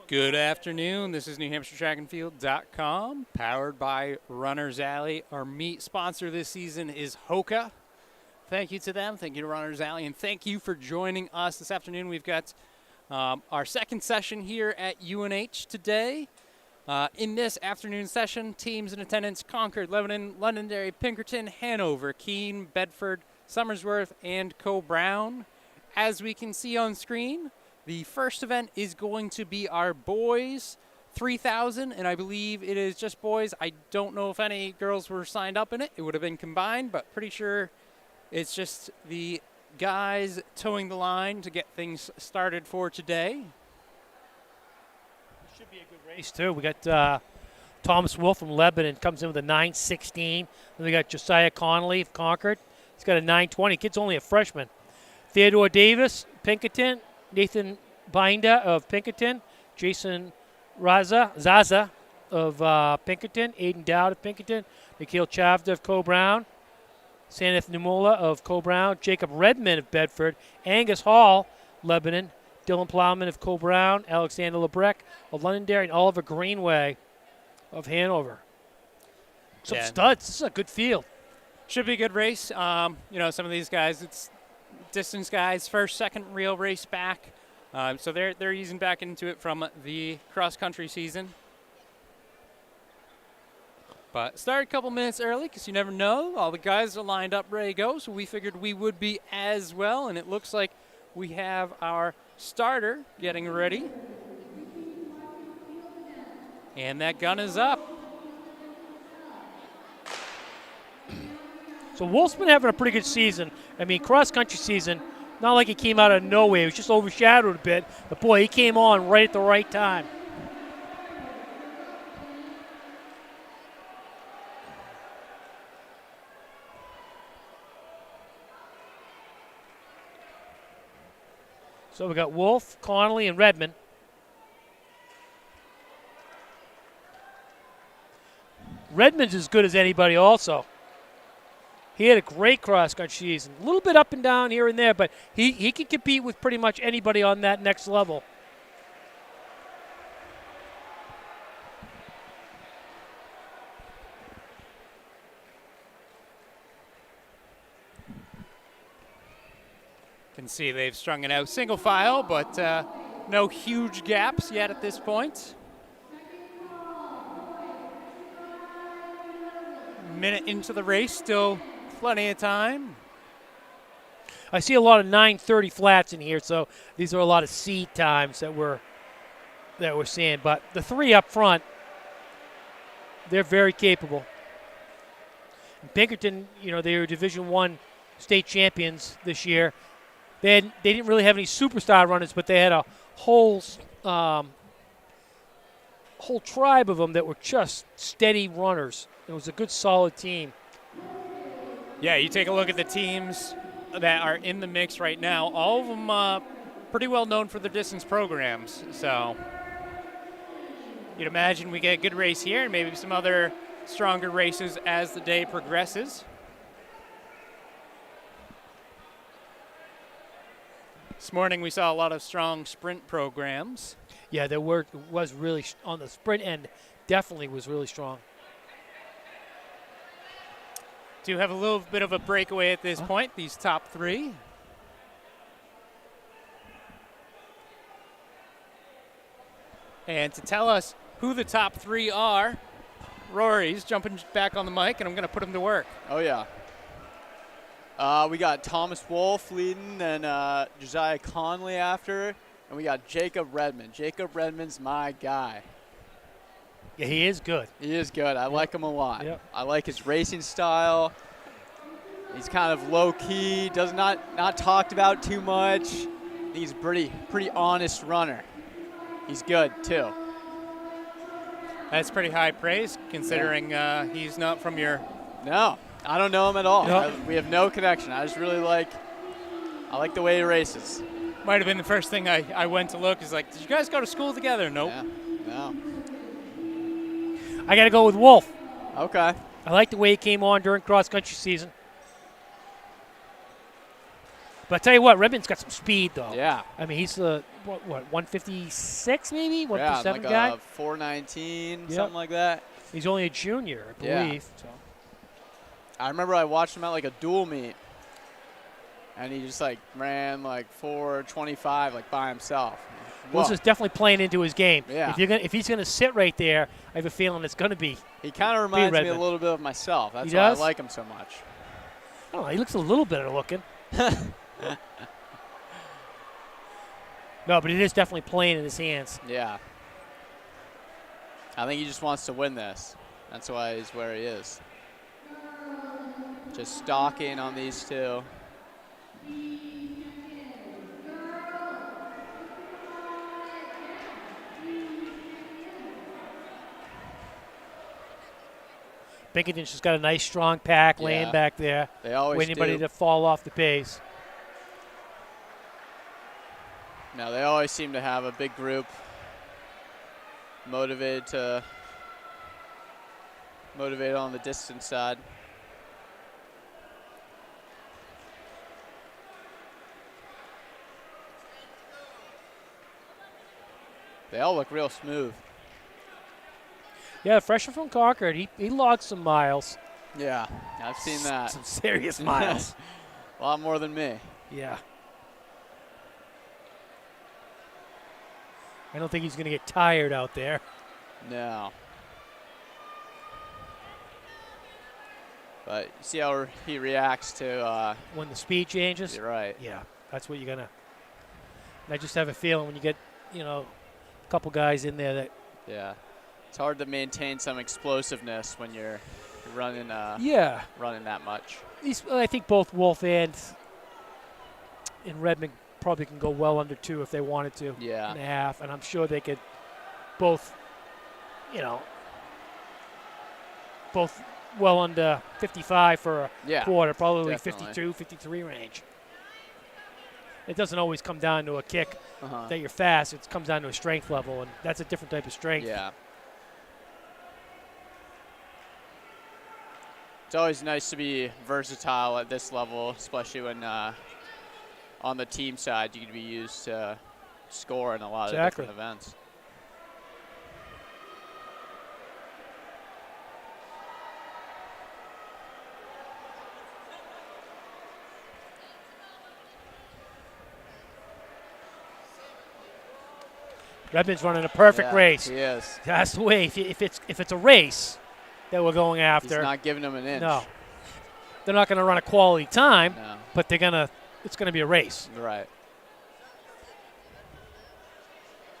Good afternoon. This is NewHampshireTrackandField.com, powered by Runner's Alley. Our meet sponsor this season is Hoka. Thank you to them. Thank you to Runner's Alley, and thank you for joining us this afternoon. We've got our second session here at UNH today. In this afternoon session, teams in attendance: Concord, Lebanon, Londonderry, Pinkerton, Hanover, Keene, Bedford, Somersworth, and Co-Brown. As we can see on screen, the first event is going to be our boys 3,000, and I believe it is just boys. I don't know if any girls were signed up in it. It would have been combined, but pretty sure it's just the guys towing the line to get things started for today. Should be a good race, too. We got Thomas Wolf from Lebanon comes in with a 9:16. Then we got Josiah Connolly of Concord. He's got a 9:20. Kid's only a freshman. Theodore Davis, Pinkerton. Nathan Binda of Pinkerton. Jason Zaza of Pinkerton. Aiden Dowd of Pinkerton. Nikhil Chavda of Co-Brown. Saneth Numola of Co-Brown. Jacob Redmond of Bedford. Angus Hall, Lebanon. Dylan Plowman of Co-Brown. Alexander Lebrecq of Londonderry. And Oliver Greenway of Hanover. Some studs. This is a good field. Should be a good race. Some of these guys, it's distance guys, first, second real race back. So they're easing back into it from the cross-country season. But started a couple minutes early because you never know. All the guys are lined up, ready to go, so we figured we would be as well. And it looks like we have our starter getting ready. And that gun is up. So Wolf's been having a pretty good season. I mean, cross-country season, not like he came out of nowhere. He was just overshadowed a bit. But, boy, he came on right at the right time. So we got Wolf, Connolly, and Redmond. Redmond's as good as anybody also. He had a great cross-country season. A little bit up and down here and there, but he can compete with pretty much anybody on that next level. Can see they've strung it out single file, but no huge gaps yet at this point. Minute into the race, still plenty of time. I see a lot of 9:30 flats in here, so these are a lot of seed times that we're seeing. But the three up front, they're very capable. And Pinkerton, they were Division I state champions this year. They didn't really have any superstar runners, but they had a whole tribe of them that were just steady runners. It was a good, solid team. Yeah, you take a look at the teams that are in the mix right now. All of them pretty well known for their distance programs. So you'd imagine we get a good race here and maybe some other stronger races as the day progresses. This morning we saw a lot of strong sprint programs. Yeah, was really on the sprint end. Definitely was really strong. Do have a little bit of a breakaway at this point, these top three. And to tell us who the top three are, Rory's jumping back on the mic, and I'm going to put him to work. Oh, yeah. We got Thomas Wolf leading, then Josiah Conley after, and we got Jacob Redmond. Jacob Redmond's my guy. Yeah, he is good. He is good. I like him a lot. Yep. I like his racing style. He's kind of low-key, does not talked about too much. He's a pretty honest runner. He's good, too. That's pretty high praise, considering he's not from your... No, I don't know him at all. Nope. We have no connection. I just really like the way he races. Might have been the first thing I went to look. Is like, did you guys go to school together? Nope. Yeah, no. I got to go with Wolf. Okay. I like the way he came on during cross-country season. But I tell you what, Redmond's got some speed, though. Yeah. I mean, he's the, what 156 maybe? 157 like guy? a 419, Yep. something like that. He's only a junior, I believe. So. I remember I watched him at like a dual meet, and he just like ran like 425 like by himself. Well, this is definitely playing into his game. Yeah. If he's gonna sit right there, I have a feeling it's gonna be. He kind of reminds me a Redmond. little bit of myself. That's He why I does? like him so much. I don't know. He looks a little better looking. No, but it is definitely playing in his hands. Yeah. I think he just wants to win this. That's why he's where he is. Just stalking on these two. Pinkerton's just got a nice, strong pack laying Yeah. back there. They always Waiting anybody do. to fall off the pace. No, they always seem to have a big group motivated on the distance side. They all look real smooth. Yeah, the freshman from Concord, he logged some miles. Yeah, I've seen that. Some serious miles. A lot more than me. Yeah. I don't think he's going to get tired out there. No. But you see how he reacts to. When the speed changes. You're right. Yeah, that's what you're going to. I just have a feeling when you get, a couple guys in there that. Yeah. It's hard to maintain some explosiveness when you're running running that much. I think both Wolf and Redmond probably can go well under 2 if they wanted to. Yeah. And a half, and I'm sure they could both, both well under 55 for a quarter, probably definitely. 52, 53 range. It doesn't always come down to a kick Uh-huh. that you're fast. It comes down to a strength level, and that's a different type of strength. Yeah. It's always nice to be versatile at this level, especially when on the team side you can be used to score in a lot of different events. Redmond's running a perfect race. He is. That's the way. If it's a race that we're going after, He's not giving him an inch. no, they're not going to run a quality time, No. but it's going to be a race. Right.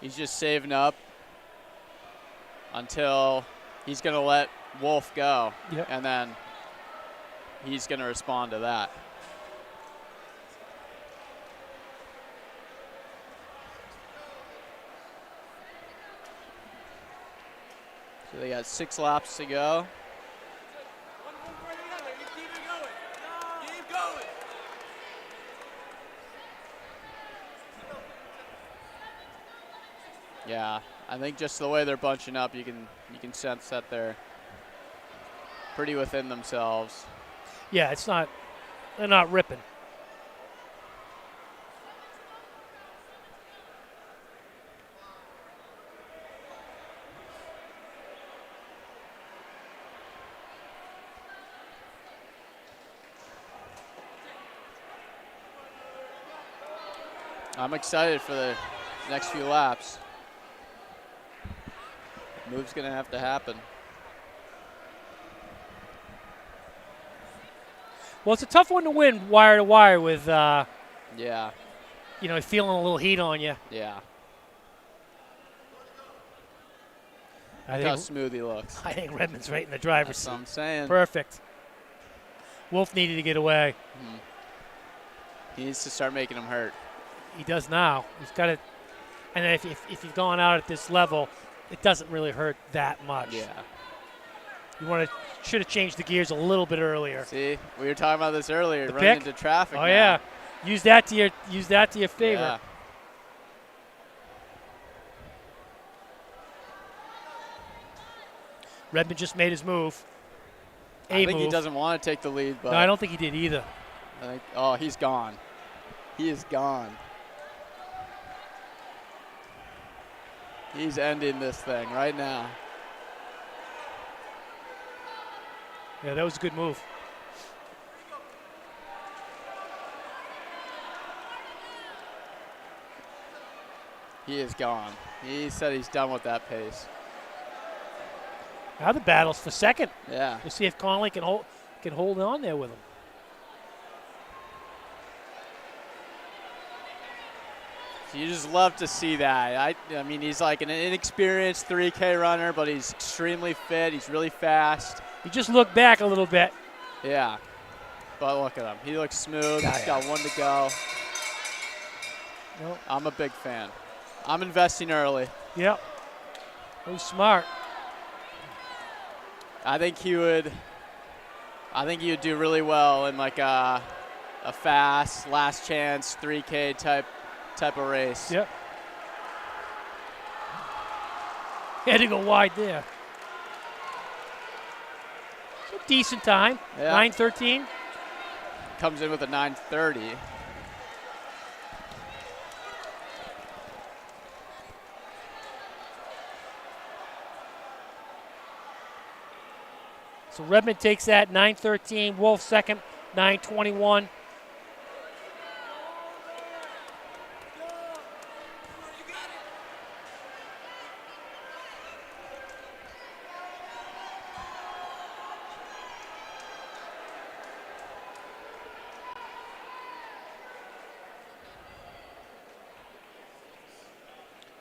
He's just saving up until he's going to let Wolf go, Yep. and then he's going to respond to that. So they got 6 laps to go. Yeah, I think just the way they're bunching up, you can sense that they're pretty within themselves. Yeah, they're not ripping. I'm excited for the next few laps. Move's going to have to happen. Well, it's a tough one to win wire to wire with, Yeah, feeling a little heat on you. yeah. I Look how think, smooth he looks. I think Redmond's right in the driver's That's what seat. I'm saying. Perfect. Wolf needed to get away. He needs to start making him hurt. He does now. He's got it. And if you've gone out at this level, it doesn't really hurt that much. Yeah. You should have changed the gears a little bit earlier. See, we were talking about this earlier. The Running pick? into traffic. Oh now. yeah, use that to your favor. Yeah. Redmond just made his move. I think he doesn't want to take the lead, but No, I don't think he did either. I think, oh, he's gone. He is gone. He's ending this thing right now. Yeah, that was a good move. He is gone. He said he's done with that pace. Now the battle's for second. Yeah. We'll see if Connolly can hold on there with him. You just love to see that. I mean, he's like an inexperienced 3K runner, but he's extremely fit. He's really fast. He just looked back a little bit. Yeah. But look at him. He looks smooth. Yeah, He's got one to go. Nope. I'm a big fan. I'm investing early. Yep. That was smart. I think he would do really well in like a fast, last chance, 3K type of race. Yep. He had to go wide there. So decent time. Yeah. 9:13. Comes in with a 9:30. So Redmond takes that 9:13. Wolf second, 9:21.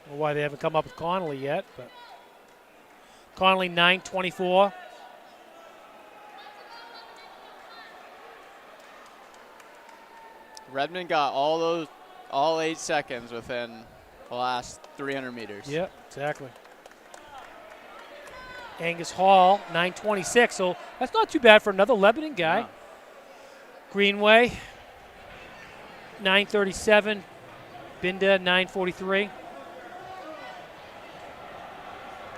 Don't know why they haven't come up with Connolly yet, but Connolly 9:24. Redmond got all 8 seconds within the last 300 meters. Yep, exactly. Angus Hall, 9:26. So that's not too bad for another Lebanon guy. No. Greenway, 9:37. Binda, 9:43.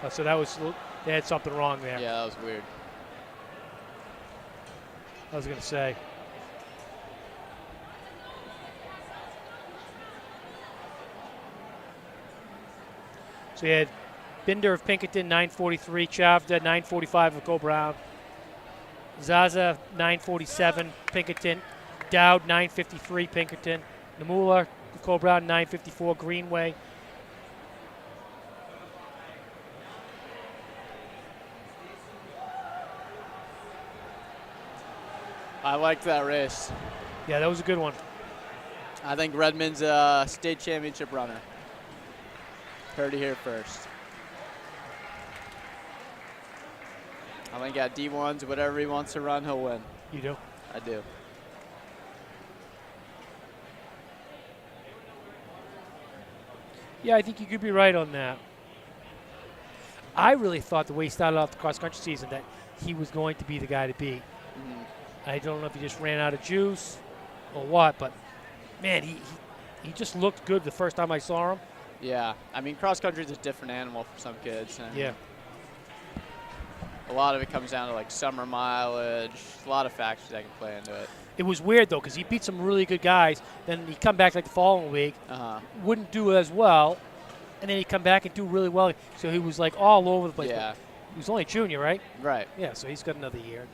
Oh, so they had something wrong there. Yeah, that was weird. I was going to say. So you had Binder of Pinkerton, 9:43. Chavda, 9:45 of Go Brown. Zaza, 9:47. Pinkerton. Dowd, 9:53. Pinkerton. Namula, Go Brown, 9:54. Greenway. I liked that race. Yeah, that was a good one. I think Redmond's a state championship runner. Heard it here first. I think at D1s, whatever he wants to run, he'll win. You do? I do. Yeah, I think you could be right on that. I really thought the way he started off the cross-country season that he was going to be the guy to beat. I don't know if he just ran out of juice or what, but, man, he just looked good the first time I saw him. Yeah. I mean, cross country is a different animal for some kids. And Yeah. a lot of it comes down to, like, summer mileage. A lot of factors that can play into it. It was weird, though, because he beat some really good guys. Then he'd come back like the following week, wouldn't do as well, and then he'd come back and do really well. So he was, like, all over the place. Yeah. He was only a junior, right? Right. Yeah, so he's got another year.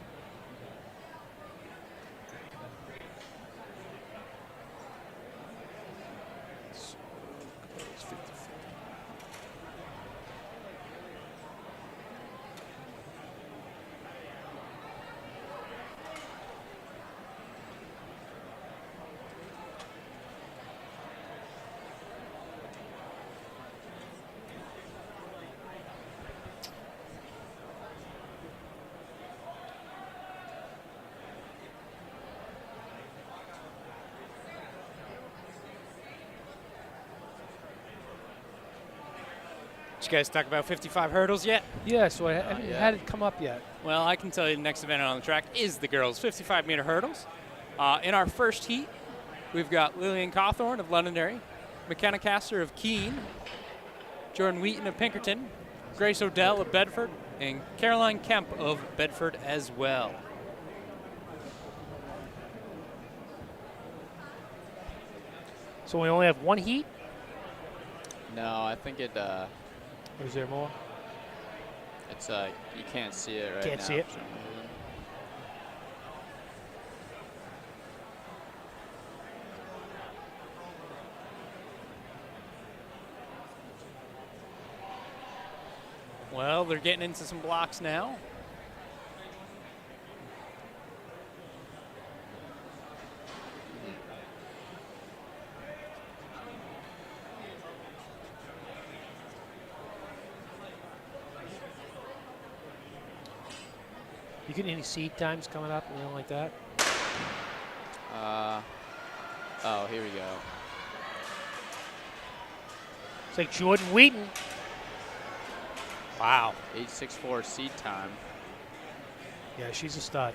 Did you guys talk about 55 hurdles yet? Yeah, so I haven't had it come up yet. Well, I can tell you the next event on the track is the girls' 55-meter hurdles. In our first heat, we've got Lillian Cawthorne of Londonderry, McKenna Castor of Keene, Jordan Wheaton of Pinkerton, Grace Odell of Bedford, and Caroline Kemp of Bedford as well. So we only have one heat? No, I think it. Or is there more? It's you can't see it right now. Can't see it. for some reason. Well, they're getting into some blocks now. You get any seed times coming up or anything like that? Oh, here we go. It's like Jordan Wheaton. Wow. 8:64 seed time. Yeah, she's a stud.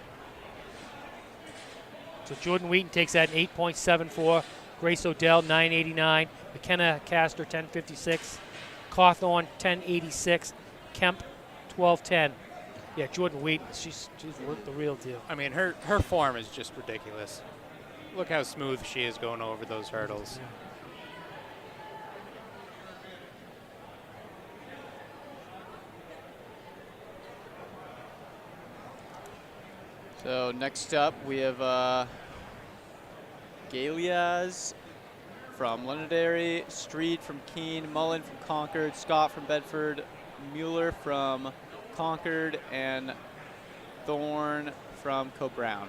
So Jordan Wheaton takes that in 8.74. Grace Odell, 9.89. McKenna Castor, 10.56. Cawthorn, 10.86. Kemp, 12.10. Yeah, Jordan Wheaton, she's the real deal. I mean, her form is just ridiculous. Look how smooth she is going over those hurdles. Yeah. So next up we have Galiaz from Londonderry, Street from Keene, Mullen from Concord, Scott from Bedford, Mueller from Concord, and Thorne from Co-Brown.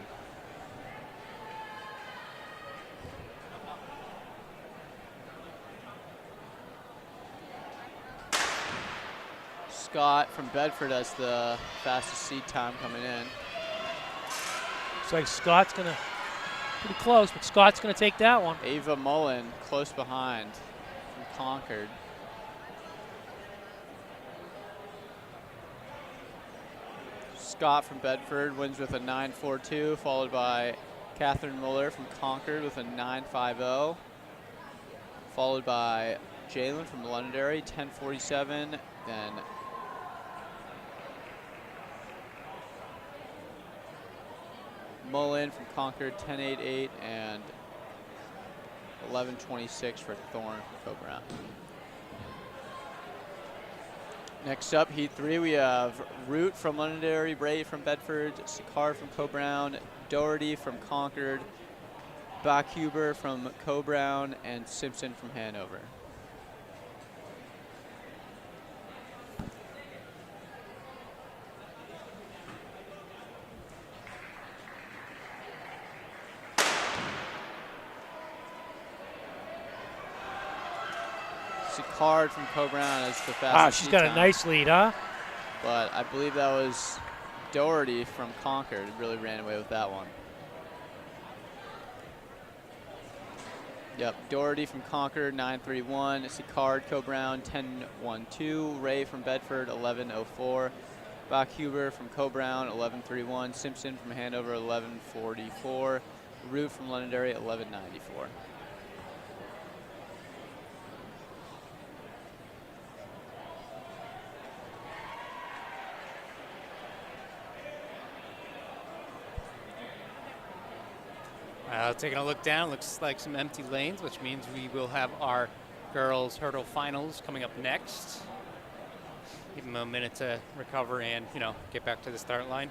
Scott from Bedford has the fastest seed time coming in. It's like Scott's going to, pretty close, but Scott's going to take that one. Ava Mullen close behind from Concord. Scott from Bedford wins with a 9.42, followed by Catherine Muller from Concord with a 9.50, followed by Jalen from Londonderry, 10.47, then Mullen from Concord, 10.88, and 11.26 for Thorne from Co-Brown. Next up, Heat 3, we have Root from Londonderry, Bray from Bedford, Sicard from Co-Brown, Doherty from Concord, Bachhuber from Co-Brown, and Simpson from Hanover. Sicard from Co-Brown is the fastest. Wow, she's got time. a nice lead, huh? But I believe that was Doherty from Concord who really ran away with that one. Yep, Doherty from Concord, 9.31. Sicard, Co-Brown, 10.12. Ray from Bedford, 11.04. Bachhuber from Co-Brown, 11.31. Simpson from Hanover, 11.44. Root from Londonderry, 11.94. Taking a look down, looks like some empty lanes, which means we will have our girls' hurdle finals coming up next. Give them a minute to recover and, get back to the start line.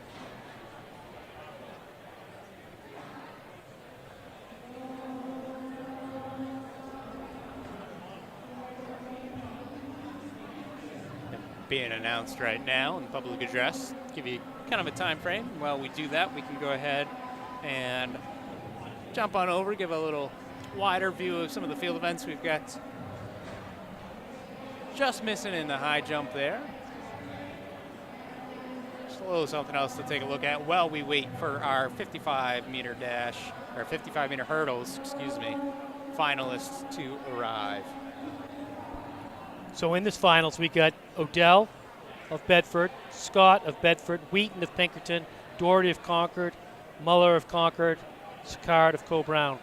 And being announced right now in public address, give you kind of a time frame. While we do that, we can go ahead and jump on over, give a little wider view of some of the field events we've got. Just missing in the high jump there. Just a little something else to take a look at while we wait for our 55-meter dash, or 55-meter hurdles, finalists to arrive. So in this finals, we got Odell of Bedford, Scott of Bedford, Wheaton of Pinkerton, Doherty of Concord, Muller of Concord, Sicard of Co-Brown.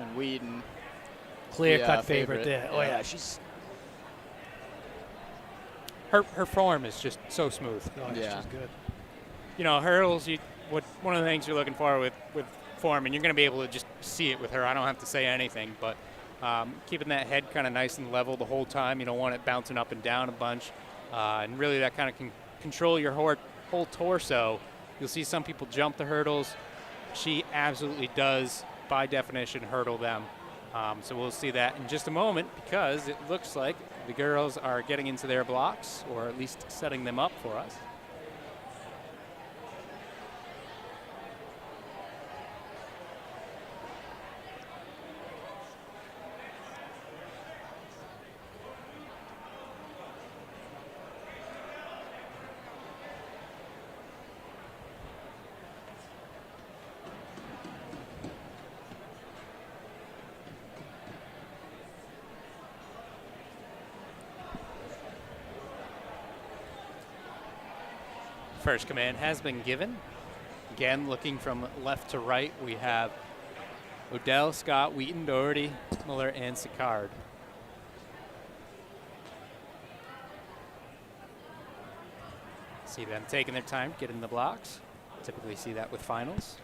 And Whedon. Clear-cut favorite there. Yeah. Oh, yeah, she's... Her form is just so smooth. Oh, Yeah. she's good. Hurdles, one of the things you're looking for with form, and you're going to be able to just see it with her. I don't have to say anything, but keeping that head kind of nice and level the whole time. You don't want it bouncing up and down a bunch, and really that kind of can control your whole torso. You'll see some people jump the hurdles. She absolutely does, by definition, hurdle them. So we'll see that in just a moment, because it looks like the girls are getting into their blocks, or at least setting them up for us. First command has been given. Again, looking from left to right, we have Odell, Scott, Wheaton, Doherty, Muller, and Sicard. See them taking their time, getting the blocks. Typically see that with finals.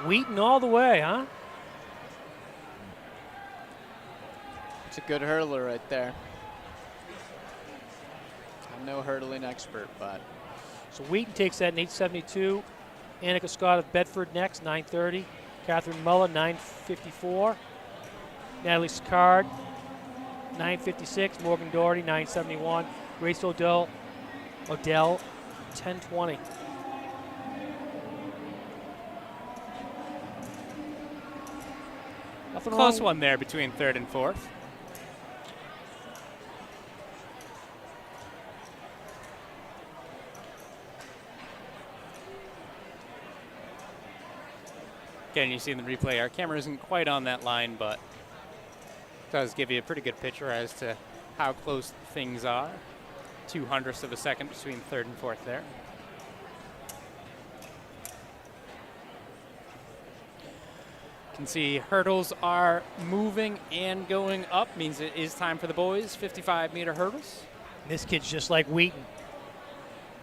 Wheaton all the way, huh? It's a good hurdler right there. I'm no hurdling expert, but. So Wheaton takes that in 8:72. Annika Scott of Bedford next, 9:30. Catherine Muller, 9:54. Natalie Sicard, 9:56. Morgan Doherty, 9:71. Grace Odell, 10:20. Nothing Close wrong. one there between third and fourth. Again, you see in the replay, our camera isn't quite on that line, but does give you a pretty good picture as to how close things are. 0.02 of a second between third and fourth there. You can see hurdles are moving and going up, means it is time for the boys. 55-meter hurdles. This kid's just like Wheaton.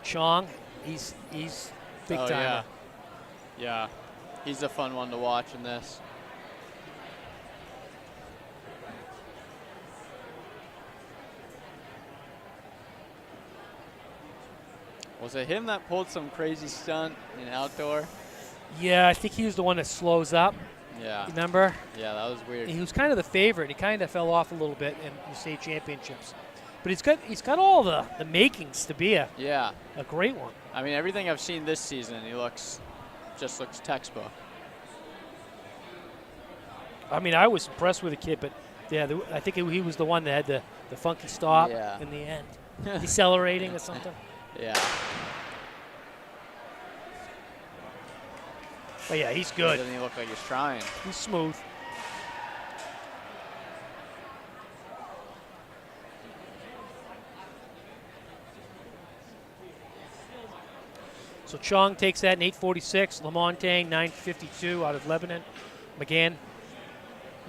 Chong, he's big Oh, timer. Yeah. He's a fun one to watch in this. Was it him that pulled some crazy stunt in outdoor? Yeah, I think he was the one that slows up. Yeah. Remember? Yeah, that was weird. He was kind of the favorite. He kind of fell off a little bit in the state championships, but he's got all the makings to be a great one. I mean, everything I've seen this season, he just looks textbook. I mean, I was impressed with the kid, but yeah, I think he was the one that had the funky stop in the end, decelerating or something. Yeah. But yeah, he's good. Doesn't he look like he's trying? He's smooth. So Chong takes that in 8:46. Lamontagne 9:52 out of Lebanon. McGann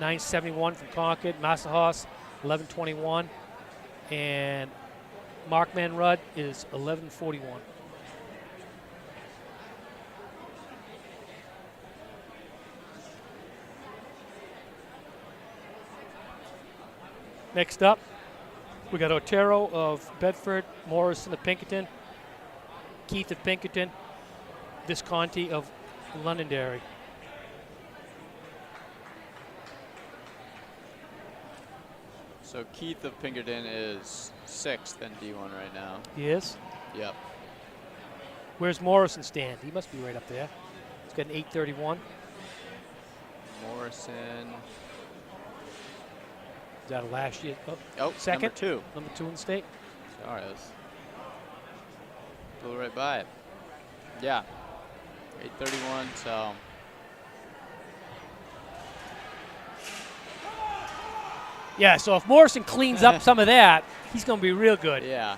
9:71 from Concord. Massahos 11:21, and Markman Rudd is 11:41. Next up, we got Otero of Bedford, Morrison of Pinkerton, Keith of Pinkerton, Visconti of Londonderry. So Keith of Pinkerton is 6th in D1 right now. He is? Yep. Where's Morrison stand? He must be right up there. He's got an 8:31. Morrison. Is that a last year? Oh, second? number 2. Number 2 in the state. Sorry, let's blew right by it. Yeah, 8:31. So. Yeah, so if Morrison cleans up some of that, he's going to be real good. Yeah.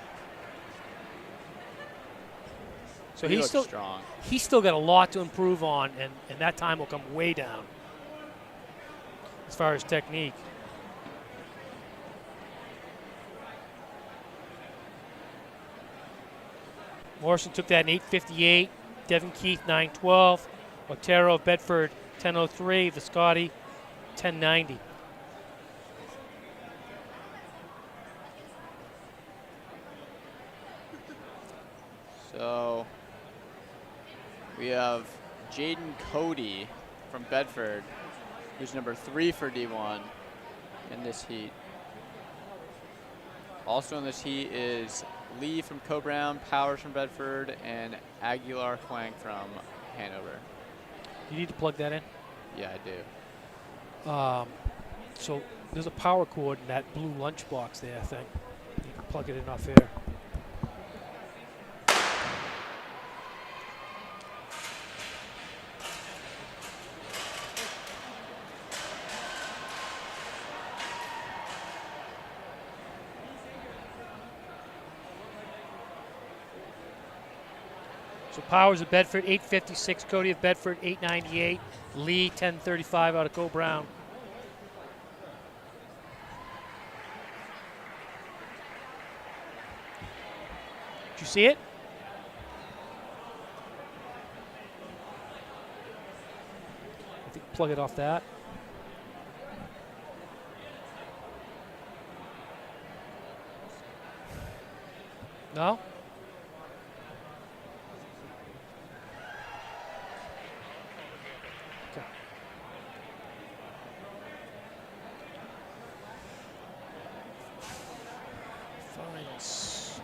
So he he's still strong. He's still got a lot to improve on, and that time will come way down as far as technique. Morrison took that in 8:58. Devin Keith 9:12. Otero of Bedford 10:03. Viscotti 10:90. So we have Jaden Cody from Bedford, who's number 3 for D1 in this heat. Also in this heat is Lee from Co-Brown, Powers from Bedford, and Aguilar Huang from Hanover. You need to plug that in. Yeah, I do. So there's a power cord in that blue lunchbox there, I think. You can plug it in off air. So Powers of Bedford 8:56. Cody of Bedford 8:98. Lee 10:35 out of Go Brown. Did you see it? I think plug it off that. No? Okay. Fines.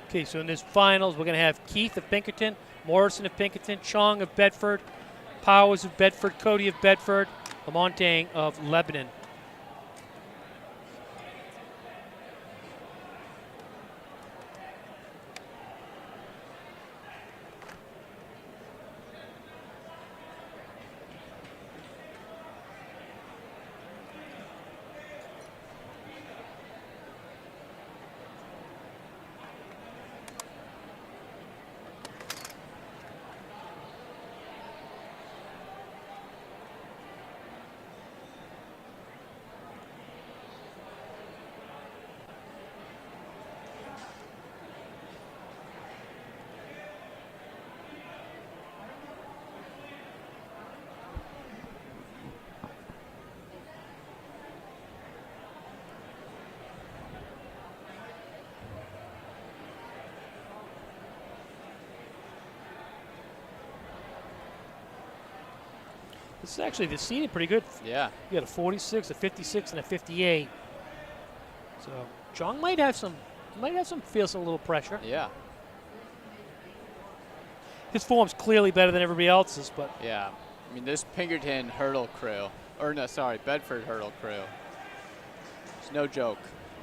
Okay, so in this finals, we're going to have Keith of Pinkerton, Morrison of Pinkerton, Chong of Bedford, Powers of Bedford, Cody of Bedford, Lamontagne of Lebanon. This is actually the seating pretty good. Yeah. You got a 46, a 56, and a 58. So Chong might have some feel some little pressure. Yeah. His form's clearly better than everybody else's, but Yeah. I mean, this Pinkerton hurdle crew, or no, sorry, Bedford hurdle crew. It's no joke.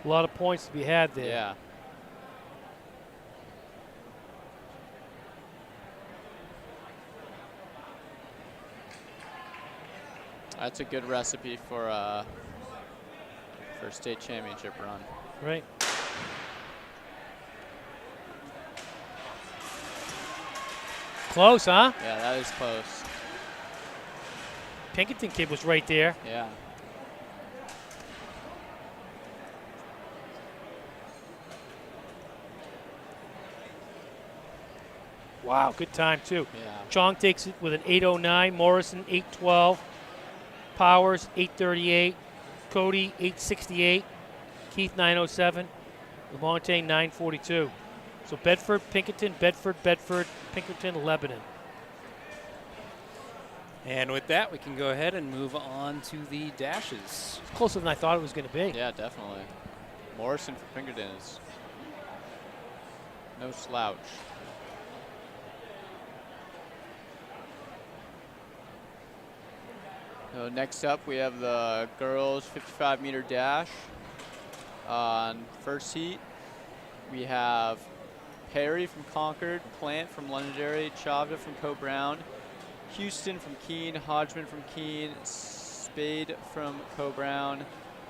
a lot of points to be had there. Yeah. That's a good recipe for state championship run. Right. Close, huh? Yeah, that is close. Pinkerton kid was right there. Yeah. Wow, good time too. Yeah. Chong takes it with an 8:09. Morrison 8:12. Powers 8:38. Cody 8:68. Keith 9:07. Lamontagne 9:42. So Bedford, Pinkerton, Bedford, Pinkerton, Lebanon. And with that, we can go ahead and move on to the dashes. It's closer than I thought it was going to be. Yeah, definitely. Morrison for Pinkerton is no slouch. So next up, we have the girls 55-meter dash. On first heat, we have Perry from Concord, Plant from Londonderry, Chavda from Co-Brown, Houston from Keene, Hodgman from Keene, Spade from Co-Brown,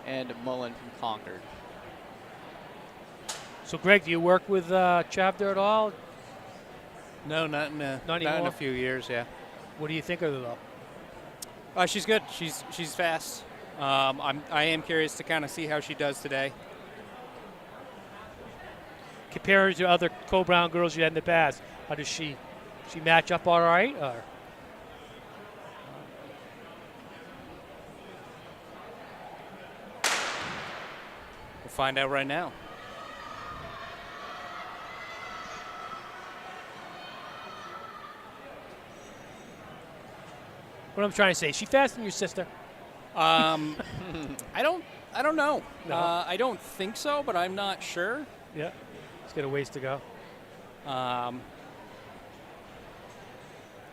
and Mullen from Concord. So, Greg, do you work with Chavda at all? No, not in anymore? a few years. Yeah. What do you think of her, though? She's good. She's fast. I am curious to kind of see how she does today. Compared to other Co-Brown girls you had in the past, how does she match up all right? Or? We'll find out right now. What I'm trying to say, is she faster than your sister? I don't know. No. I don't think so, but I'm not sure. Yeah. She's got a ways to go.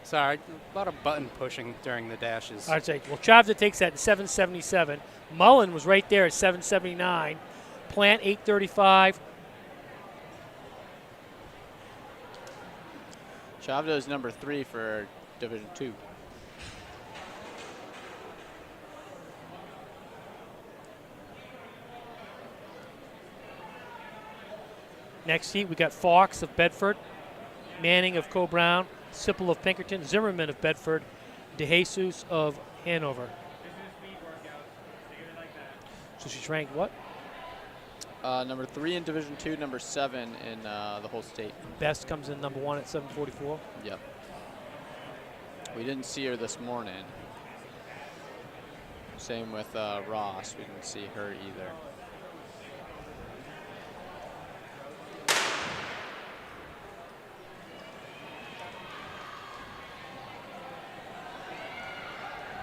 Sorry, a lot of button pushing during the dashes. I'd say, well, Chavda takes that in 777. Mullen was right there at 779. Plant 835. Chavda is number 3 for Division 2. Next heat, we got Fox of Bedford, Manning of Co-Brown, Sipple of Pinkerton, Zimmerman of Bedford, DeJesus of Hanover. So she's ranked what? Number 3 in Division 2, number 7 in the whole state. Best comes in number 1 at 744. Yep. We didn't see her this morning. Same with Ross. We didn't see her either.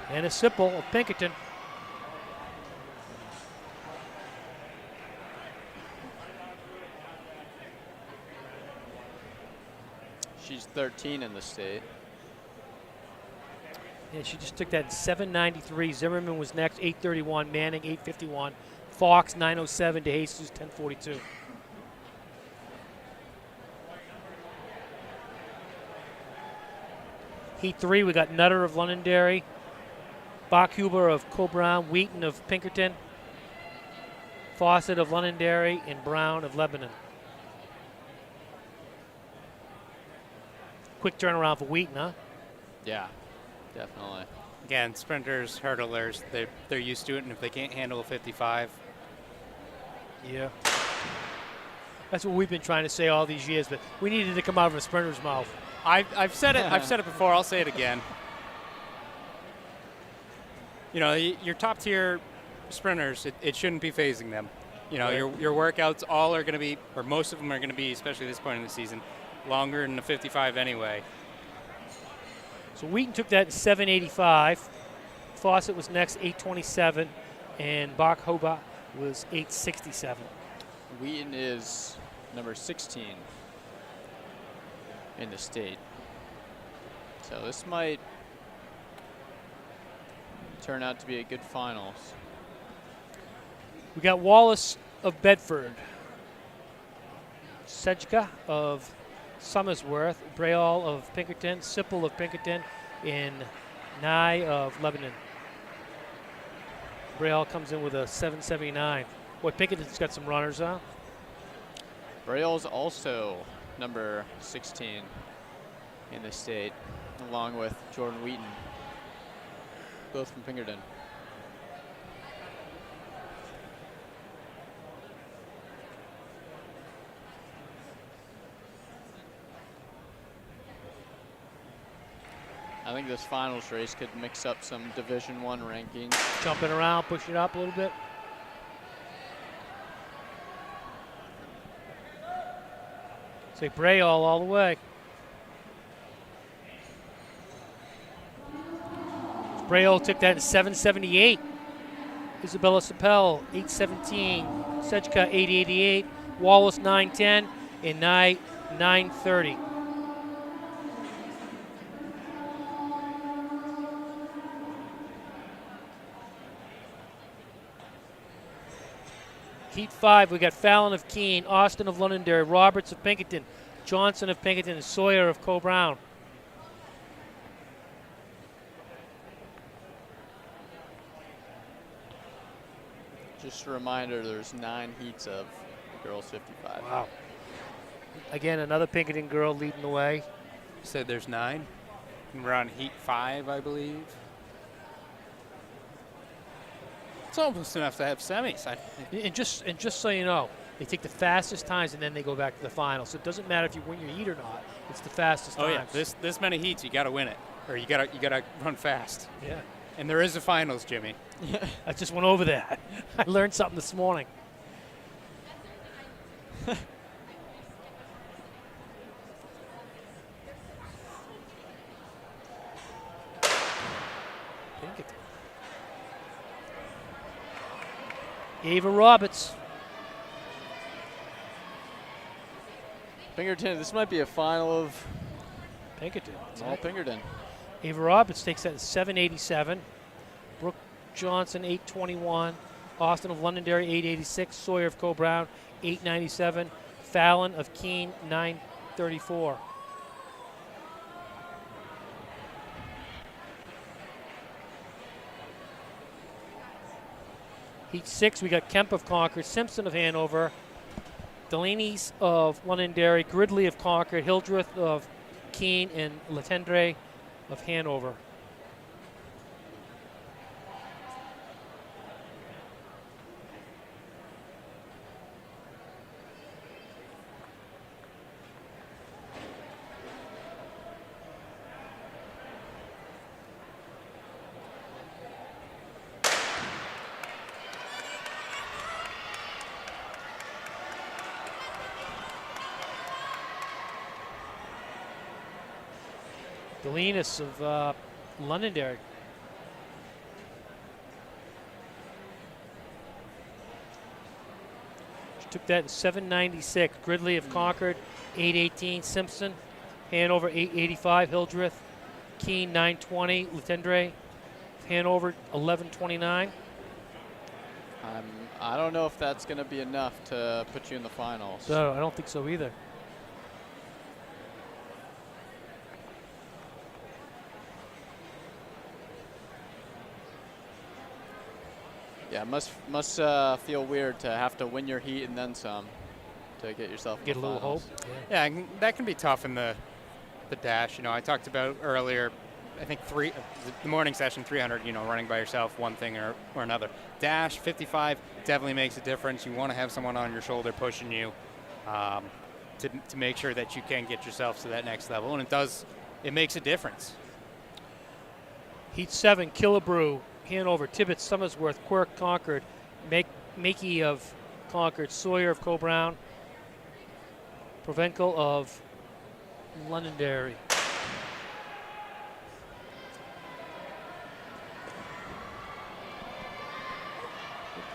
And a Sipple of Pinkerton. She's 13 in the state. Yeah, she just took that in 793. Zimmerman was next, 831. Manning, 851. Fox, 907. DeJesus, 1042. Heat 3, we got Nutter of Londonderry, Bachhuber of Co-Brown, Wheaton of Pinkerton, Fawcett of Londonderry, and Brown of Lebanon. Quick turnaround for Wheaton, huh? Yeah, definitely. Again, sprinters, hurdlers, they're used to it, and if they can't handle a 55. Yeah. That's what we've been trying to say all these years, but we needed to come out of a sprinter's mouth. I've said it. I've said it before. I'll say it again. You know, your top tier sprinters, it shouldn't be phasing them. You know, Right. your workouts all are going to be, or most of them are going to be, especially at this point in the season, longer than the 55 anyway. So Wheaton took that in 785. Fawcett was next, 827, and Bachhuber was 867. Wheaton is number 16 in the state. So this might turn out to be a good finals. We got Wallace of Bedford, Sejka of Somersworth, Brayall of Pinkerton, Sipple of Pinkerton, and Nye of Lebanon. Brayall comes in with a 779. Boy, Pinkerton's got some runners, huh? Brayall's also number 16 in the state, along with Jordan Wheaton, both from Pinkerton. I think this finals race could mix up some Division I rankings. Jumping around, pushing it up a little bit. Say Brayall all the way. Brayall took that in 778. Isabella Sapel, 817. Sejka, 888. Wallace, 910. And Nye, 930. Heat 5, we got Fallon of Keene, Austin of Londonderry, Roberts of Pinkerton, Johnson of Pinkerton, and Sawyer of Co-Brown. Just a reminder, there's 9 heats of the girls 55. Wow. Again, another Pinkerton girl leading the way. You said there's 9. And we're on heat 5, I believe. It's almost enough to have semis. And just so you know, they take the fastest times and then they go back to the final. So it doesn't matter if you win your heat or not. It's the fastest Oh times. yeah, this many heats, you got to win it, or you gotta run fast. Yeah. And there is a finals, Jimmy. I just went over that. I learned something this morning. Pinkerton. Ava Roberts. Pinkerton, this might be a final of Pinkerton. all Pinkerton. Ava Roberts takes that at 787. Brooke Johnson, 821. Austin of Londonderry, 886. Sawyer of Co-Brown, 897. Fallon of Keene, 934. Heat 6, we got Kemp of Concord, Simpson of Hanover, Delaney's of Londonderry, Gridley of Concord, Hildreth of Keene, and Letendre of Hanover. Delinas of Londonderry. She took that at 796. Gridley of Concord, 818. Simpson, Hanover, 885. Hildreth, Keene, 920. Letendre, Hanover, 1129. I don't know if that's going to be enough to put you in the finals. So I don't think so either. Yeah, must feel weird to have to win your heat and then some to get yourself in Get a the little finals. hope. Yeah, that can be tough in the dash. You know, I talked about earlier. I think the morning session 300. You know, running by yourself, one thing or another. Dash 55 definitely makes a difference. You want to have someone on your shoulder pushing you to make sure that you can get yourself to that next level, and it does. It makes a difference. Heat 7, Killebrew, Hanover, Tibbetts, Summersworth, Quirk, Concord, Makey of Concord, Sawyer of Co-Brown, Provencal of Londonderry.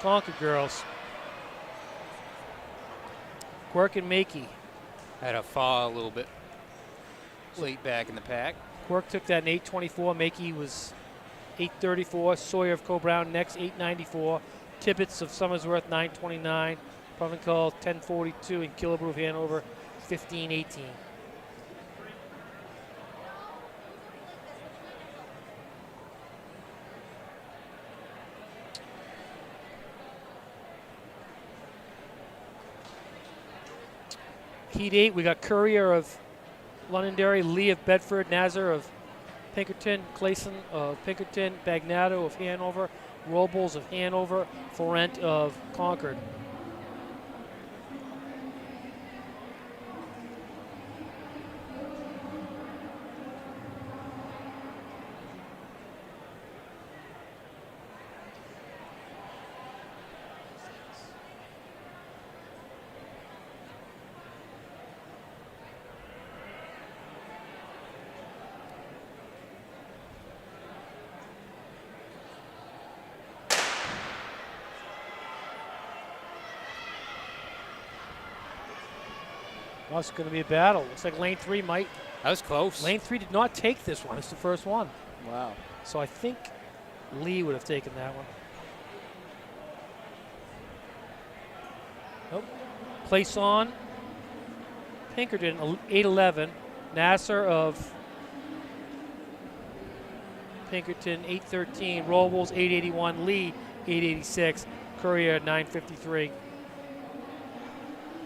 Concord girls. Quirk and Makey. Had a fall a little bit late back in the pack. Quirk took that in 824. Makey was 834. Sawyer of Co-Brown next, 894. Tibbetts of Summersworth, 929. Provencal, 1042. And Killebrew of Hanover, 1518. Heat 8, we got Courier of Londonderry, Lee of Bedford, Nazar of Pinkerton, Clayson of Pinkerton, Bagnato of Hanover, Robles of Hanover, Forent of Concord. Well, it's going to be a battle. Looks like lane 3 might. That was close. Lane 3 did not take this one. It's the first one. Wow. So I think Lee would have taken that one. Nope. Place on. Pinkerton, 811. Nasser of Pinkerton, 813. Robles, 881. Lee, 886. Courier 9:53.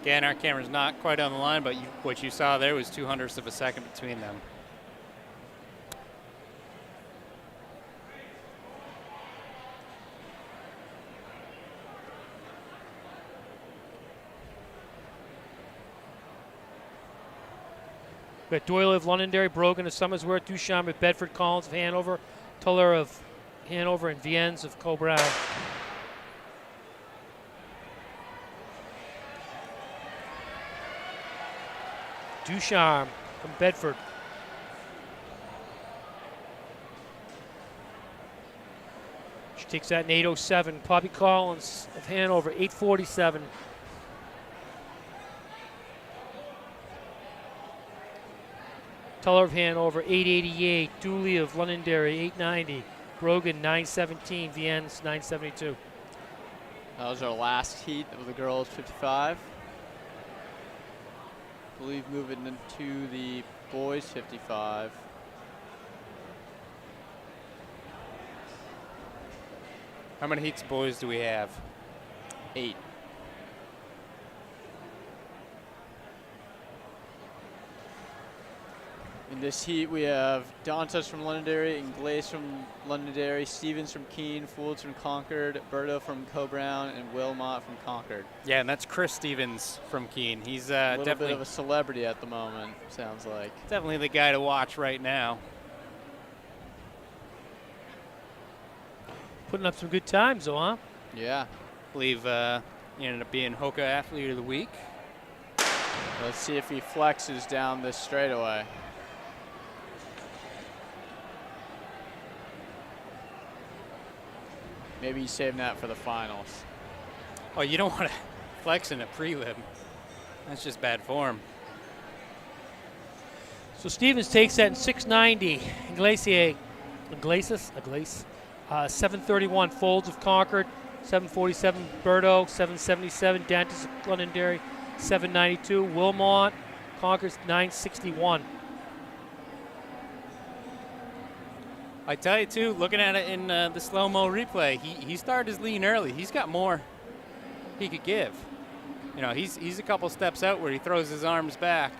Again, our camera's not quite on the line, but what you saw there was 0.02 of a second between them. We got Doyle of Londonderry, Brogan of Somersworth, Ducharme of Bedford, Collins of Hanover, Tuller of Hanover, and Viennes of Coe-Brown. Ducharme from Bedford. She takes that in 8:07. Poppy Collins of Hanover, 8:47. Tuller of Hanover, 8:88. Dooley of Londonderry, 8:90. Brogan, 9:17. Viennes, 9:72. That was our last heat of the girls 55. I believe moving into the boys 55. How many heats boys do we have? 8. In this heat, we have Dantas from Londonderry, Inglace from Londonderry, Stevens from Keene, Foulds from Concord, Berto from Coe-Brown, and Wilmot from Concord. Yeah, and that's Chris Stevens from Keene. He's A little definitely bit of a celebrity at the moment, sounds like. definitely the guy to watch right now. Putting up some good times, though, huh? Yeah. I believe he ended up being Hoka Athlete of the Week. Let's see if he flexes down this straightaway. Maybe he's saving that for the finals. Oh, you don't want to flex in a prelim. That's just bad form. So Stevens takes that in 6:90. Inglace, 7:31. Folds of Concord, 7:47. Berto, 7:77. Dantas of Londonderry, 7:92. Wilmot, Concord's 9:61. I tell you, too, looking at it in the slow-mo replay, he started his lean early. He's got more he could give. You know, he's a couple steps out where he throws his arms back.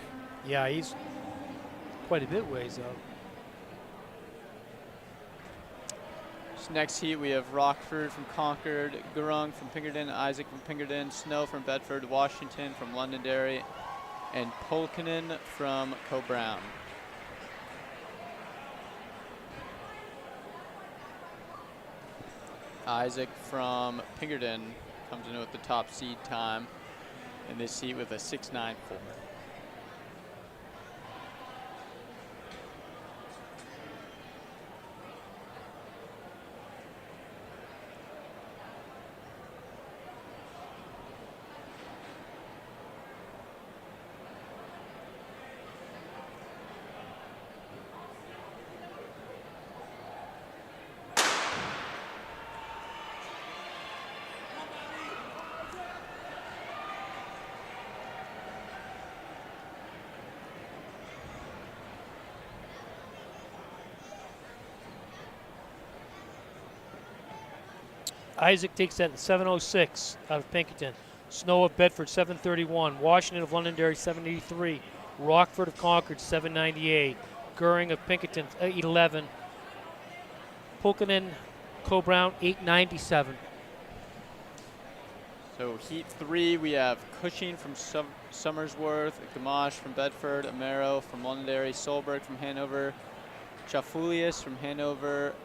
Yeah, he's quite a bit ways out. This next heat, we have Rockford from Concord, Gurung from Pinkerton, Isaac from Pinkerton, Snow from Bedford, Washington from Londonderry, and Polkinen from Coe-Brown. Isaac from Pinkerton comes in with the top seed time in this heat with a 6.94. Isaac takes that in 7:06 out of Pinkerton. Snow of Bedford, 7:31. Washington of Londonderry, 7:83. Rockford of Concord, 7:98. Goering of Pinkerton, 8:11. Polkinen, Coe-Brown, 8:97. So heat 3, we have Cushing from Somersworth, Gamache from Bedford, Amaro from Londonderry, Solberg from Hanover, Chafulius from Hanover,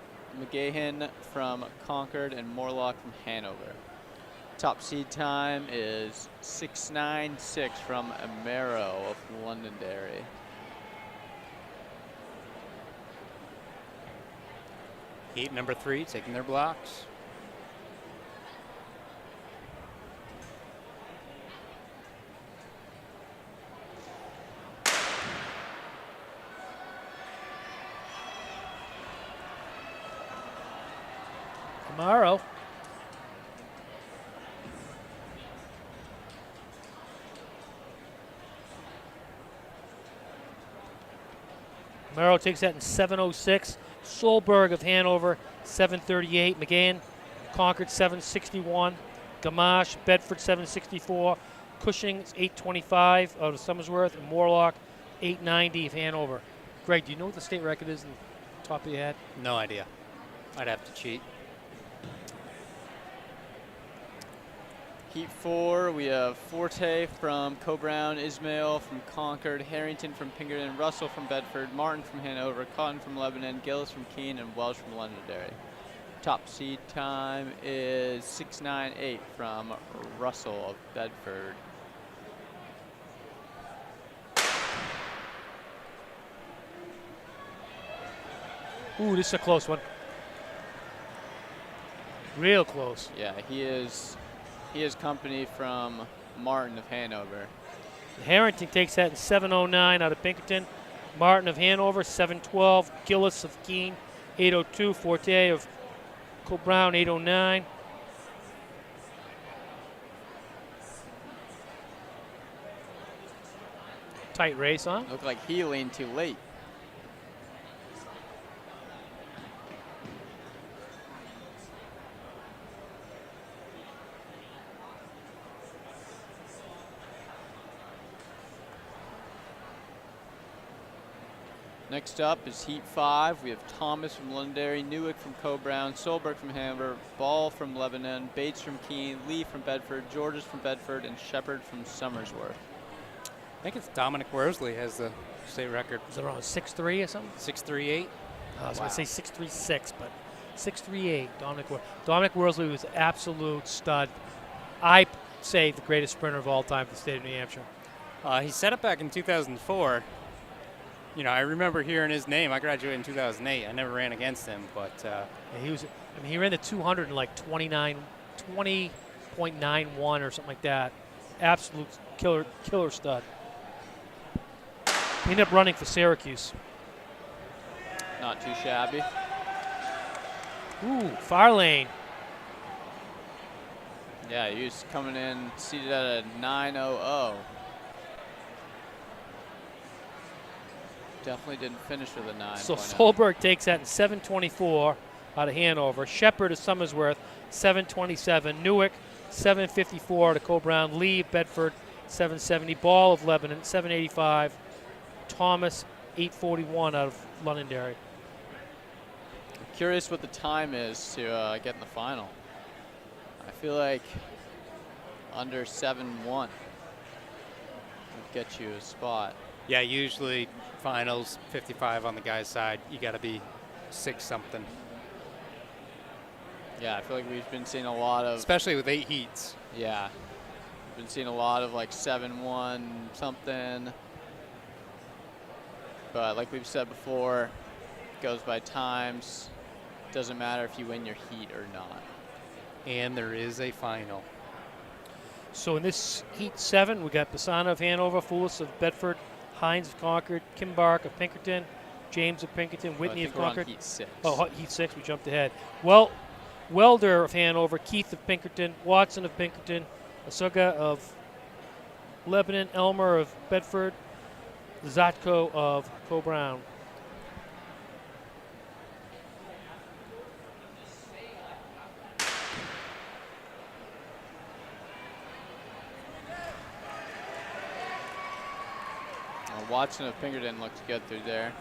McGahan from Concord, and Morlock from Hanover. Top seed time is 6.96 from Amaro of Londonderry. Heat number 3, taking their blocks. Amaro. Amaro takes that in 7:06. Solberg of Hanover, 7:38. McGahan, Concord, 7:61. Gamache, Bedford 764, Cushing 825 out of Somersworth, and Morlock 890 of Hanover. Greg, do you know what the state record is in the top of your head? No idea. I'd have to cheat. Heat 4, we have Forte from Coe-Brown, Ismail from Concord, Harrington from Pinkerton, Russell from Bedford, Martin from Hanover, Cotton from Lebanon, Gillis from Keene, and Welsh from Londonderry. Top seed time is 6:98 from Russell of Bedford. Ooh, this is a close one. Real close. Yeah, he is company from Martin of Hanover. Harrington takes that in 7:09 out of Pinkerton. Martin of Hanover 7:12. Gillis of Keene 8:02. Forte of Coe-Brown 8:09. Tight race, huh? Looked like he leaned too late. Next up is Heat 5. We have Thomas from Londonderry, Newick from Coe-Brown, Solberg from Hanover, Ball from Lebanon, Bates from Keene, Lee from Bedford, Georges from Bedford, and Shepard from Somersworth. I think it's Dominic Worsley has the state record. Is it around 6'3" or something? 6'3", I was Wow. going to say 6'3", but 6'3", Dominic Worsley was an absolute stud. I say the greatest sprinter of all time for the state of New Hampshire. He set it back in 2004. You know, I remember hearing his name. I graduated in 2008. I never ran against him, but Yeah, he ran the 200 in like 20.91 or something like that. Absolute killer stud. He ended up running for Syracuse. Not too shabby. Ooh, far lane. Yeah, he was coming in seated at a 9:00. Definitely didn't finish with a 9. So Solberg takes that in 7:24 out of Hanover. Shepard of Somersworth 7:27. Newick 7:54 out of Coe-Brown. Lee of Bedford 7:70. Ball of Lebanon 7:85. Thomas 8:41 out of Londonderry. Curious what the time is to get in the final. I feel like under 7:1 would get you a spot. yeah, usually finals 55 on the guy's side. You got to be 6 something, Yeah, I feel like we've been seeing a lot of. especially with 8 heats. Yeah, we've been seeing a lot of like 7:1 something. But like we've said before, it goes by times. Doesn't matter if you win your heat or not. And there is a final. So in this Heat 7, we got Bassano of Hanover, Foulis of Bedford, Hines of Concord, Kimbark of Pinkerton, James of Pinkerton, Whitney I of think we're on Concord. Heat 6. Oh, Heat 6, we jumped ahead. Welder of Hanover, Keith of Pinkerton, Watson of Pinkerton, Asuga of Lebanon, Elmer of Bedford, Zatko of Coe-Brown. Watson of Pinkerton looks good through there.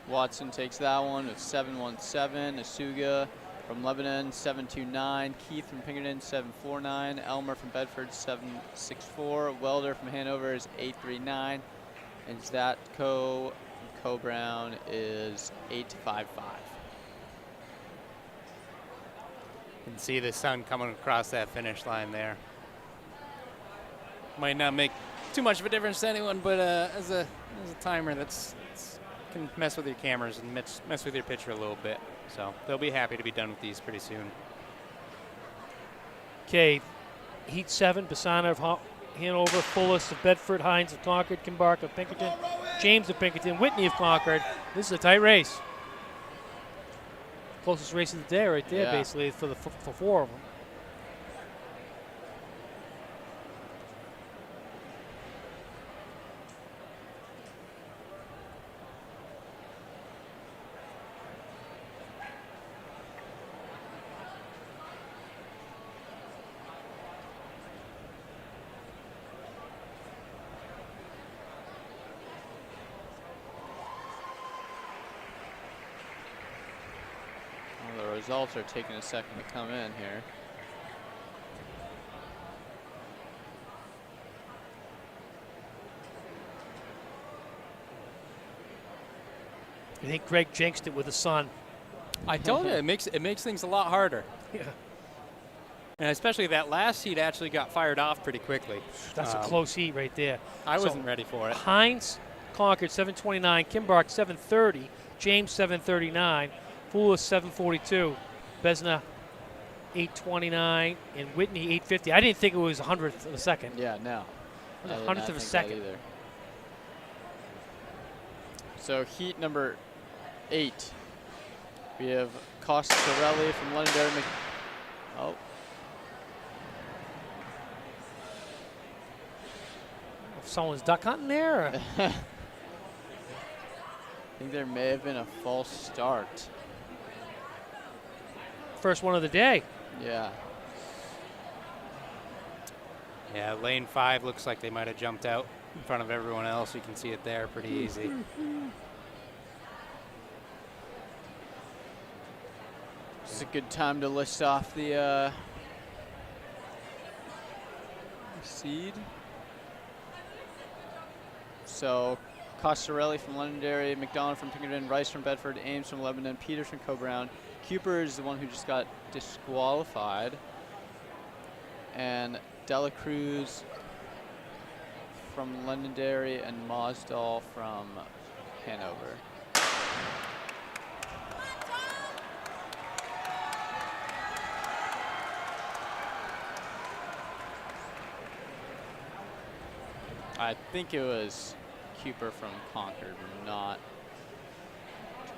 Watson takes that one with 7:17. Asuga from Lebanon 7:29. Keith from Pinkerton 7:49. Elmer from Bedford 7:64. Welder from Hanover is 8:39. And Zatko from Coe-Brown is 8:55. You can see the sun coming across that finish line there. Might not make too much of a difference to anyone, but as a timer, that's can mess with your cameras and mess with your picture a little bit. So they'll be happy to be done with these pretty soon. Okay, Heat 7, Bassano of Hanover, Fullis of Bedford, Hines of Concord, Kimbark of Pinkerton, James of Pinkerton, Whitney of Concord. This is a tight race. Closest race of the day right there, Yeah. basically, for 4 of them. results are taking a second to come in here. I think Greg jinxed it with the sun. I told you, it makes things a lot harder. Yeah. And especially that last heat actually got fired off pretty quickly. That's a close heat right there. I So, wasn't ready for it. Hines Concord 729, Kimbark 730, James 739, Foulis 742, Besna 829, and Whitney 850. I didn't think it was 100th of a second. Yeah, no. It was I did 100th not of a think that second. either. So heat number 8. We have Costarelli from Londonderry. Oh. If someone's duck hunting there. Or? I think there may have been a false start. First one of the day. Yeah. Yeah, lane 5 looks like they might have jumped out in front of everyone else. You can see it there pretty easy. It's a good time to list off the seed. So Costarelli from Londonderry, McDonald from Pinkerton, Rice from Bedford, Ames from Lebanon, Peters from Co-Brown. Cooper is the one who just got disqualified. And Dela Cruz from Londonderry and Mosdall from Hanover. I think it was Cooper from Concord, but I'm not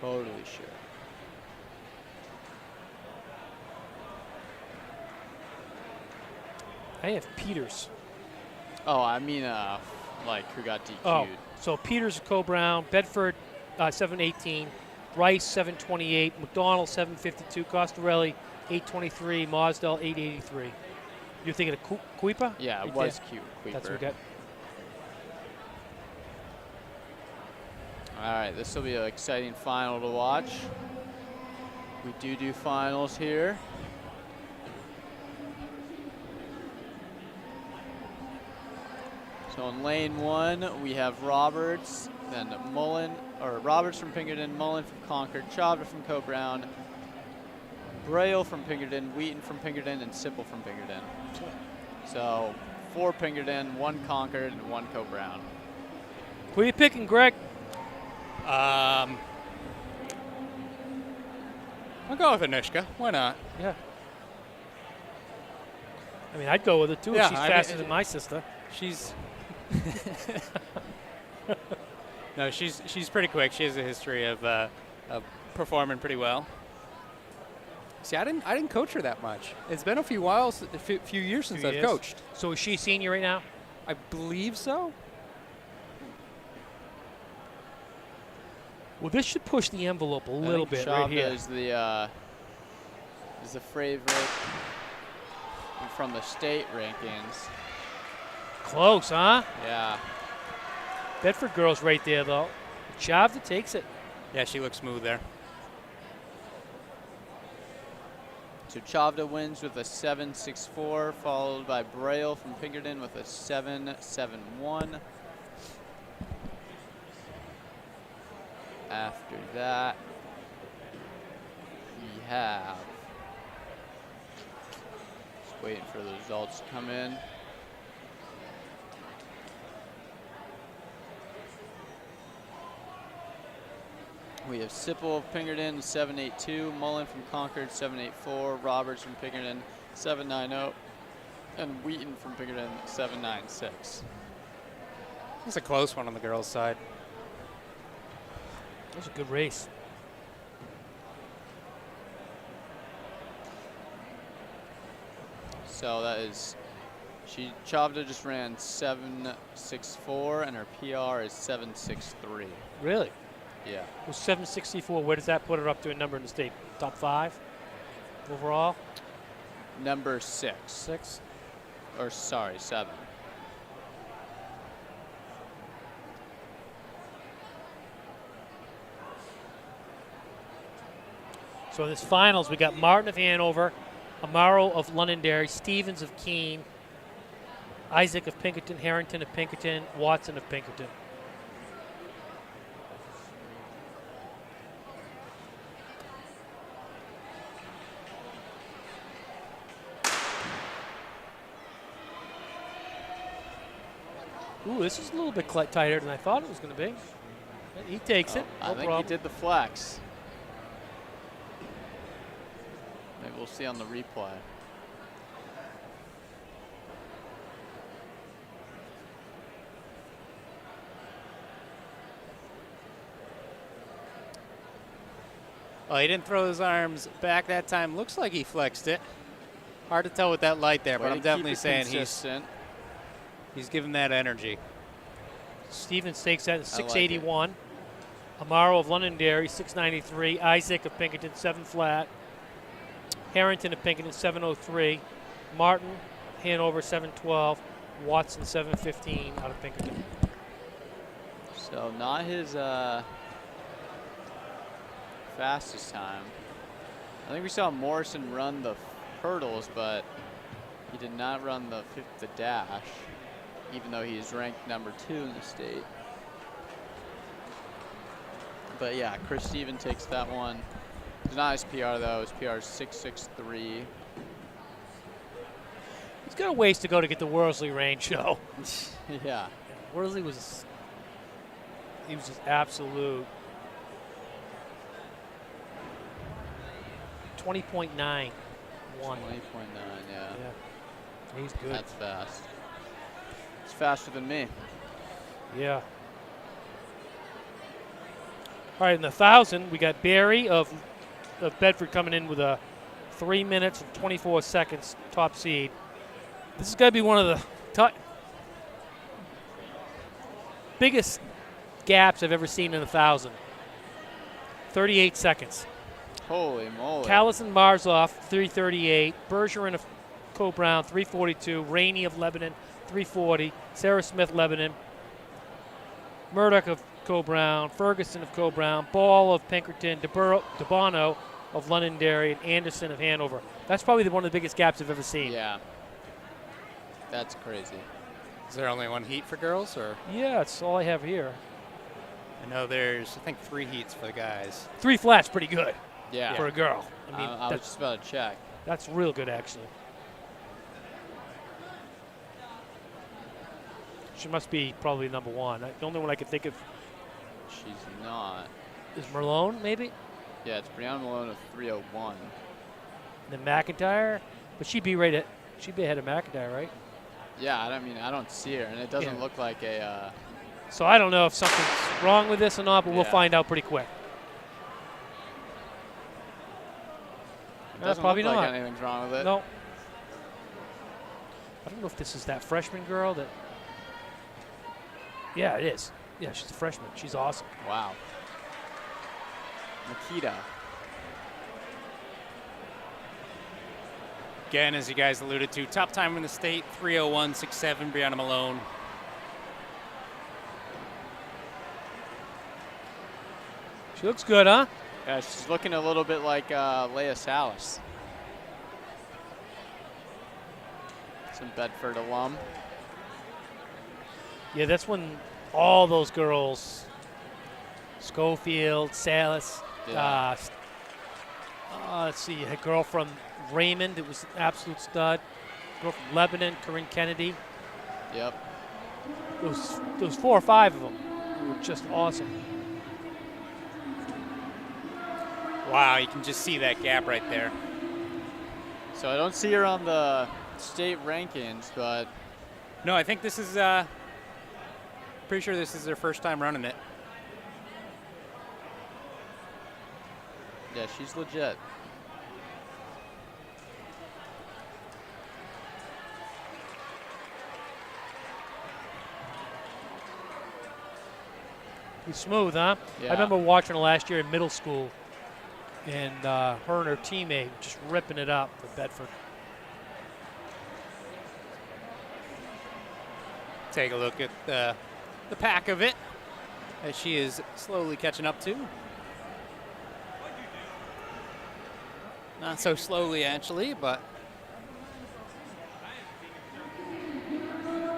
totally sure. I have Peters. Oh, I mean, like who got DQ'd. Oh, so Peters, Co-Brown, Bedford 718, Rice 728, McDonald 752, Costarelli 823, Mosdell 883. You're thinking of Kuiper? Yeah, Right it was there. Cooper. That's what we got. All right, this will be an exciting final to watch. We do finals here. So in lane 1, we have Roberts, then Roberts from Pinkerton, Mullen from Concord, Chavda from Co-Brown, Braille from Pinkerton, Wheaton from Pinkerton, and Sipple from Pinkerton. So 4 Pinkerton, 1 Concord, and 1 Co-Brown. Who are you picking, Greg? I'll go with Anushka. Why not? Yeah. I mean, I'd go with it too. Yeah, if she's I faster mean, than my sister. She's no, she's pretty quick. She has a history of performing pretty well. See, I didn't coach her that much. It's been a few years since I've coached. So is she a senior right now? I believe so. Well, this should push the envelope a little bit right here. Is the favorite from the state rankings. Close, huh? Yeah. Bedford girls right there, though. Chavda takes it. Yeah, she looks smooth there. So Chavda wins with a 7.64, followed by Braille from Pinkerton with a 7.71. After that, we have, just waiting for the results to come in. We have Sipple of Pinkerton, 7.82, Mullen from Concord, 7.84, Roberts from Pinkerton, 7.90, and Wheaton from Pinkerton, 7.96. It's a close one on the girls' side. That was a good race. So that is, Chavda just ran 7.64 and her PR is 7.63. Really? Yeah. Well, 764, where does that put her up to a number in the state? Top 5 overall? Number 6. 6? Or sorry, 7. So in this finals, we got Martin of Hanover, Amaro of Londonderry, Stevens of Keene, Isaac of Pinkerton, Harrington of Pinkerton, Watson of Pinkerton. Ooh, this is a little bit tighter than I thought it was going to be. He takes it. I No think problem. he did the flex. Maybe we'll see on the replay. Well, he didn't throw his arms back that time. Looks like he flexed it. Hard to tell with that light there, Way but to I'm keep definitely it saying consistent. he's giving that energy. Stevens takes that at I like 681. Amaro of Londonderry, 693. Isaac of Pinkerton, 7 flat. Harrington of Pinkerton, 703. Martin, Hanover, 712. Watson, 715 out of Pinkerton. So not his fastest time. I think we saw Morrison run the hurdles, but he did not run the dash, even though he is ranked number 2 in the state. But yeah, Chris Stevens takes that one. It's not his PR though. His PR is 663. He's got a ways to go to get the Worsley range, though. Yeah. Worsley was just absolute. 20.91. 20.9, yeah. Yeah, he's good. That's fast. It's faster than me. Yeah. All right, in the 1,000, we got Barry of Bedford coming in with a 3 minutes and 24 seconds top seed. This is going to be one of the biggest gaps I've ever seen in 1,000. 38 seconds. Holy moly. Callis and Marzoff, 338. Bergeron of Co-Brown, 342. Rainey of Lebanon, 340. Sarah Smith, Lebanon. Murdoch of Co-Brown. Ferguson of Co-Brown. Ball of Pinkerton. DeBono of Londonderry. And Anderson of Hanover. That's probably one of the biggest gaps I've ever seen. Yeah. That's crazy. Is there only one heat for girls, or? Yeah, that's all I have here. I know there's, I think, 3 heats for the guys. 3 flats, pretty good Yeah. for a girl. I mean, I was just about to check. that's real good, actually. She must be probably number 1. The only one I could think of She's not. is Merlone, maybe? Yeah, it's Brianna Malone of 301. And then McIntyre. But she'd be ahead of McIntyre, right? Yeah, I don't see her, and it doesn't Yeah. look like a. So I don't know if something's wrong with this or not, but we'll Yeah. find out pretty quick. It doesn't probably look like not. anything's wrong with it. No. I don't know if this is that freshman girl that. Yeah, it is. Yeah, she's a freshman. She's awesome. Wow. Nikita. Again, as you guys alluded to, top time in the state, 3:01.67, Brianna Malone. She looks good, huh? Yeah, she's looking a little bit like Leah Salas. Some Bedford alum. Yeah, that's when all those girls, Schofield, Salas, Yeah. let's see, a girl from Raymond, it was an absolute stud. Girl from Lebanon, Corinne Kennedy. Yep. There was 4 or 5 of them who were just awesome. Wow, you can just see that gap right there. So I don't see her on the state rankings, but No, I think this is, pretty sure this is their first time running it. yeah, she's legit. Pretty smooth, huh? Yeah. I remember watching her last year in middle school, and her and her teammate just ripping it up for Bedford. Take a look at the pack of it, as she is slowly catching up to. Not so slowly, actually, but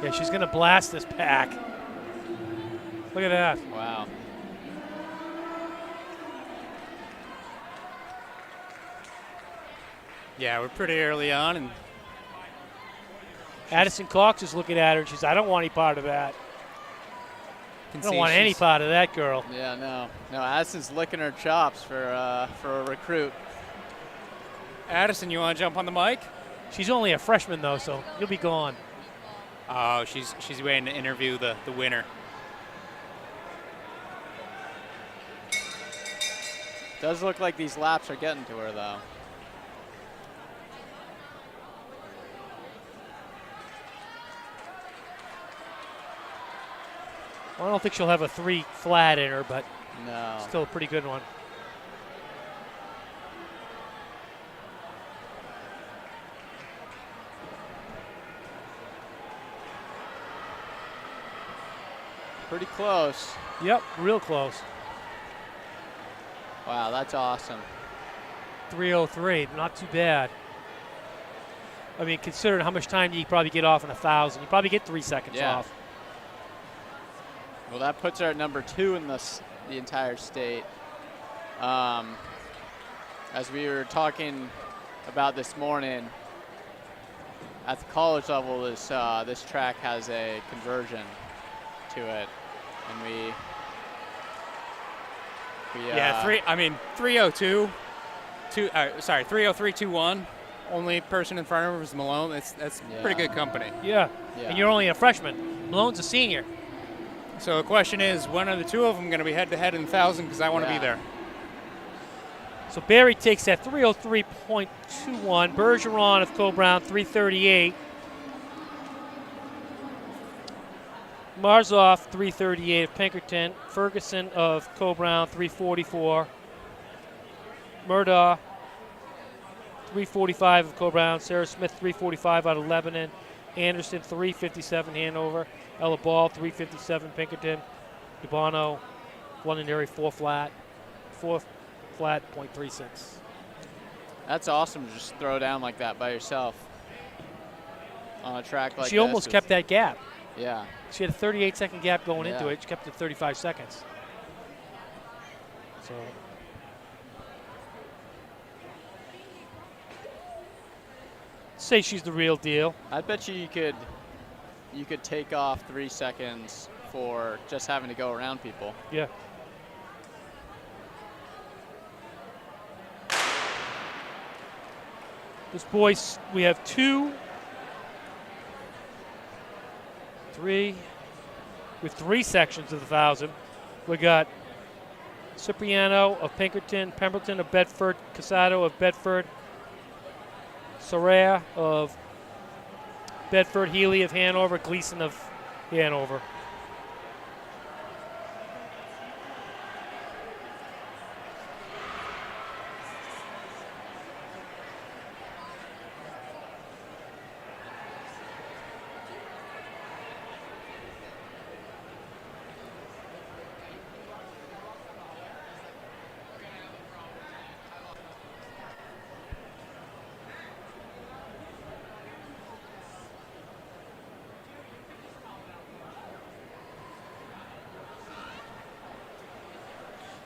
Yeah, she's going to blast this pack. Look at that. Wow. yeah, we're pretty early on, and Addison Cox is looking at her, and she's, I don't want any part of that. can I don't see want any she's- part of that girl. Yeah, no. Addison's licking her chops for a recruit. Addison, you want to jump on the mic? She's only a freshman, though, so you'll be gone. Oh, she's waiting to interview the winner. Does look like these laps are getting to her, though. Well, I don't think she'll have a 3 flat in her, but No. still a pretty good one. Pretty close. Yep, real close. Wow, that's awesome. 3:03, not too bad. I mean, considering how much time you probably get off in 1,000, you probably get 3 seconds Yeah. off. Well, that puts her at number 2 in the entire state. As we were talking about this morning, at the college level, this track has a conversion to it, and we Yeah, 302. 30321. Only person in front of her was Malone. That's Yeah. pretty good company. Yeah. Yeah. And you're only a freshman. Malone's a senior. So the question is, when are the two of them going to be head-to-head in 1,000? Because I want to be Yeah. there. So Barry takes that 3:03.21. Bergeron of Co-Brown 3:38. Marzoff 3:38 of Pinkerton. Ferguson of Co-Brown 3:44. Murdaugh 3:45 of Co-Brown. Sarah Smith 3:45 out of Lebanon. Anderson 3:57 Hanover. Ella Ball 3:57 Pinkerton. DeBono Londonderry 4 flat. 4 flat .36. That's awesome to just throw down like that by yourself on a track like She this almost with- kept that gap. Yeah. She had a 38-second gap going into Yeah. it. She kept it 35 seconds. So say she's the real deal. I bet you could take off 3 seconds for just having to go around people. Yeah. This boys, we have 2, 3, with 3 sections of the 1,000. We got Cipriano of Pinkerton, Pemberton of Bedford, Casado of Bedford, Soraya of Bedford, Healy of Hanover, Gleason of Hanover.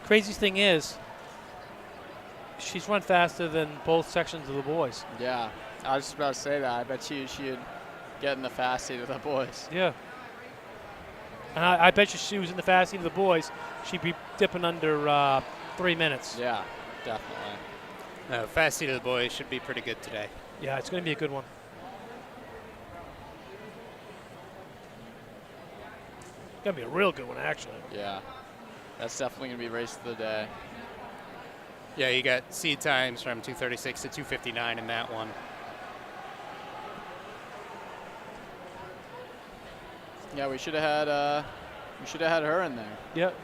Crazy thing is, she's run faster than both sections of the boys. Yeah. I was just about to say that. I bet you she'd get in the fast seat with the boys. Yeah. And I bet you she was in the fast seat of the boys, she'd be dipping under 3 minutes. Yeah, definitely. Fast seat of the boys should be pretty good today. Yeah, it's going to be a good one. Going to be a real good one, actually. Yeah. That's definitely going to be race of the day. Yeah, you got seed times from 2:36 to 2:59 in that one. Yeah, we should have had her in there. Yep.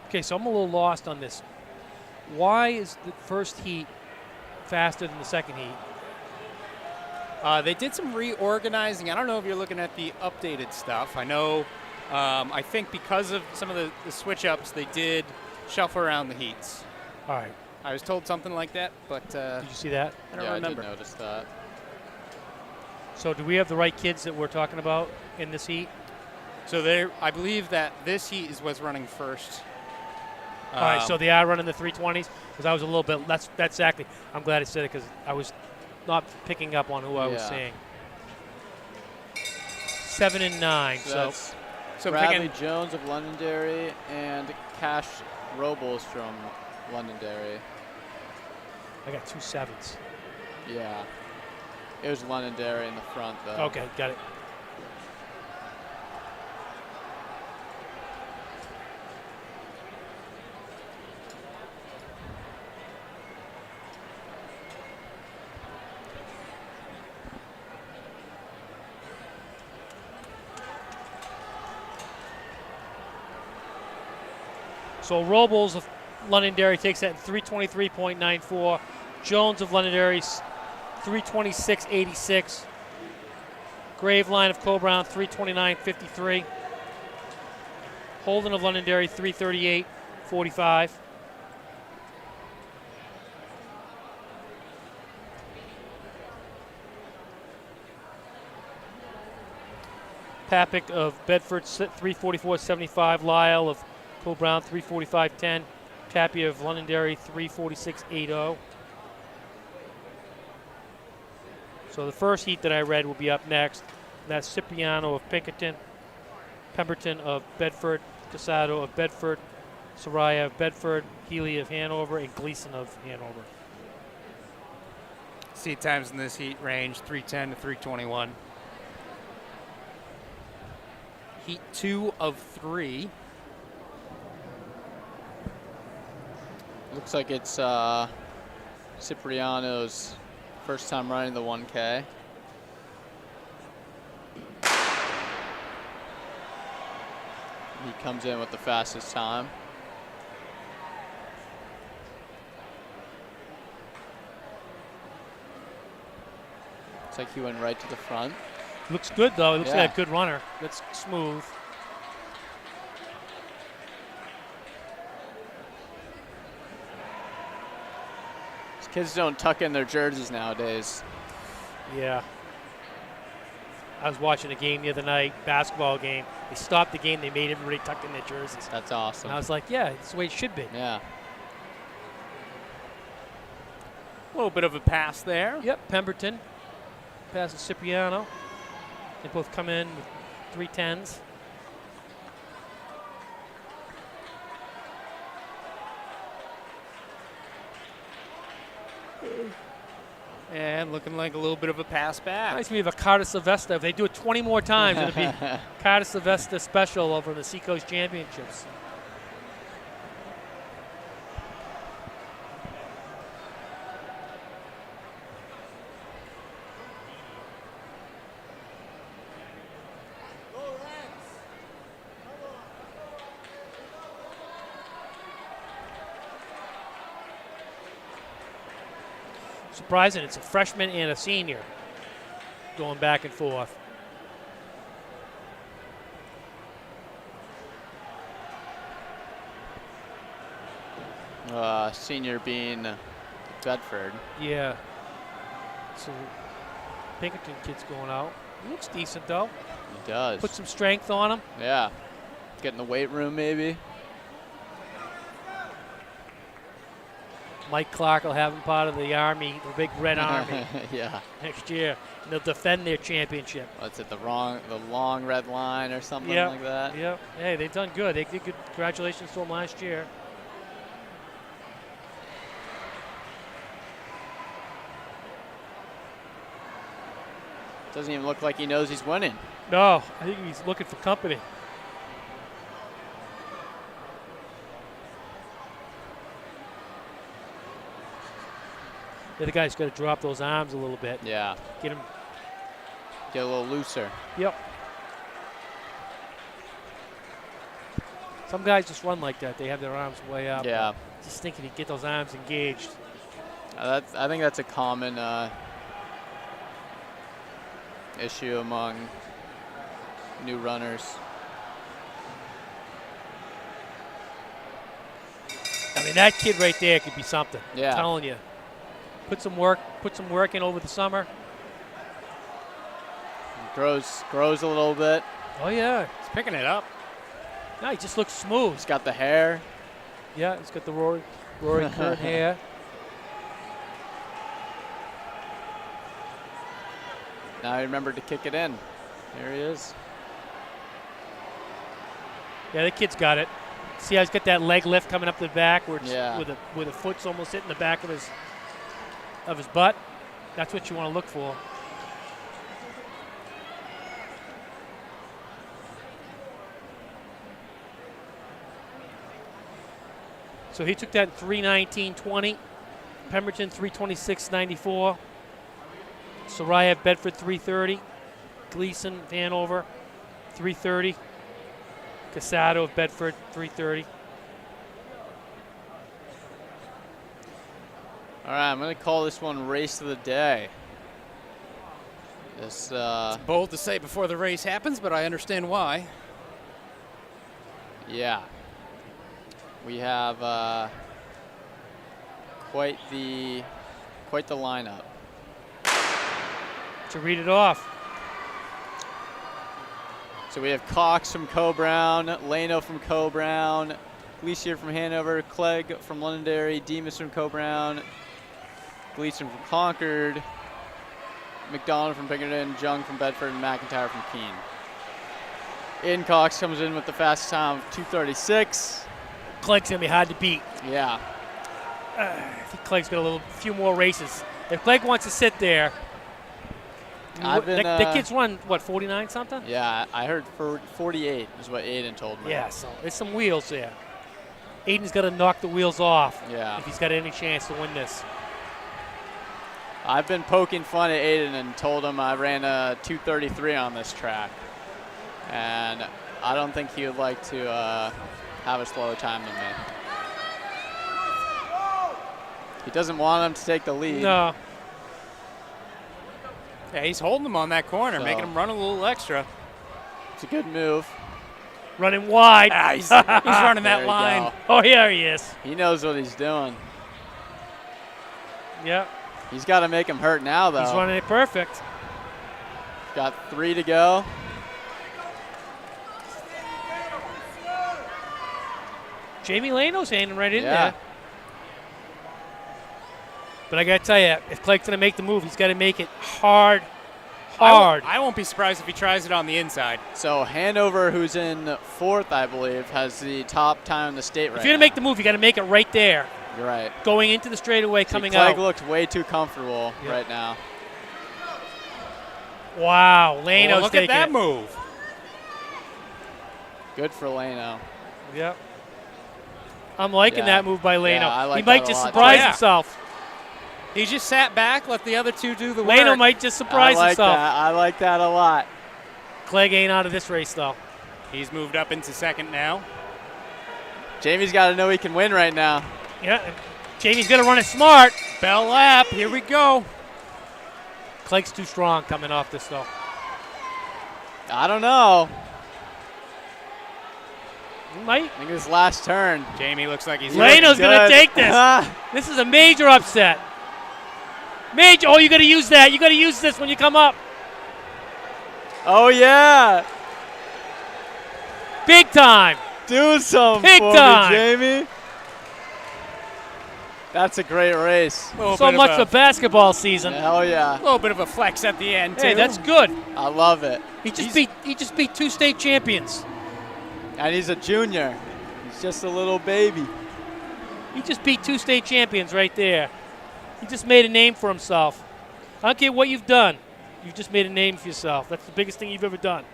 Okay, so I'm a little lost on this. Why is the first heat faster than the second heat? They did some reorganizing. I don't know if you're looking at the updated stuff. I know, I think because of some of the switch-ups, they did shuffle around the heats. All right. I was told something like that, but Did you see that? I don't Yeah, remember. I did notice that. So do we have the right kids that we're talking about in this heat? So I believe that this heat is what's running first. All right, so they are running the 320s? Because I was a little bit, that's exactly, I'm glad I said it because I was not picking up on who I was Yeah. saying. 7 and 9, So so that's So Bradley picking, Jones of Londonderry and Cash Robles from Londonderry. I got 2 7s. Yeah. It was Londonderry in the front, though. Okay, got it. So Robles of Londonderry takes that in 323.94. Jones of Londonderry 326.86. Graveline of Cobrown 329.53. Holden of Londonderry 338.45. Papik of Bedford 344.75. Lyle of Cobrown 345.10. Tapia of Londonderry 346.80. So the first heat that I read will be up next. That's Cipriano of Pinkerton, Pemberton of Bedford, Casado of Bedford, Soraya of Bedford, Healy of Hanover, and Gleason of Hanover. seat times in this heat range 310 to 321. Heat 2 of 3. Looks like it's Cipriano's first time running the 1K. He comes in with the fastest time. Looks like he went right to the front. Looks good, though. He looks Yeah. like a good runner. Looks smooth. These kids don't tuck in their jerseys nowadays. Yeah. I was watching a game the other night, basketball game. They stopped the game. They made everybody tuck in their jerseys. That's awesome. And I was like, yeah, it's the way it should be. Yeah. A little bit of a pass there. Yep, Pemberton passes Cipriano. They both come in with 310s. And looking like a little bit of a pass back. Reminds me of a Carter Sylvester. If they do it 20 more times, it'll be Carter Sylvester special over the Seacoast Championships. Surprising, it's a freshman and a senior going back and forth. Senior being Bedford. Yeah. So Pinkerton kid's going out. He looks decent though. He does. Put some strength on him. Yeah. Get in the weight room maybe. Mike Clark will have him part of the Army, the big red Army Yeah. next year. And they'll defend their championship. What's it, the long red line or something Yep. like that? Yep. Hey, they've done good. They did good. Congratulations to them last year. Doesn't even look like he knows he's winning. No, I think he's looking for company. The other guy's got to drop those arms a little bit. Yeah. Get him. Get a little looser. Yep. Some guys just run like that. They have their arms way up. Yeah. Just thinking to get those arms engaged. I think that's a common issue among new runners. I mean, that kid right there could be something. Yeah. I'm telling you. Put some work in over the summer. Grows a little bit. Oh, yeah. He's picking it up. No, he just looks smooth. He's got the hair. Yeah, he's got the Rory Kern hair. Now he remembered to kick it in. There he is. Yeah, the kid's got it. See how he's got that leg lift coming up the back where it's Yeah. where the foot's almost hitting the back of his butt. That's what you want to look for. So he took that 3:19.20. Pemberton 3:26.94. Soraya Bedford 3:30. Gleason Hanover 3:30. Casado of Bedford 3:30. All right, I'm going to call this one race of the day. This Bold to say before the race happens, but I understand why. yeah. We have quite the lineup. To read it off. So we have Cox from Co-Brown, Lano from Co-Brown, Gleason from Hanover, Clegg from Londonderry, Demas from Co-Brown, Gleason from Concord, McDonald from Bickerton, Jung from Bedford, and McIntyre from Keene. Aiden Cox comes in with the fastest time of 2:36. Clegg's going to be hard to beat. Yeah. I think Clegg's got a few more races. If Clegg wants to sit there, the kid's run, what, 49 something? Yeah, I heard 48 is what Aiden told me. Yeah, so there's some wheels there. Aiden's got to knock the wheels off Yeah. if he's got any chance to win this. I've been poking fun at Aiden and told him I ran a 2:33 on this track. And I don't think he would like to have a slower time than me. He doesn't want him to take the lead. No. Yeah, he's holding him on that corner, So- making him run a little extra. It's a good move. Running wide. Ah, he's running There that you line. go. Oh, here he is. He knows what he's doing. Yeah, He's got to make him hurt now, though. he's running it perfect. Got 3 to go. Jamie Lano's hanging right in Yeah. there. But I got to tell you, if Clegg's going to make the move, he's got to make it hard. I won't be surprised if he tries it on the inside. So Hanover, who's in 4th, I believe, has the top time in the state right If you're going now. to make the move, you got to make it right there. You're right. Going into the straightaway, coming Clegg out. looks way too comfortable Yeah. right now. Wow, Lano's Well, look at taking that it. move. Good for Lano. Yep. I'm liking Yeah. that move by Lano. Yeah, I like he might that a just lot, surprise too. Yeah. himself. He just sat back, let the other two do the work. Lano might just surprise I like himself. that. I like that a lot. Clegg ain't out of this race, though. He's moved up into second now. Jamie's got to know he can win right now. Yeah, Jamie's going to run it smart. Bell lap, here we go. Clegg's too strong coming off this, though. I don't know. He might. I think this last turn. Jamie looks like he's Lano's going to Good. take this. This is a major upset. Major. Oh, you got to use that. You got to use this when you come up. Oh, yeah. Big time. Do something Big for time. me, Jamie. That's a great race. So much for basketball season. Hell yeah. A little bit of a flex at the end, too. Hey, that's good. I love it. He just beat 2 state champions. And he's a junior. He's just a little baby. He just beat 2 state champions right there. He just made a name for himself. I don't care what you've done. You've just made a name for yourself. That's the biggest thing you've ever done.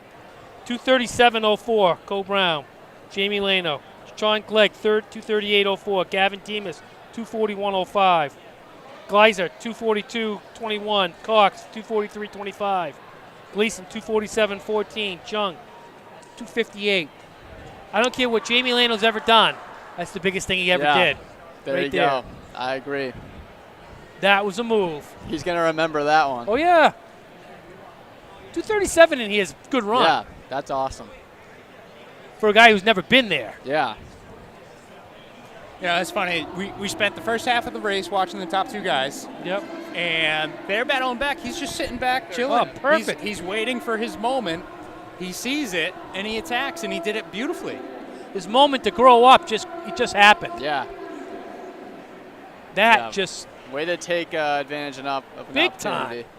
237.04, Cole Brown. Jamie Lano. Sean Clegg, third, 238.04. Gavin Demas, 241.05. Gleiser, 242.21. Cox, 243.25. Gleason, 247.14. Jung, 258. I don't care what Jamie Lano's ever done. That's the biggest thing he ever did. There right you there. go. I agree. That was a move. He's going to remember that one. Oh, yeah. 237 and he has a good run. Yeah, that's awesome. For a guy who's never been there. Yeah. Yeah, it's funny. We spent the first half of the race watching the top 2 guys. Yep. And they're battling back. He's just sitting back, chilling. Oh, perfect. He's waiting for his moment. He sees it, and he attacks, and he did it beautifully. His moment to grow up just happened. Yeah. That just way to take advantage of an big opportunity. time.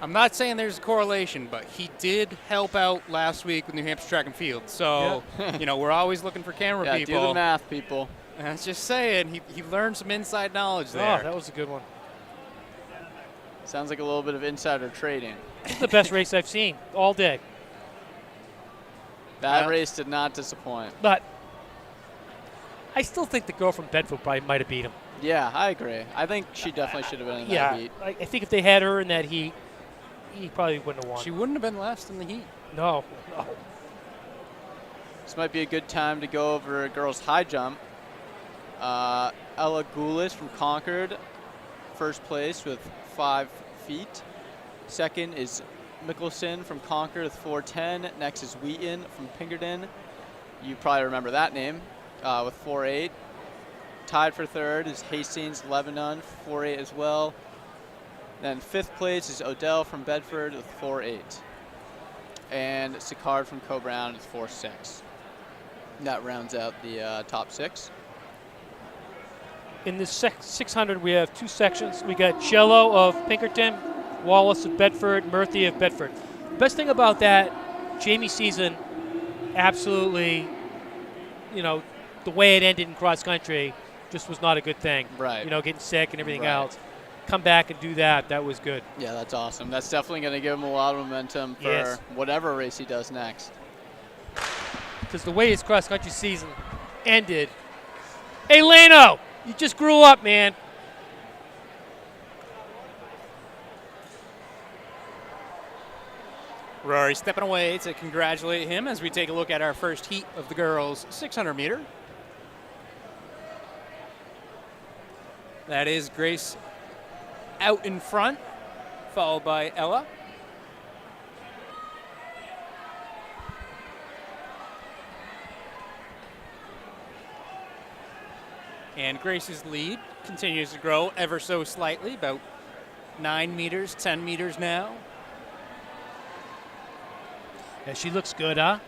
I'm not saying there's a correlation, but he did help out last week with New Hampshire Track and Field. So, we're always looking for camera Yeah, people. do the math, people. And I was just saying, he learned some inside knowledge there. Oh, that was a good one. Sounds like a little bit of insider trading. This is the best race I've seen all day. That race did not disappoint. But I still think the girl from Bedford probably might have beat him. Yeah, I agree. I think she definitely should have been in that heat. I think if they had her in that heat, he probably wouldn't have won. She wouldn't have been last in the heat. No. This might be a good time to go over girls' high jump. Ella Goulis from Concord, first place with 5 feet. Second is Mickelson from Concord with 4.10. Next is Wheaton from Pinkerton. You probably remember that name with 4.8. Tied for third is Hastings Lebanon, 4.8 as well. Then 5th place is Odell from Bedford with 4.8. And Sicard from Co-Brown with 4.6. That rounds out the top 6. In the 600, we have 2 sections. We got Cello of Pinkerton, Wallace of Bedford, Murphy of Bedford. The best thing about that, Jamie's season, absolutely, the way it ended in cross country just was not a good thing. Right. Getting sick and everything Right. else. Come back and do that. That was good. Yeah, that's awesome. That's definitely going to give him a lot of momentum for whatever race he does next. Because the way his cross country season ended. Hey, Lano, you just grew up, man. Rory stepping away to congratulate him as we take a look at our first heat of the girls' 600 meter. That is Grace out in front, followed by Ella. And Grace's lead continues to grow ever so slightly, about 9 meters, 10 meters now. Yeah, she looks good, huh?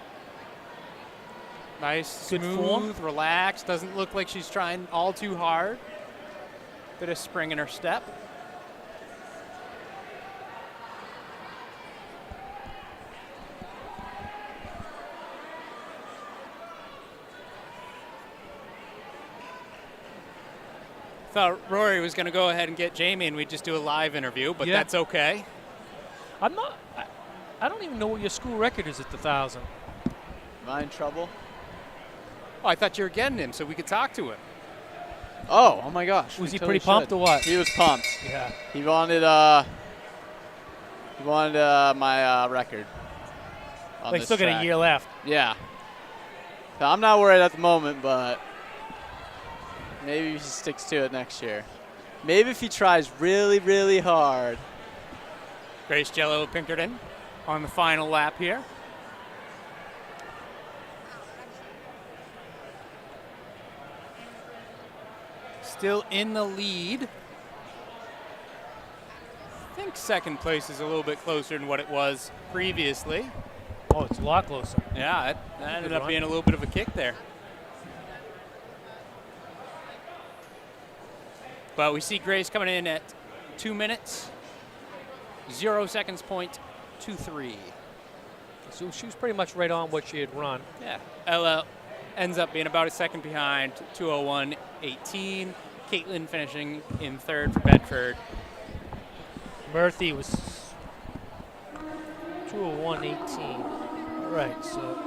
Nice, Good smooth, form. relaxed. Doesn't look like she's trying all too hard. Bit of spring in her step. Thought Rory was going to go ahead and get Jamie and we'd just do a live interview, but that's okay. I don't even know what your school record is at the 1,000. Am I in trouble? Oh, I thought you were getting him so we could talk to him. Oh my gosh. Was we he totally pretty pumped should. or what? He was pumped. Yeah. He wanted my record. On They this still got track. a year left. Yeah. So I'm not worried at the moment, but maybe he sticks to it next year. Maybe if he tries really, really hard. Grace Jello Pinkerton on the final lap here. Still in the lead. I think second place is a little bit closer than what it was previously. Oh, it's a lot closer. Yeah, that ended Good up run. being a little bit of a kick there. But we see Grace coming in at 2 minutes, 0 seconds, 0.23. So she was pretty much right on what she had run. Yeah, Ella ends up being about a second behind, 2:01.18. Caitlin finishing in third for Bedford. Murphy was 2:01.18. Right, so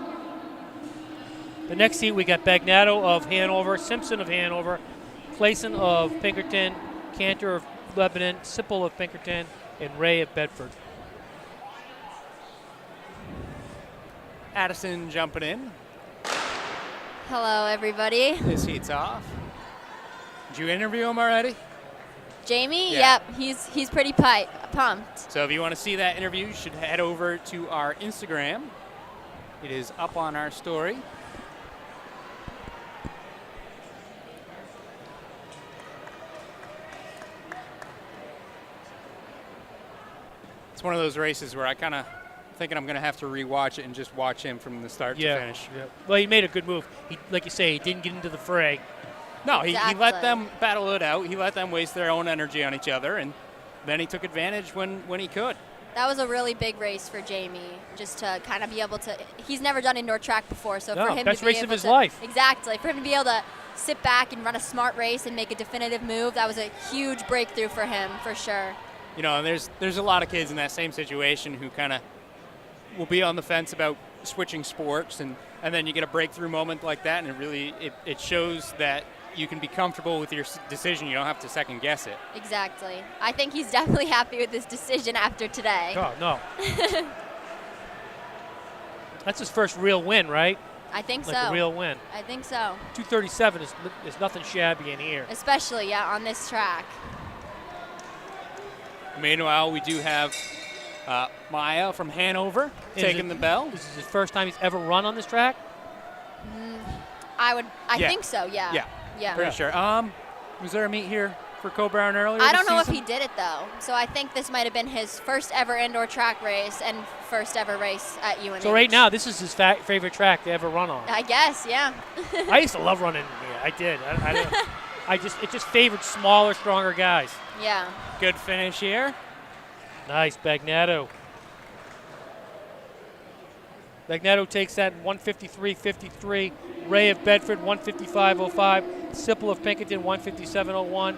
the next heat we got Bagnato of Hanover, Simpson of Hanover, Clayson of Pinkerton, Cantor of Lebanon, Sipple of Pinkerton, and Ray of Bedford. Addison jumping in. Hello, everybody. This heat's off. Did you interview him already? Jamie? Yeah. Yep, he's pretty pumped. So if you want to see that interview, you should head over to our Instagram. It is up on our story. It's one of those races where I kind of thinking I'm going to have to rewatch it and just watch him from the start to finish. Yeah. Well, he made a good move. He, like you say, he didn't get into the fray. No, he let Exactly. them battle it out. He let them waste their own energy on each other, and then he took advantage when he could. That was a really big race for Jamie, just to kind of be able to. He's never done indoor track before, so No, for him best to be race able of his to, life. Exactly, for him to be able to sit back and run a smart race and make a definitive move, that was a huge breakthrough for him, for sure. You know, and there's a lot of kids in that same situation who kind of will be on the fence about switching sports, and then you get a breakthrough moment like that, and it shows that you can be comfortable with your decision. You don't have to second guess it. Exactly. I think he's definitely happy with this decision after today. Oh, no. That's his first real win, right? I think Like so. a real win. I think so. 237 is nothing shabby in here. Especially, yeah, on this track. Meanwhile, we do have Maya from Hanover taking the bell. This is his first time he's ever run on this track? I Yeah. think so, yeah. Yeah, pretty sure. Was there a meet here for Co-Brown earlier I this don't know if season? he did it though. So I think this might have been his first ever indoor track race and first ever race at UNH. So right now, this is his favorite track to ever run on. I guess, yeah. I used to love running here. I did. It just favored smaller, stronger guys. Yeah. Good finish here. Nice, Bagnetto. Bagnetto takes that in 153.53. Ray of Bedford, 155.05. Sipple of Pinkerton, 157.01.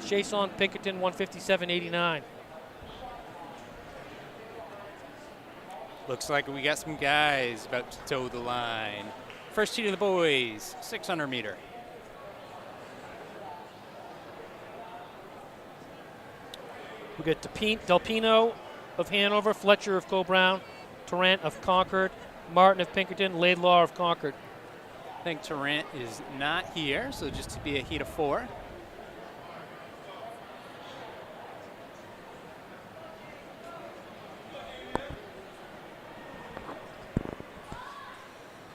Chason Pinkerton, 157.89. Looks like we got some guys about to toe the line. First heat of the boys, 600 meter. We got Delpino of Hanover, Fletcher of Co-Brown, Tarrant of Concord, Martin of Pinkerton, Laidlaw of Concord. I think Tarrant is not here, so just to be a heat of 4.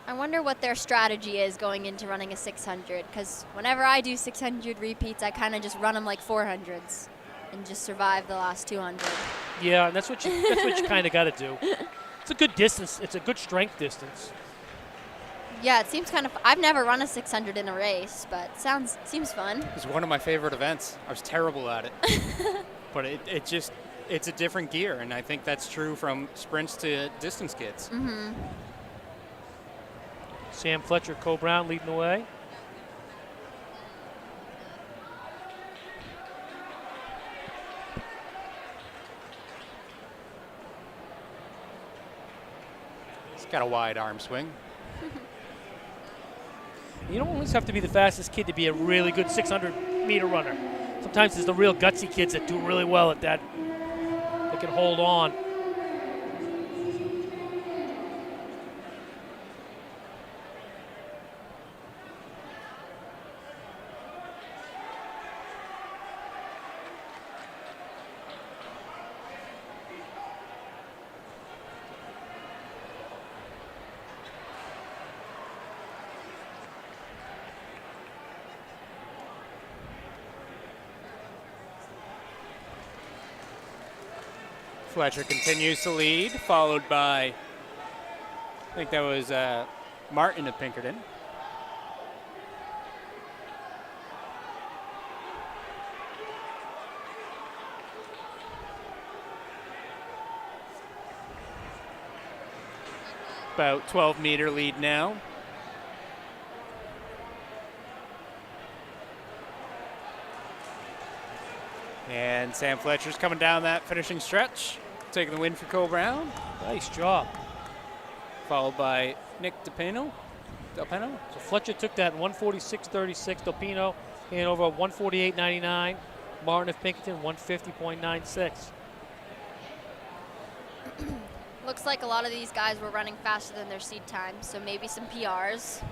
I wonder what their strategy is going into running a 600, because whenever I do 600 repeats, I kind of just run them like 400s and just survive the last 200. Yeah, and that's what you kind of got to do. It's a good distance. It's a good strength distance. Yeah, it seems kind of. I've never run a 600 in a race, but seems fun. It's one of my favorite events. I was terrible at it. But it's a different gear, and I think that's true from sprints to distance kids. Mm-hmm. Sam Fletcher, Co-Brown leading the way. It's got a wide arm swing. You don't always have to be the fastest kid to be a really good 600-meter runner. Sometimes it's the real gutsy kids that do really well at that. They can hold on. Fletcher continues to lead, followed by, I think that was Martin of Pinkerton. About 12-meter lead now. And Sam Fletcher's coming down that finishing stretch, taking the win for Co-Brown. Nice job. Followed by Nick Delpino. So Fletcher took that in 146.36. Delpino Hanover 148.99. Martin of Pinkerton 150.96. Looks like a lot of these guys were running faster than their seed time, so maybe some PRs.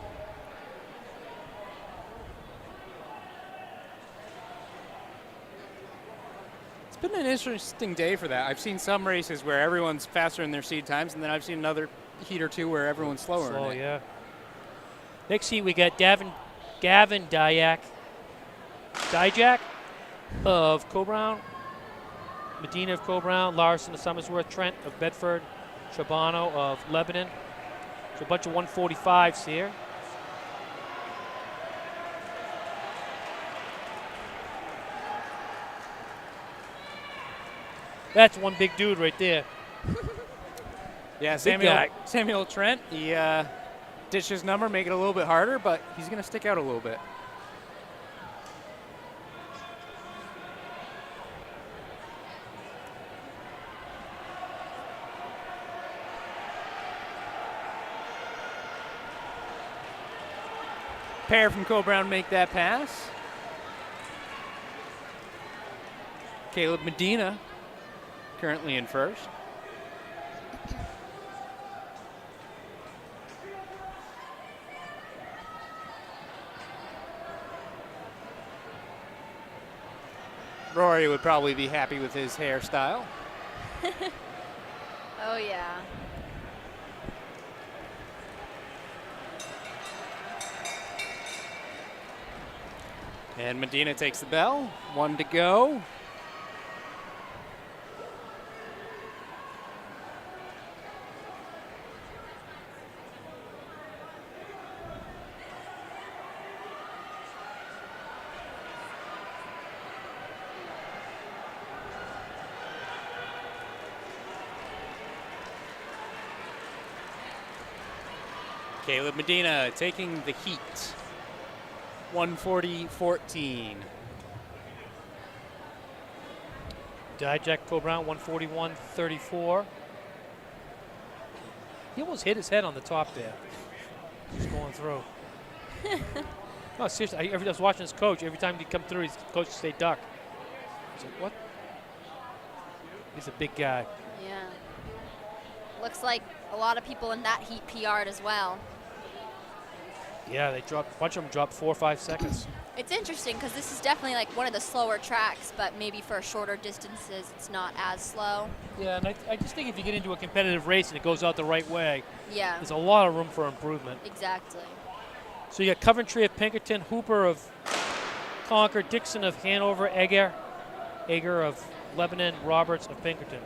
It's been an interesting day for that. I've seen some races where everyone's faster in their seed times, and then I've seen another heat or two where everyone's slower. Slow, in it. yeah. Next heat, we got Gavin Dijak of Cobrown, Medina of Cobrown, Larson of Somersworth, Trent of Bedford, Shabano of Lebanon. So a bunch of 145s here. That's one big dude right there. Yeah, Big guy. Samuel Trent, he ditched his number, make it a little bit harder, but he's going to stick out a little bit. Pair from Cobrown make that pass. Caleb Medina currently in first. Rory would probably be happy with his hairstyle. Oh, yeah. And Medina takes the bell. 1 to go. Caleb Medina taking the heat. 140-14. Dijak Cobrown, 141.34. He almost hit his head on the top there. Just going through. No, seriously, I was watching his coach. Every time he'd come through, his coach would say duck. I was like, what? He's a big guy. Yeah. Looks like a lot of people in that heat PR'd as well. Yeah, they dropped, a bunch of them dropped 4 or 5 seconds. It's interesting because this is definitely like one of the slower tracks, but maybe for shorter distances, it's not as slow. Yeah, and I just think if you get into a competitive race and it goes out the right way, Yeah, there's a lot of room for improvement. exactly. So you got Coventry of Pinkerton, Hooper of Concord, Dixon of Hanover, Egger of Lebanon, Roberts of Pinkerton.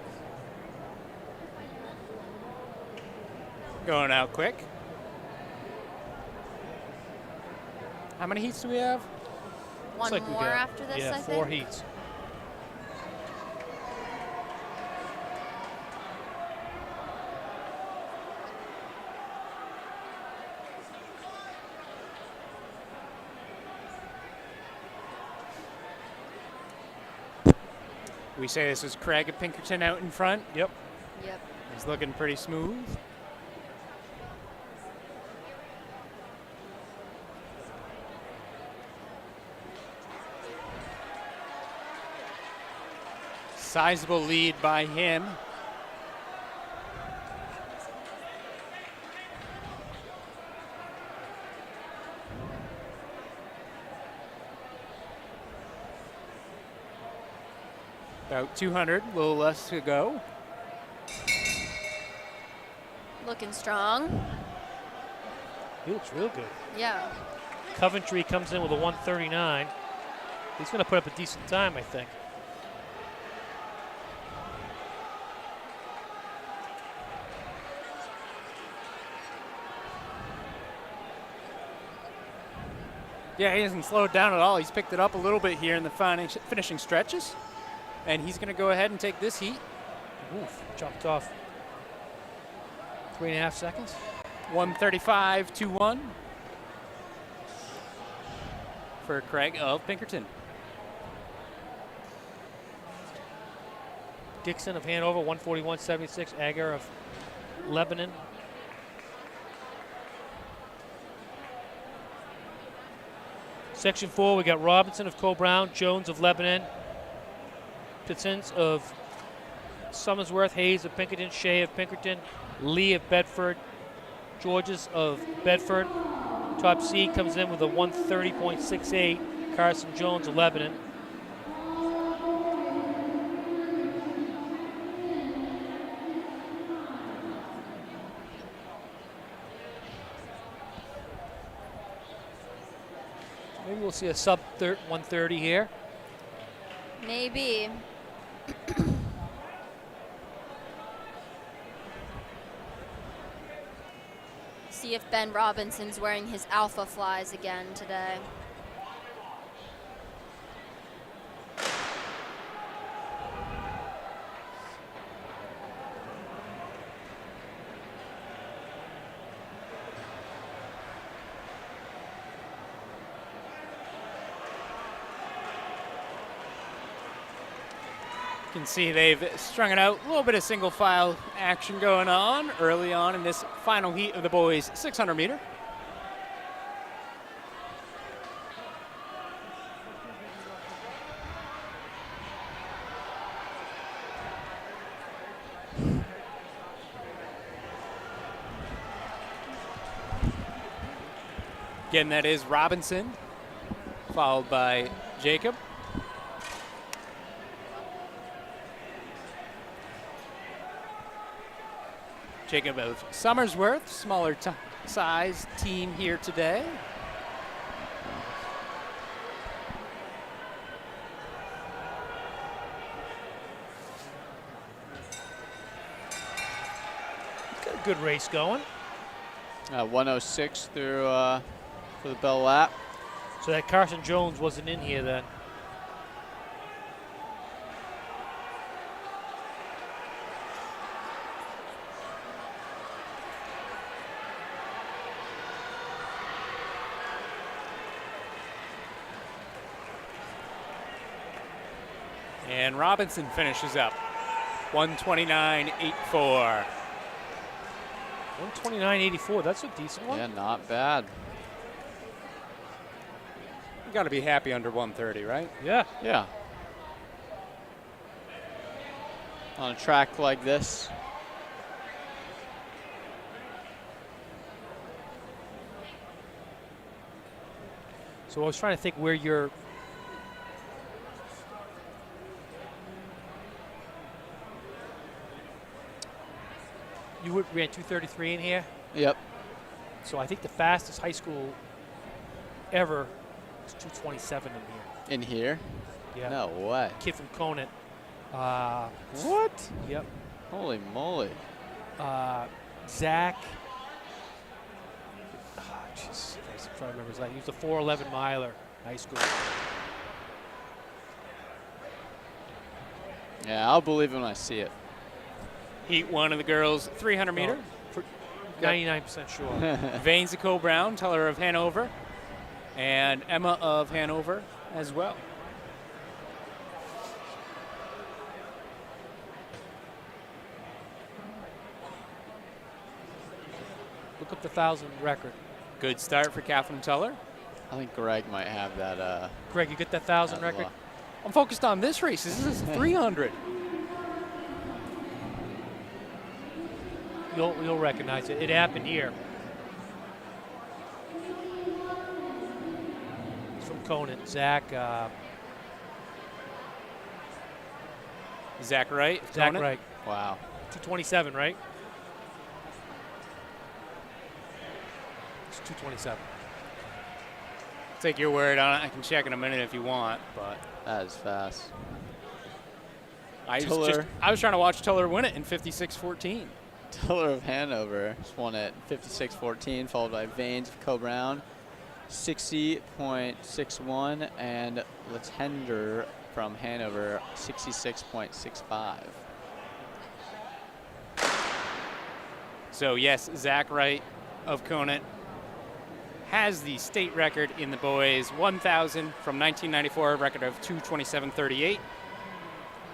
Going out quick. How many heats do we have? One Looks like we more got- after this, yeah, I 4 think. heats. We say this is Craig of Pinkerton out in front. Yep. Yep. He's looking pretty smooth. Sizable lead by him. About 200, a little less to go. Looking strong. He looks real good. Yeah. Coventry comes in with a 139. He's going to put up a decent time, I think. Yeah, he hasn't slowed down at all. He's picked it up a little bit here in the finishing stretches. And he's going to go ahead and take this heat. Oof, chopped off 3.5 seconds. 135-1 for Craig of Pinkerton. Dixon of Hanover, 141.76. Agar of Lebanon. Section 4, we got Robinson of Cobrown, Jones of Lebanon, Pitzins of Summersworth, Hayes of Pinkerton, Shea of Pinkerton, Lee of Bedford, Georges of Bedford. Top seed comes in with a 130.68. Carson Jones of Lebanon. Maybe we'll see a sub 130 here. Maybe. See if Ben Robinson's wearing his alpha flies again today. You can see they've strung it out. A little bit of single file action going on early on in this final heat of the boys 600 meter. Again, that is Robinson, followed by Jacob. Jacob of Summersworth, smaller size team here today. Got a good race going. 106 through for the bell lap. So that Carson Jones wasn't in here then. And Robinson finishes up 129.84. 129.84. That's a decent one. Yeah, not bad. You got to be happy under 130, right? Yeah. Yeah. On a track like this. So I was trying to think where you're. You ran 233 in here. Yep. So I think the fastest high school ever was 227 in here. In here? Yeah. No way. Kid from Conant. What? Yep. Holy moly. Zach. Jeez, I'm trying to remember his name. He was a 411 miler, high school. Yeah, I'll believe it when I see it. Heat one of the girls 300 meter. For 99% sure. Vanes of Brown, Teller of Hanover, and Emma of Hanover as well. Look up the 1,000 record. Good start for Catherine Teller. I think Greg might have that. Greg, you get that 1,000 that record? luck. I'm focused on this race. This is 300. You'll recognize it. It happened here. It's from Conant. Zach. Zach Wright. Zach Conant. Wright. Wow. 227, right? It's 227. Take your word on it. I can check in a minute if you want, but That is fast. I Teller. was trying to watch Teller win it in 56.14. Teller of Hanover just won at 56.14, followed by Vanes of Co-Brown, 60.61, and Latender from Hanover, 66.65. So yes, Zach Wright of Conant has the state record in the boys 1,000 from 1994, a record of 2:27.38.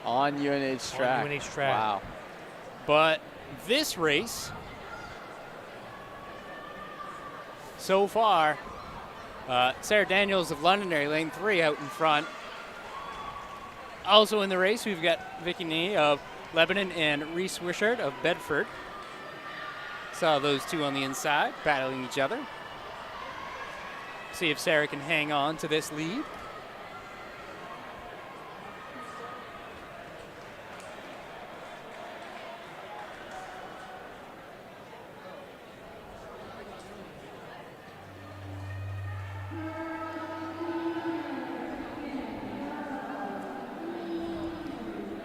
On UNH track. UNH track. Wow. But this race, so far, Sarah Daniels of Londonderry, lane 3, out in front. Also in the race, we've got Vicky Nee of Lebanon and Reese Wishart of Bedford. Saw those two on the inside battling each other. See if Sarah can hang on to this lead.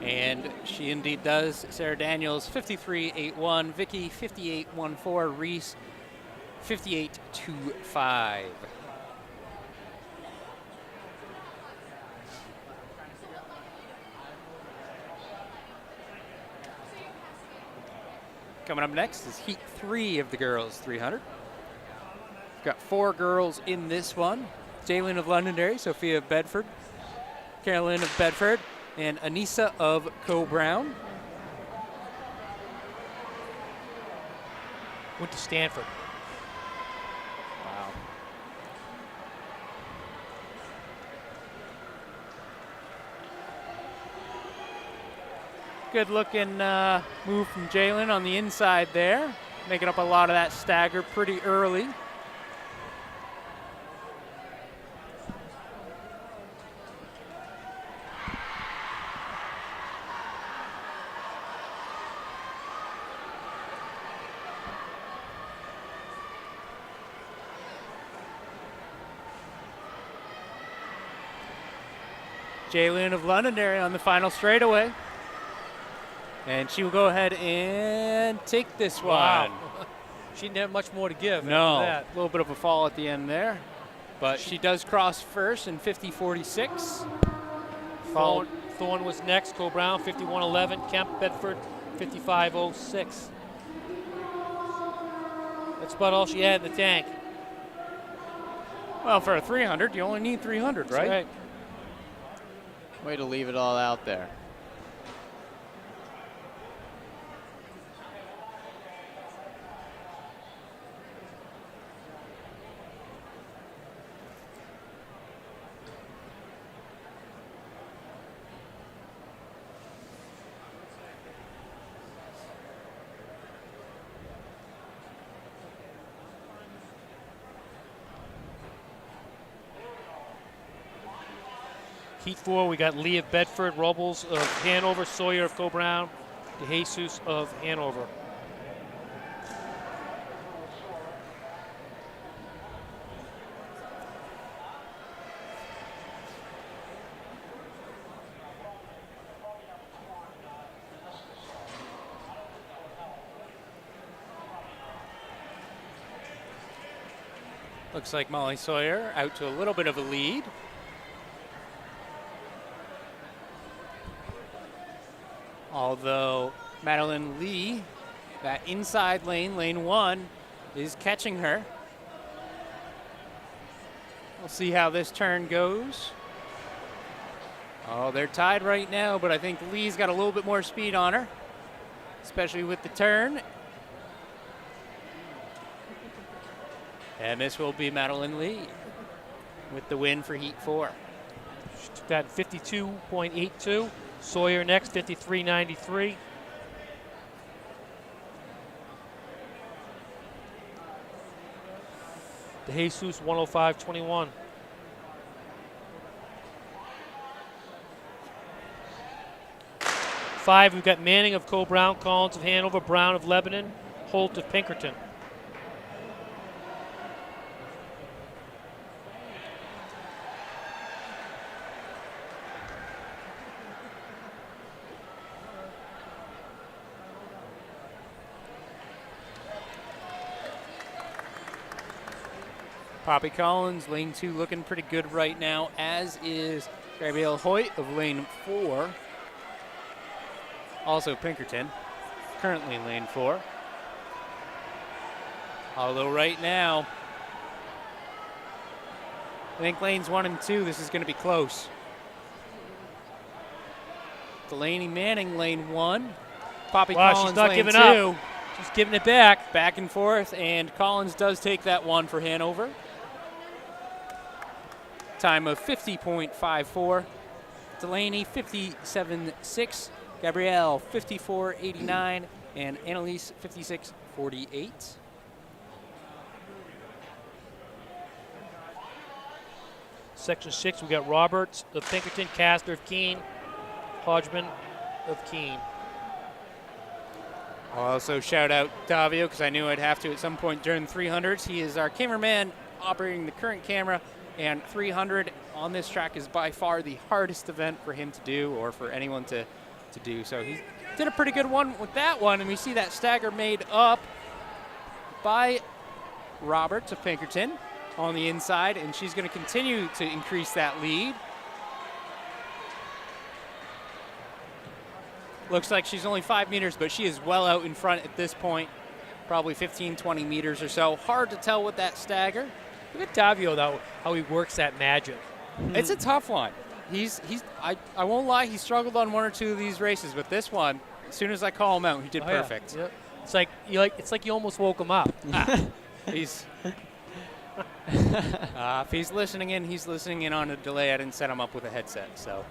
And she indeed does. Sarah Daniels, 53.81. Vicky, 58.14. Reese, 58.25. Coming up next is Heat 3 of the girls 300. We've got 4 girls in this one. Jaylyn of Londonderry, Sophia of Bedford, Carolyn of Bedford, and Anissa of Co-Brown. Went to Stanford. Wow. Good looking move from Jaylyn on the inside there, making up a lot of that stagger pretty early. Jaylyn of Londonderry on the final straightaway. And she will go ahead and take this one. Wow. She didn't have much more to give No, after that. a little bit of a fall at the end there. But she does cross first in 50.46. Thorne was next. Co-Brown, 51.11. Kemp, Bedford, 55.06. That's about all she had in the tank. Well, for a 300, you only need 300, That's right? right. Way to leave it all out there. Heat 4, we got Lee of Bedford, Robles of Hanover, Sawyer of Co-Brown, DeJesus of Hanover. Looks like Molly Sawyer out to a little bit of a lead. Although Madeline Lee, that inside lane, lane 1, is catching her. We'll see how this turn goes. Oh, they're tied right now, but I think Lee's got a little bit more speed on her, especially with the turn. And this will be Madeline Lee with the win for Heat 4. She took that 52.82. Sawyer next, 53.93. DeJesus, 105.21. Five, we've got Manning of Co-Brown, Collins of Hanover, Brown of Lebanon, Holt of Pinkerton. Poppy Collins, lane 2, looking pretty good right now, as is Gabrielle Hoyt of lane 4. Also Pinkerton, currently in lane 4. Although right now, I think lanes 1 and 2, this is going to be close. Delaney Manning, lane 1. Poppy Wow, Collins, she's not lane giving 2. up. She's giving it back. Back and forth, and Collins does take that one for Hanover. Time of 50.54. Delaney, 57.6. Gabrielle 54.89, and Annalise 56.48. Section 6, we got Roberts of Pinkerton, Castor of Keene, Hodgman of Keene. I'll also shout out Davio because I knew I'd have to at some point during the 300s. He is our cameraman operating the current camera, and 300 on this track is by far the hardest event for him to do, or for anyone to do. So he did a pretty good one with that one, and we see that stagger made up by Roberts of Pinkerton on the inside, and she's going to continue to increase that lead. Looks like she's only 5 meters, but she is well out in front at this point, probably 15, 20 meters or so. Hard to tell with that stagger. Look at Davio, though, how he works that magic. It's a tough one. I won't lie, he struggled on one or two of these races, but this one, as soon as I call him out, he did perfect. Yeah. Yep. It's like you almost woke him up. He's if he's listening in, he's listening in on a delay. I didn't set him up with a headset, so.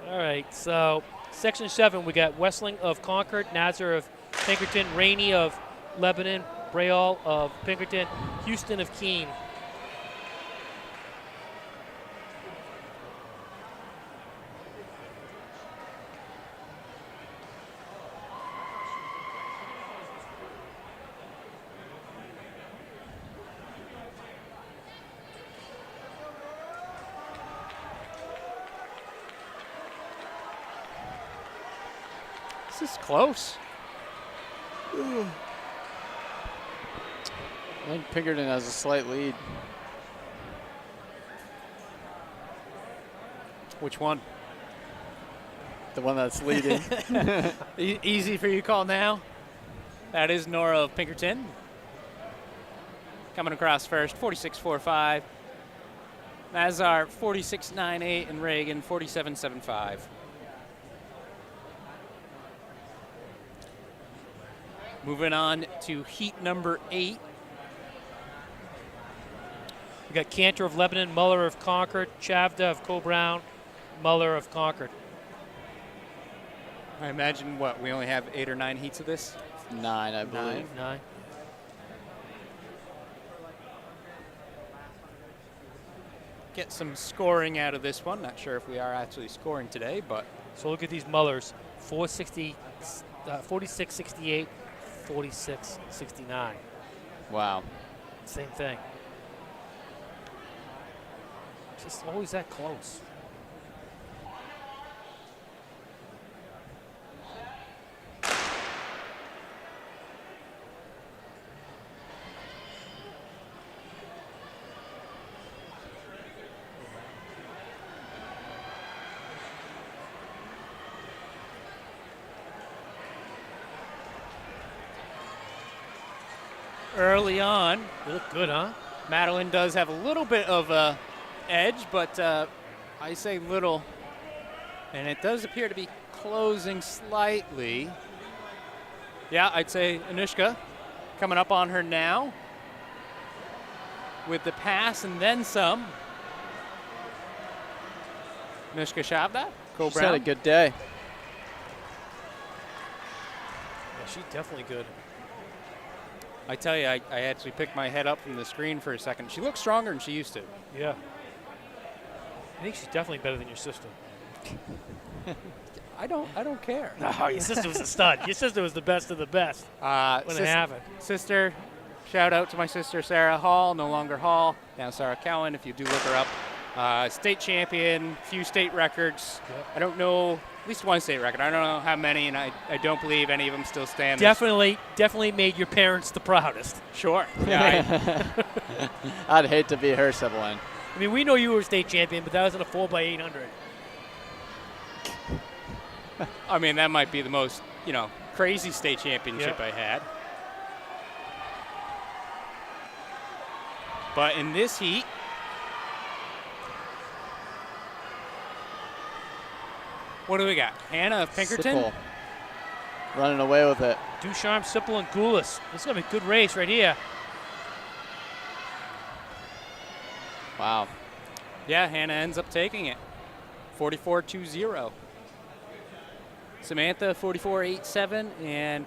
All right, so Section 7, we got Wessling of Concord, Nazar of Pinkerton, Rainey of Lebanon, Brayall of Pinkerton, Houston of Keene. This is close. I think Pinkerton has a slight lead. Which one? The one that's leading. Easy for you to call now. That is Nora of Pinkerton. Coming across first, 46.45. Nazar 46.98, and Reagan 47.75. Moving on to heat number 8. We got Cantor of Lebanon, Muller of Concord, Chavda of Co-Brown, Muller of Concord. I imagine, we only have 8 or 9 heats of this? 9, I believe. 9. Get some scoring out of this one. Not sure if we are actually scoring today, but. So look at these Mullers, 46.68, 46.69. Wow. Same thing. Just always that close. Early on, They look good, huh? Madeline does have a little bit of a edge, but I say little, and it does appear to be closing slightly. Yeah, I'd say Anushka coming up on her now with the pass and then some. Anushka Shavda, She's had a good day. Yeah, she's definitely good. I tell you, I actually picked my head up from the screen for a second. She looks stronger than she used to. Yeah. I think she's definitely better than your sister. I don't care. Oh, your sister was a stud. Your sister was the best of the best when it happened. Sister, shout out to my sister Sarah Hall, no longer Hall, now Sarah Cowan, if you do look her up. State champion, few state records. Yep. I don't know, at least one state record. I don't know how many, and I don't believe any of them still stand. Definitely made your parents the proudest. Sure. Yeah. I'd hate to be her sibling. I mean, we know you were state champion, but that was in a 4x800. I mean, that might be the most, crazy state championship Yep. I had. But in this heat, what do we got? Hannah of Pinkerton. Sipple running away with it. Ducharme, Sipple, and Goulis. This is going to be a good race right here. Wow. Yeah, Hannah ends up taking it. 44.20. Samantha 44.87 and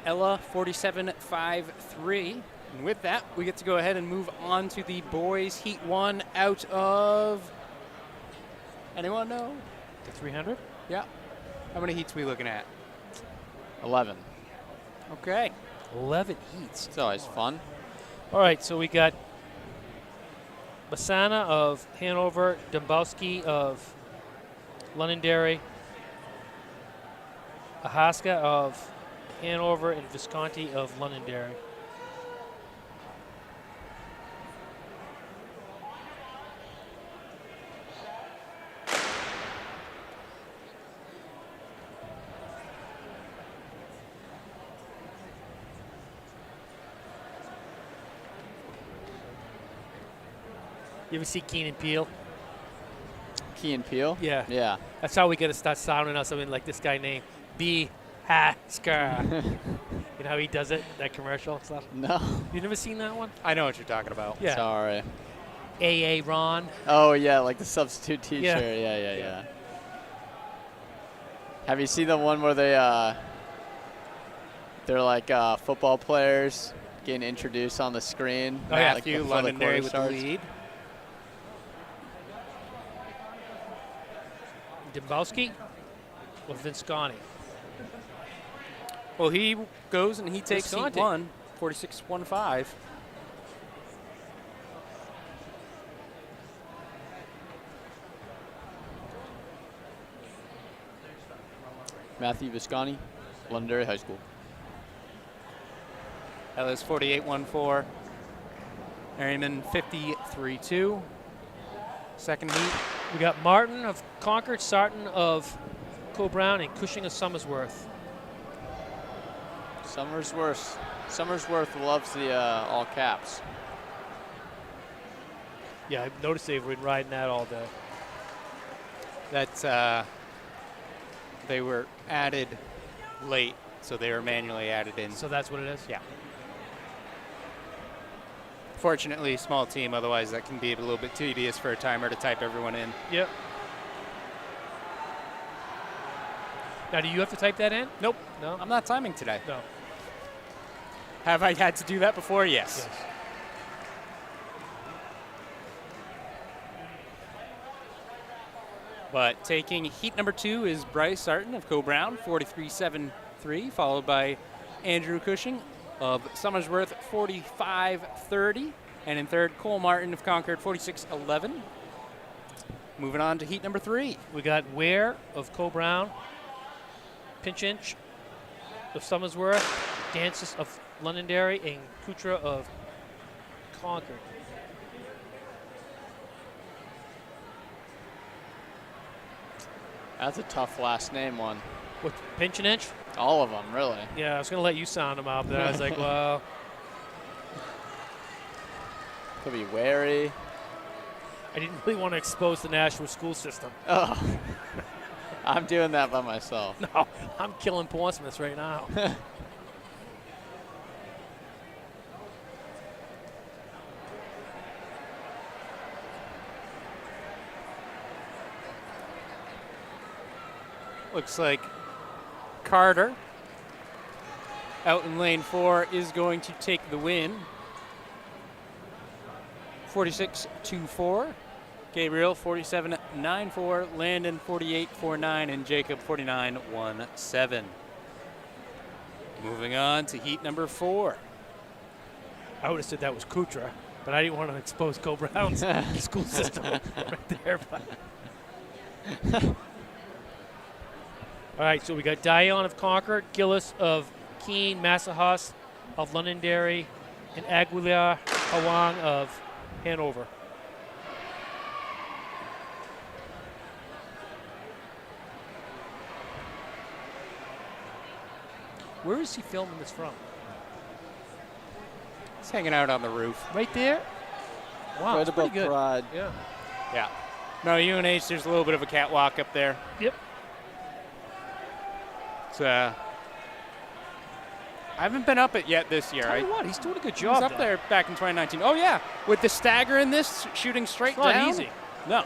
Ella 47.53. And with that, we get to go ahead and move on to the boys heat 1 out of, anyone know? The 300. Yeah. How many heats are we looking at? 11. Okay. 11 heats. It's always fun. All right, so we got Basana of Hanover, Dombowski of Londonderry, Ahaska of Hanover, and Visconti of Londonderry. You ever see Keen and Peele? Key and Peele? Yeah. Yeah. That's how we got to start sounding out something like this guy named B. Hasker. You know how he does it, that commercial stuff? No. You never seen that one? I know what you're talking about. Yeah. Sorry. A.A. Ron. Oh, yeah, like the substitute teacher. Yeah. Yeah. Have you seen the one where they're like football players getting introduced on the screen? Oh, yeah. Matthew before the Londonderry quarter with starts? the lead. Dombowski or Visconti? Well, he goes and he takes heat Visconti. 1, 46.15. Matthew Visconti, Londonderry High School. Ella's 48.14. Merriman 53.2. Second heat. We got Martin of Concord, Sarton of Co-Brown, and Cushing of Somersworth. Summersworth loves the all caps. Yeah, I noticed they've been riding that all day. That's they were added late, so they were manually added in. So that's what it is? Yeah. Fortunately, small team. Otherwise, that can be a little bit tedious for a timer to type everyone in. Yep. Now, do you have to type that in? Nope. No? I'm not timing today. No. Have I had to do that before? Yes. Yes. But taking heat number 2 is Bryce Sarton of Co-Brown, 43.73, followed by Andrew Cushing of Somersworth, 45.30. And in third, Cole Martin of Concord, 46.11. Moving on to heat number 3. We got Ware of Co-Brown, Pinchinch of Somersworth, Dances of Londonderry, and Kutra of Concord. That's a tough last name one. What, Pinchinch? All of them, really. Yeah, I was going to let you sound them out, but I was like, well, Could be wary. I didn't really want to expose the national school system. Oh. I'm doing that by myself. No, I'm killing Portsmouth right now. Looks like Carter out in lane 4 is going to take the win. 46.24. Gabriel 47.94. Landon 48.49. And Jacob 49.17. Moving on to heat number 4. I would have said that was Kutra, but I didn't want to expose Co-Brown's school system right there. But. All right, so we got Dion of Concord, Gillis of Keene, Massahus of Londonderry, and Aguilar Hawang of Hanover. Where is he filming this from? He's hanging out on the roof. Right there? Wow, Right that's pretty above good. Pride. Yeah. Yeah. No, UNH, there's a little bit of a catwalk up there. Yep. It's, I haven't been up it yet this year. Tell you what, he's doing a good He job. was up there back in 2019. Oh, yeah. With the stagger in this, shooting straight It's not down. easy. No.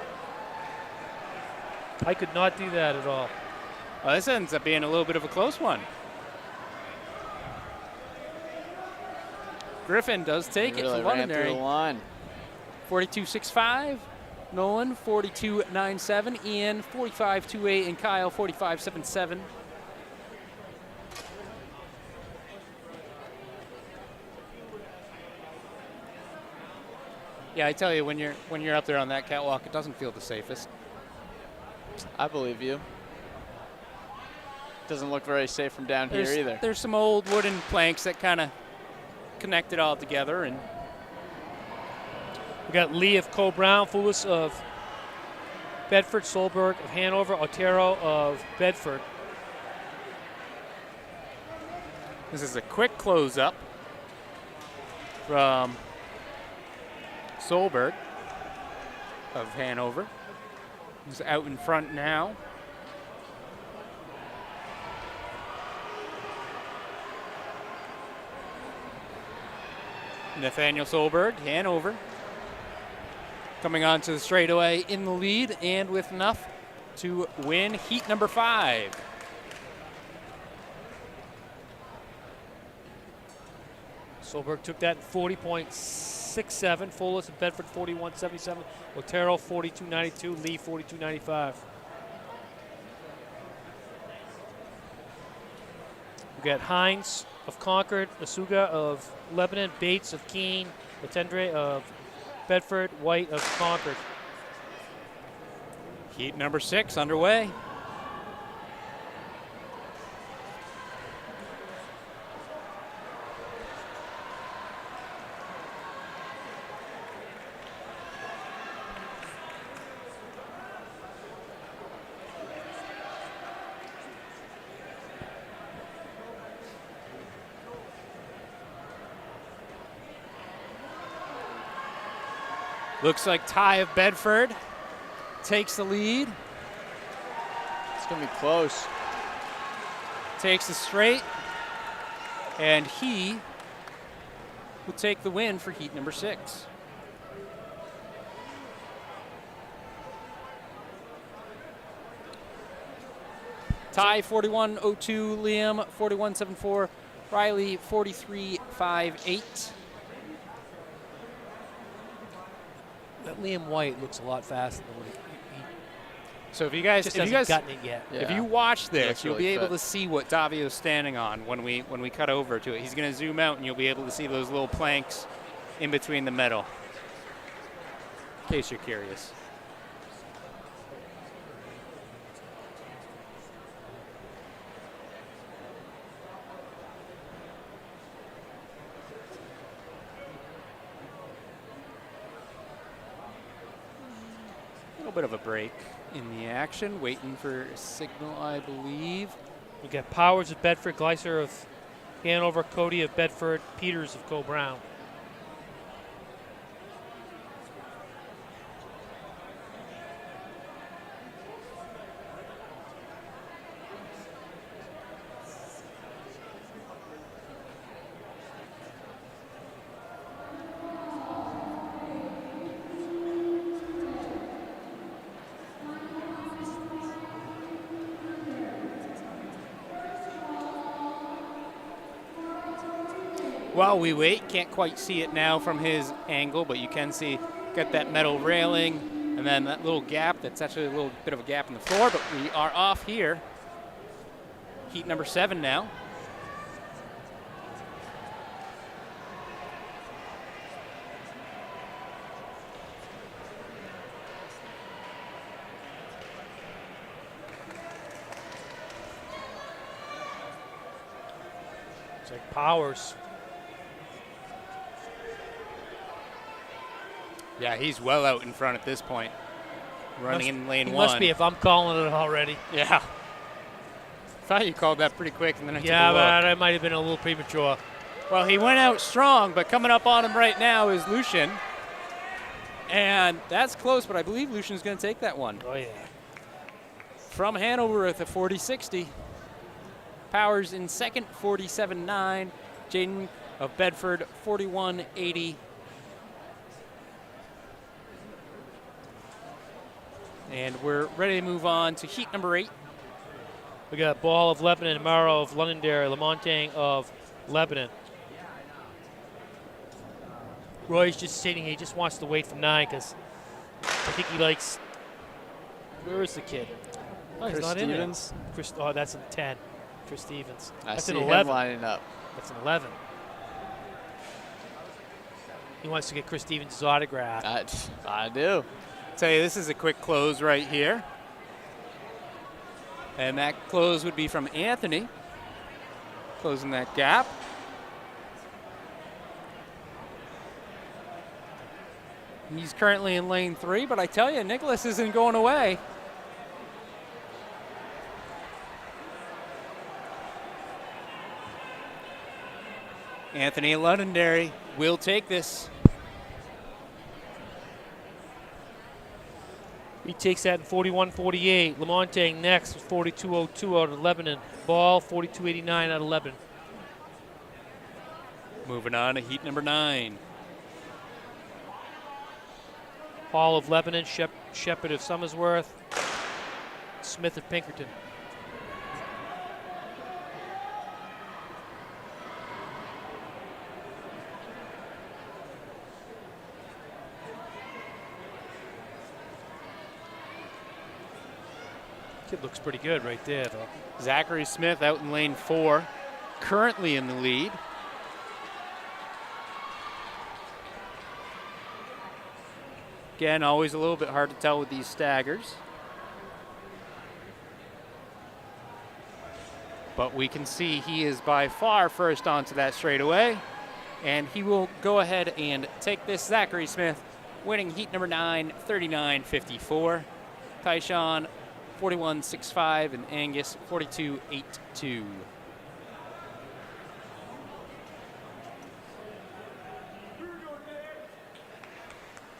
I could not do that at all. Well, this ends up being a little bit of a close one. Griffin does take it Really from ran through Londonderry. the line. 42.65. Nolan 42.97. Ian 45.28. And Kyle 45.77. Yeah, I tell you, when you're up there on that catwalk, it doesn't feel the safest. I believe you. Doesn't look very safe from down here either. There's some old wooden planks that kind of connect it all together, and We got Lee of Co-Brown, Foulis of Bedford, Solberg of Hanover, Otero of Bedford. this is a quick close-up from Solberg of Hanover. He's out in front now. Nathaniel Solberg, Hanover, coming onto the straightaway in the lead and with enough to win heat number 5. Solberg took that in 40.67. Foulis of Bedford 41.77. Otero 42.92. Lee 42.95. We got Hines of Concord, Asuga of Lebanon, Bates of Keene, Latendre of Bedford, White of Concord. Heat number 6 underway. Looks like Ty of Bedford takes the lead, It's going to be close. takes the straight, and he will take the win for heat number 6. Ty 41.02, Liam 41.74, Riley 43.58. That Liam White looks a lot faster than what he So if you guys, just if you hasn't guys, gotten it yet. Yeah. if you watch He looks this, you'll really be able fit. to see what Davio's standing on when we cut over to it. He's going to zoom out, and you'll be able to see those little planks in between the metal. In case you're curious. A little bit of a break in the action, waiting for a signal, I believe. We got Powers of Bedford, Gleiser of Hanover, Cody of Bedford, Peters of Co-Brown. While we wait, can't quite see it now from his angle, but you can see got that metal railing and then that little gap that's actually a little bit of a gap in the floor, but we are off here. Heat number 7 now. It's like Powers. Yeah, he's well out in front at this point. Running in lane He 1. must be if I'm calling it already. Yeah. Thought you called that pretty quick, and then I took a Yeah, look. but I might have been a little premature. Well, he went out strong, but coming up on him right now is Lucian. And that's close, but I believe Lucian's going to take that one. Oh, yeah. From Hanover with a 40-60. Powers in second, 47.9. Jaden of Bedford, 41.80. And we're ready to move on to heat number 8. We got Ball of Lebanon, Amaro of Londonderry, Lamontagne of Lebanon. Roy's just sitting here. He just wants to wait for 9 because I think he likes. Where is the kid? Oh, he's Chris not Stevens. in there. Chris, oh, that's a 10. Chris Stevens. I That's see an him 11. lining up. That's an 11. He wants to get Chris Stevens' autograph. I do. Tell you, this is a quick close right here. And that close would be from Anthony, closing that gap. He's currently in lane 3, but I tell you, Nicholas isn't going away. Anthony Londonderry will take this. He takes that in 41.48. Lamontagne next, 42.02 out of Lebanon. Ball, 42.89 out of Lebanon. Moving on to heat number 9. Hall of Lebanon, Shepherd of Somersworth, Smith of Pinkerton. Kid looks pretty good right there, though. Zachary Smith out in lane 4, currently in the lead. Again, always a little bit hard to tell with these staggers. But we can see he is by far first onto that straightaway. And he will go ahead and take this. Zachary Smith winning heat number 9, 39.54. Tyshawn, 41.65, and Angus, 42.82.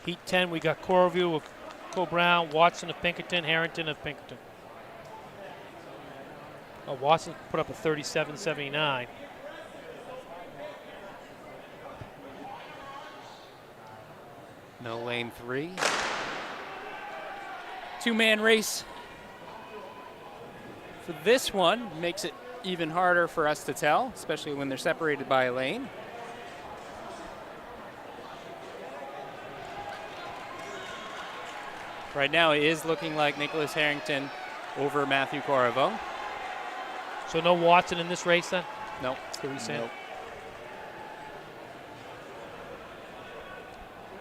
Heat 10, we got Corview of Co-Brown, Watson of Pinkerton, Harrington of Pinkerton. Oh, Watson put up a 37.79. No lane 3. Two-man race. For this one, makes it even harder for us to tell, especially when they're separated by a lane. Right now, it is looking like Nicholas Harrington over Matthew Corriveau. So no Watson in this race then? Nope. That's what we said. Nope.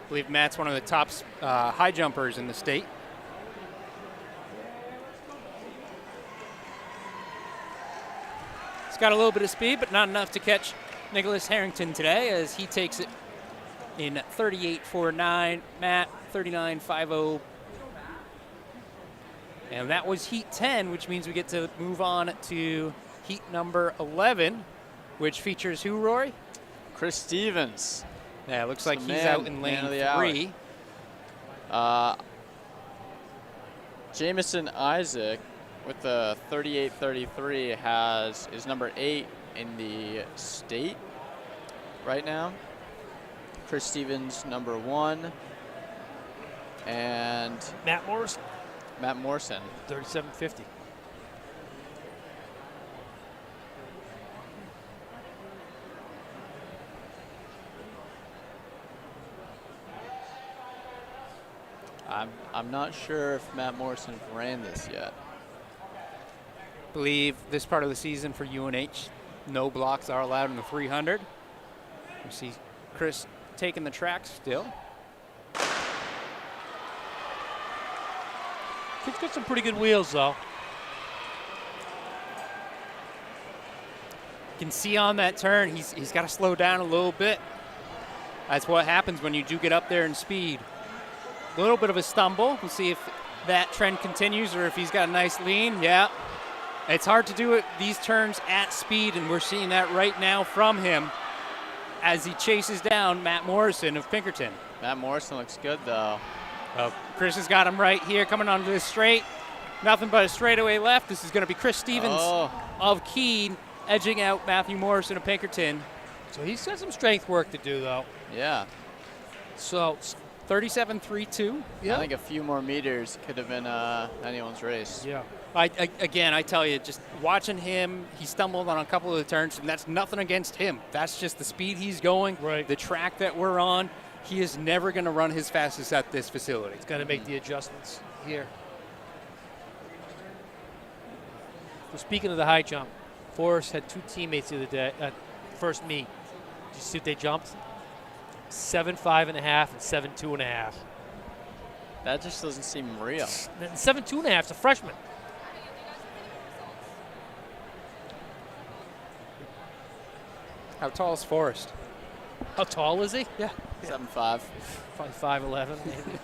I believe Matt's one of the top high jumpers in the state. He's got a little bit of speed, but not enough to catch Nicholas Harrington today as he takes it in 38.49. Matt, 39.50. And that was heat 10, which means we get to move on to heat number 11, which features who, Rory? Chris Stevens. Yeah, it looks like the he's man- out in man lane of the 3. Jamison Isaac with the 38.33 is number 8 in the state right now. Chris Stevens number 1, and Matt Morris, Matt Morrison. 37.50. I'm not sure if Matt Morrison ran this yet. Believe this part of the season for UNH, no blocks are allowed in the 300. You see Chris taking the track still. Kid's got some pretty good wheels, though. You can see on that turn, he's got to slow down a little bit. That's what happens when you do get up there in speed. A little bit of a stumble. We'll see if that trend continues or if he's got a nice lean. Yeah. It's hard to do it these turns at speed, and we're seeing that right now from him as he chases down Matt Morrison of Pinkerton. Matt Morrison looks good, though. Chris has got him right here coming onto this straight. Nothing but a straightaway left. This is going to be Chris Stevens of Keene edging out Matthew Morrison of Pinkerton. So he's got some strength work to do, though. Yeah. So 37.32. I think a few more meters could have been anyone's race. yeah. Again, I tell you, just watching him, he stumbled on a couple of the turns, and that's nothing against him. That's just the speed he's going, Right. the track that we're on. He is never going to run his fastest at this facility. He's got to make the adjustments here. So speaking of the high jump, Forrest had 2 teammates the other day, first meet. Did you see what they jumped? 7.5 1/2 and 7.2 1/2. That just doesn't seem real. And 7.2 1/2 is a freshman. How tall is Forrest? How tall is he? Yeah. 7'5". Probably 5'11", maybe.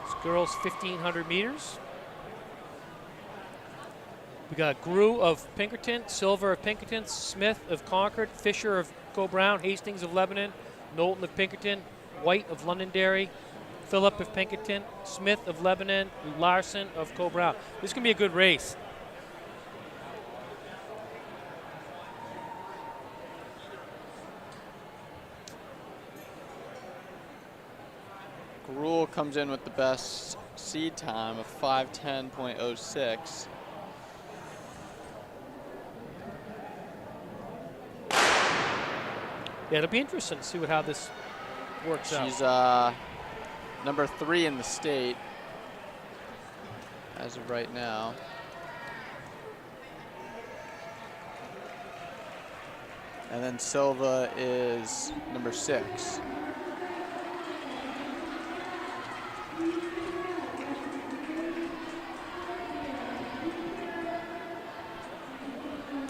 This girls 1,500 meters. We got Grew of Pinkerton, Silver of Pinkerton, Smith of Concord, Fisher of Co-Brown, Hastings of Lebanon, Knowlton of Pinkerton, White of Londonderry, Phillip of Pinkerton, Smith of Lebanon, Larson of Co-Brown. This is going to be a good race. Gruel comes in with the best seed time of 5:10.06. Yeah, it'll be interesting to see how this works out. She's number 3 in the state as of right now. And then Silva is number 6.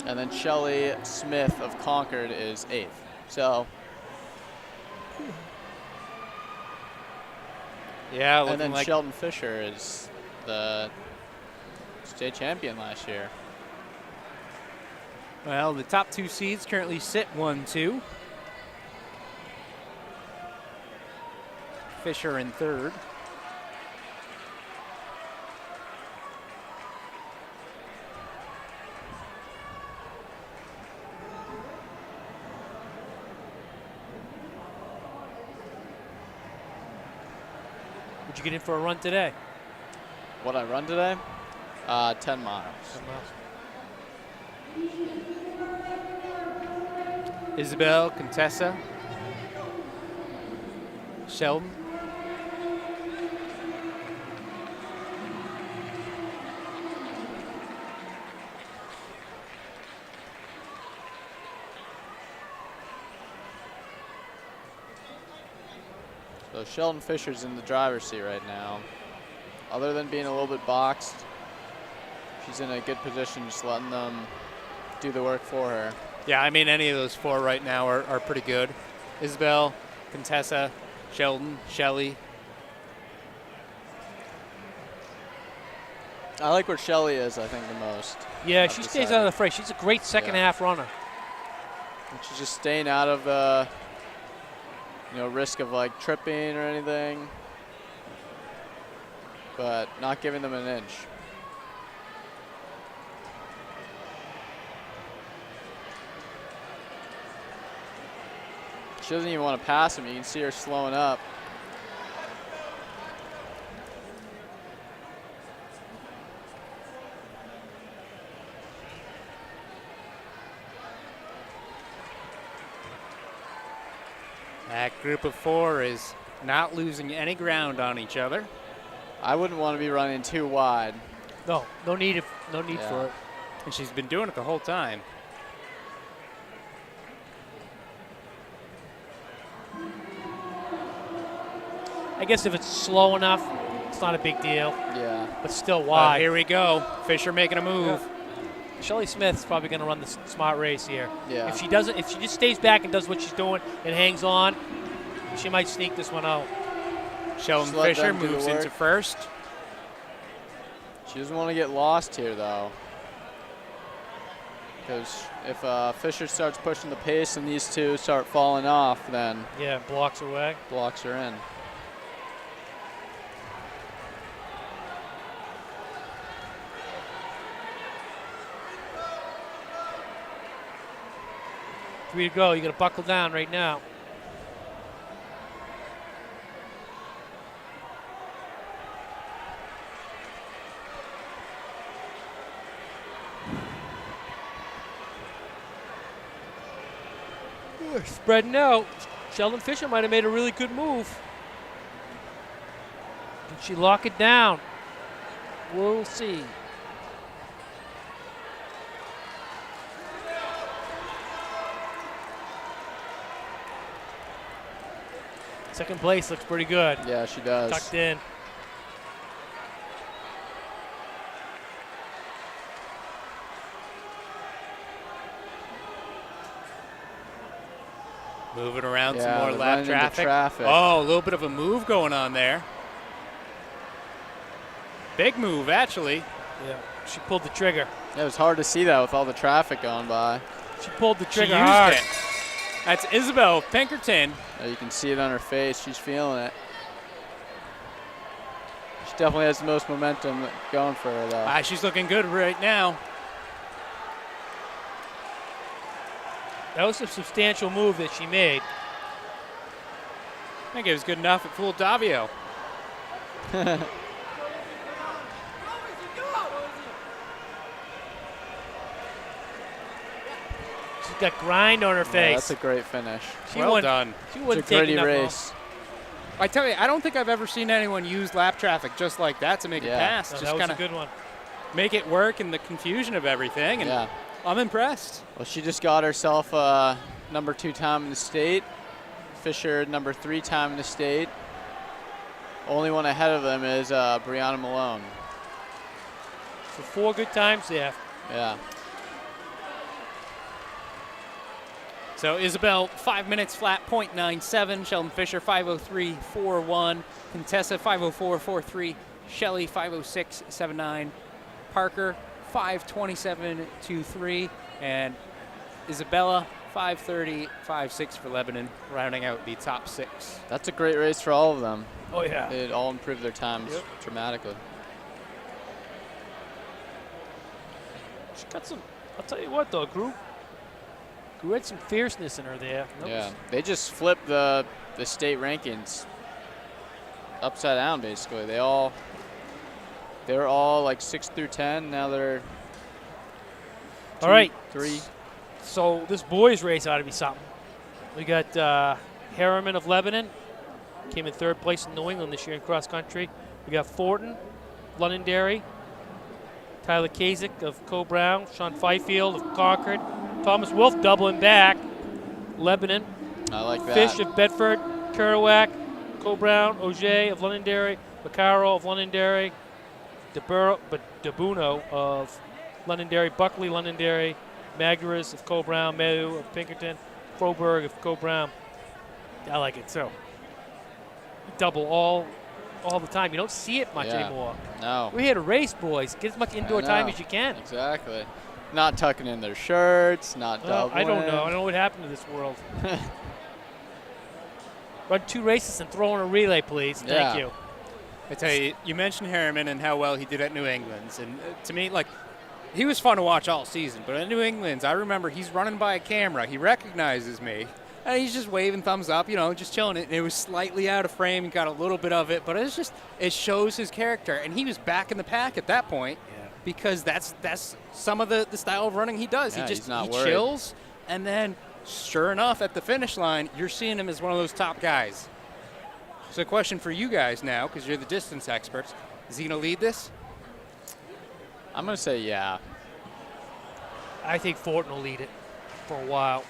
And then Shelley Smith of Concord is 8th. So, Yeah, and then looking like Sheldon Fisher is the state champion last year. well, the top 2 seeds currently sit 1-2. Fisher in 3rd. Would you get in for a run today? What I run today? 10 miles. Isabel, Contessa, Sheldon. So Sheldon Fisher's in the driver's seat right now. Other than being a little bit boxed, she's in a good position, just letting them do the work for her. Yeah, I mean, any of those 4 right now are pretty good. Isabel, Contessa, Sheldon, Shelley. I like where Shelley is, I think, the most. Yeah, I've she stays decided. out of the fray. She's a great second half runner. And she's just staying out of the risk of like tripping or anything, but not giving them an inch. She doesn't even want to pass him. You can see her slowing up. That group of 4 is not losing any ground on each other. I wouldn't want to be running too wide. No need for it. And she's been doing it the whole time. I guess if it's slow enough, it's not a big deal. Yeah. But still, why? Here we go. Fisher making a move. Shelley Smith's probably going to run the smart race here. Yeah. If she just stays back and does what she's doing and hangs on, she might sneak this one out. Sheldon Just let Fisher them do the moves into work. first. She doesn't want to get lost here, though. Because if Fisher starts pushing the pace and these 2 start falling off, then Yeah, blocks away. blocks her in. Three to go. You got to buckle down right now. Spreading out. Sheldon Fisher might have made a really good move. Can she lock it down? We'll see. Second place looks pretty good. Yeah, she does. Tucked in. Moving around Yeah, some more they're lap running into traffic. Oh, a little bit of a move going on there. Big move, actually. Yeah, she pulled the trigger. It was hard to see that with all the traffic going by. She pulled the She trigger used hard. it. That's Isabel Pinkerton. You can see it on her face. She's feeling it. She definitely has the most momentum going for her, though. She's looking good right now. That was a substantial move that she made. I think it was good enough. It fooled Davio. She's got grind on her Yeah, face. that's a great finish. She Well won- done. She It's wouldn't a take gritty enough race. I tell you, I don't think I've ever seen anyone use lap traffic just like that to make it Yeah. pass. No, Just that was kind a of good one. make it work in the confusion of everything. And Yeah. I'm impressed. Well, she just got herself number 2 time in the state. Fisher, number 3 time in the state. Only one ahead of them is Brianna Malone. So 4 good times there. Yeah. So Isabel, 5 minutes flat, 0.97. Sheldon Fisher, 5:03.41. Contessa, 5:04.43. Shelley, 5:06.79. Parker, 5:27.23. And Isabella, 5:30.56 for Lebanon, rounding out the top 6. That's a great race for all of them. Oh, yeah. They'd all improved their times dramatically. She got some, I'll tell you what, though, Gru had some fierceness in her there. Yeah. They just flipped the state rankings upside down, basically. They were all like 6 through 10. Now they're All right. 3. So this boys race ought to be something. We got Harriman of Lebanon, came in 3rd place in New England this year in cross country. We got Fortin, Londonderry, Tyler Kasich of Co-Brown, Sean Fifield of Concord, Thomas Wolf doubling back, Lebanon, I like that. Fish of Bedford, Kerouac, Co-Brown, Auger of Londonderry, Vaccaro of Londonderry, DeBuno of Londonderry, Buckley, Londonderry, Magdaras of Co-Brown, Meadow of Pinkerton, Froberg of Co-Brown. I like it so. Double all the time. You don't see it much anymore. No. We're here to race, boys. Get as much indoor time as you can. Exactly. Not tucking in their shirts, not doubling. I don't know. I don't know what happened to this world. Run 2 races and throw in a relay, please. Yeah. Thank you. I tell you, you mentioned Harriman and how well he did at New England's, and to me, like, he was fun to watch all season. But at New England's, I remember he's running by a camera. He recognizes me, and he's just waving thumbs up, just chilling. It was slightly out of frame. He got a little bit of it, but it shows his character. And he was back in the pack at that point because that's some of the style of running he does. Yeah, he he's not he worried. chills, and then sure enough, at the finish line, you're seeing him as one of those top guys. So a question for you guys now, because you're the distance experts. Is he going to lead this? I'm going to say yeah. I think Fortin will lead it for a while.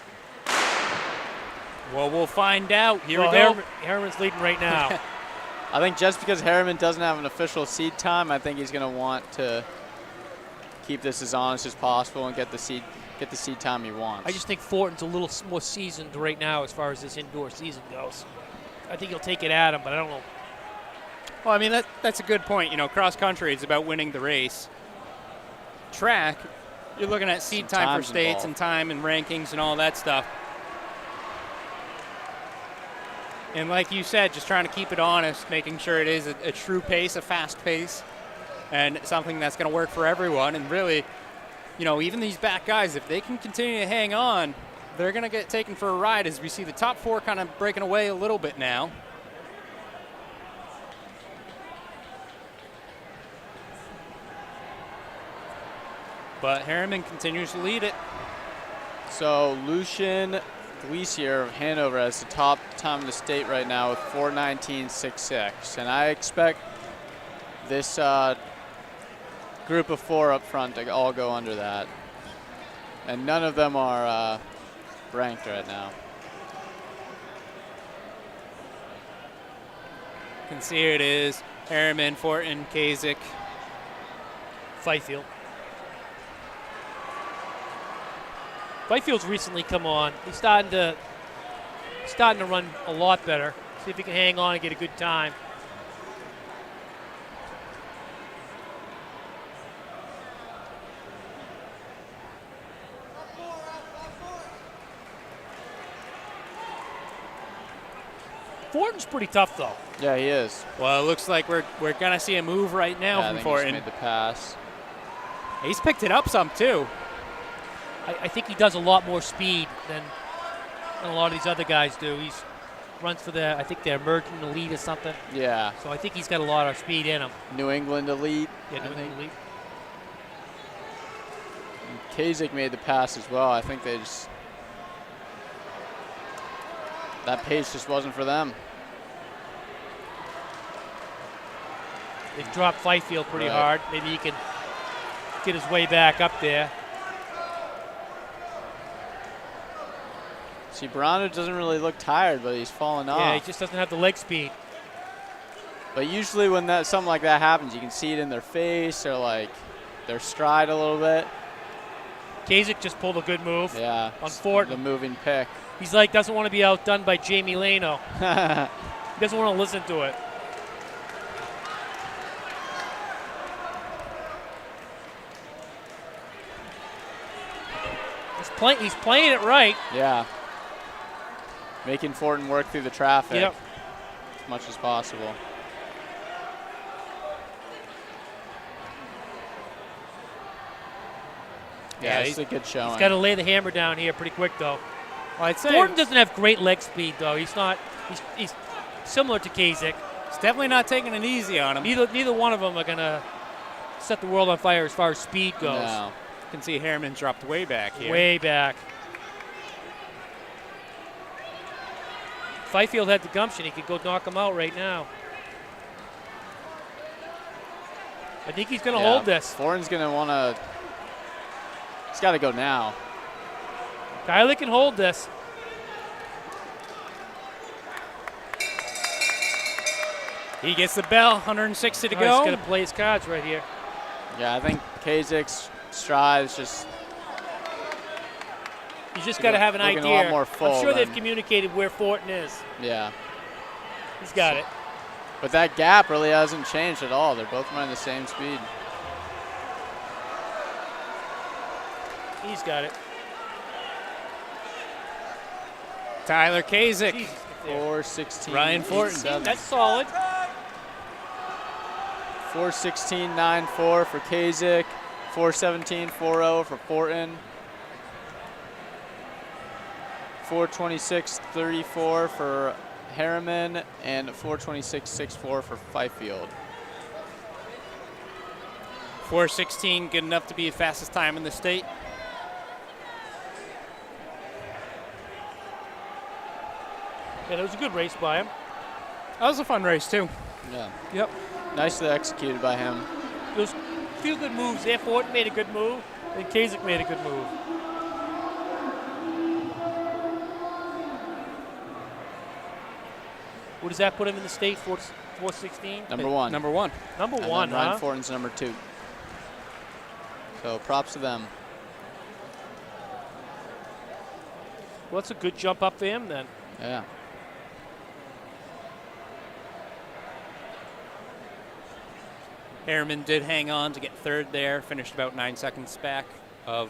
Well, we'll find out. Here Well, we go. Harriman's leading right now. I think just because Harriman doesn't have an official seed time, I think he's going to want to keep this as honest as possible and get the seed time he wants. I just think Fortin's a little more seasoned right now as far as this indoor season goes. I think he'll take it at him, but I don't know. Well, I mean, that's a good point. Cross country, it's about winning the race. Track, you're looking at seed Some time for time's states involved. and time and rankings and all that stuff. And like you said, just trying to keep it honest, making sure it is a true pace, a fast pace, and something that's going to work for everyone. And really, even these back guys, if they can continue to hang on, they're going to get taken for a ride as we see the top 4 kind of breaking away a little bit now. But Harriman continues to lead it. So Lucian Gleesier of Hanover as the top time in the state right now with 4:19.66. And I expect this group of 4 up front to all go under that. And none of them are ranked right now. You can see here it is. Harriman, Fortin, Kasich. Fifield's recently come on. He's starting to run a lot better. See if he can hang on and get a good time. Fortin's pretty tough, though. Yeah, he is. Well, it looks like we're going to see a move right now Yeah, I from think he just Fortin. made the pass. He's picked it up some, too. I think he does a lot more speed than a lot of these other guys do. He runs for I think the emerging elite or something. Yeah. So I think he's got a lot of speed in him. New England elite. Yeah, I New England think. elite. Kasich made the pass as well. I think that pace just wasn't for them. They've dropped Fifield pretty Right. hard. Maybe he can get his way back up there. See, Brando doesn't really look tired, but he's falling off. Yeah, he just doesn't have the leg speed. But usually when something like that happens, you can see it in their face or like their stride a little bit. Kasich just pulled a good move. Yeah. On Fortin. The moving pick. He's like, doesn't want to be outdone by Jamie Lano. He doesn't want to listen to it. He's playing it right. Yeah. Making Fortin work through the traffic Yep. as much as possible. Yeah, it's a good showing. He's got to lay the hammer down here pretty quick, though. Well, I'd say Fortin doesn't have great leg speed, though. He's he's similar to Kasich. it's definitely not taking it easy on him. Neither one of them are going to set the world on fire as far as speed goes. No. You can see Harriman dropped way back here. Way back. Fifield had the gumption. He could go knock him out right now. I think he's going to hold this. Fortin's going to want to. He's got to go now. Kylie can hold this. He gets the bell, 160 to He's go. going to play his cards right here. Yeah, I think Kasich's stride is just. He's just got to have an looking idea. a lot more full I'm sure they've than- communicated where Fortin is. Yeah. He's got it. But that gap really hasn't changed at all. They're both running the same speed. He's got it. Tyler Kasich. Jesus, there. 4:16. Ryan Fortin. 87. That's solid. 4:16.94 for Kasich. 4:17.40 for Fortin. 4:26.34 for Harriman and 4:26.64 for Fifield. 4:16, good enough to be the fastest time in the state. Yeah, that was a good race by him. That was a fun race, too. Yeah. Yep. Nicely executed by him. There was a few good moves there. Fortin made a good move, and Kasich made a good move. What does that put him in the state? 416? Number one. Number one. Number And one, then Ryan huh? Fortin's number 2. So props to them. Well, that's a good jump up for him then. Yeah. Harriman did hang on to get third there, finished about 9 seconds back of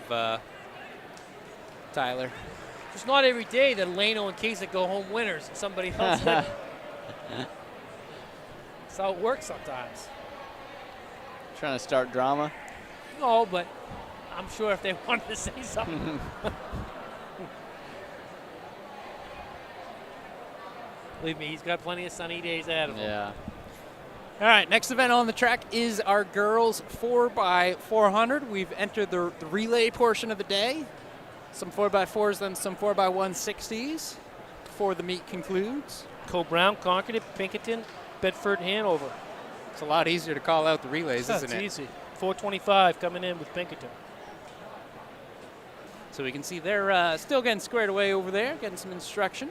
Tyler. It's not every day that Lano and Kasich go home winners and somebody else doesn't. That's how it works sometimes. Trying to start drama. No, but I'm sure if they wanted to say something. Believe me, he's got plenty of sunny days ahead of him. Yeah. All right, next event on the track is our girls 4x400. We've entered the relay portion of the day. Some 4x4s, then some 4x160s before the meet concludes. Co-Brown, Concord, Pinkerton, Bedford, Hanover. It's a lot easier to call out the relays, isn't it? It's easy. 425 coming in with Pinkerton. So we can see they're still getting squared away over there, getting some instruction.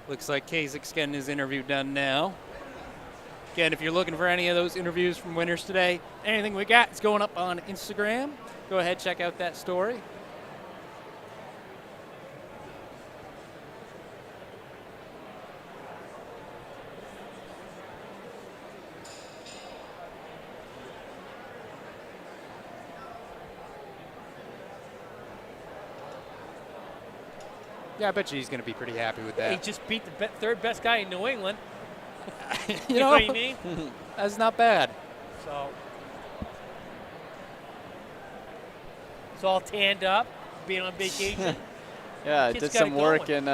Looks like Kazik's getting his interview done now. Again, if you're looking for any of those interviews from winners today, anything we got is going up on Instagram. Go ahead, check out that story. Yeah, I bet you he's going to be pretty happy with that. He just beat the third best guy in New England. you know what I mean? That's not bad. So it's all tanned up, being on vacation. Yeah, Kids did got some it work going. in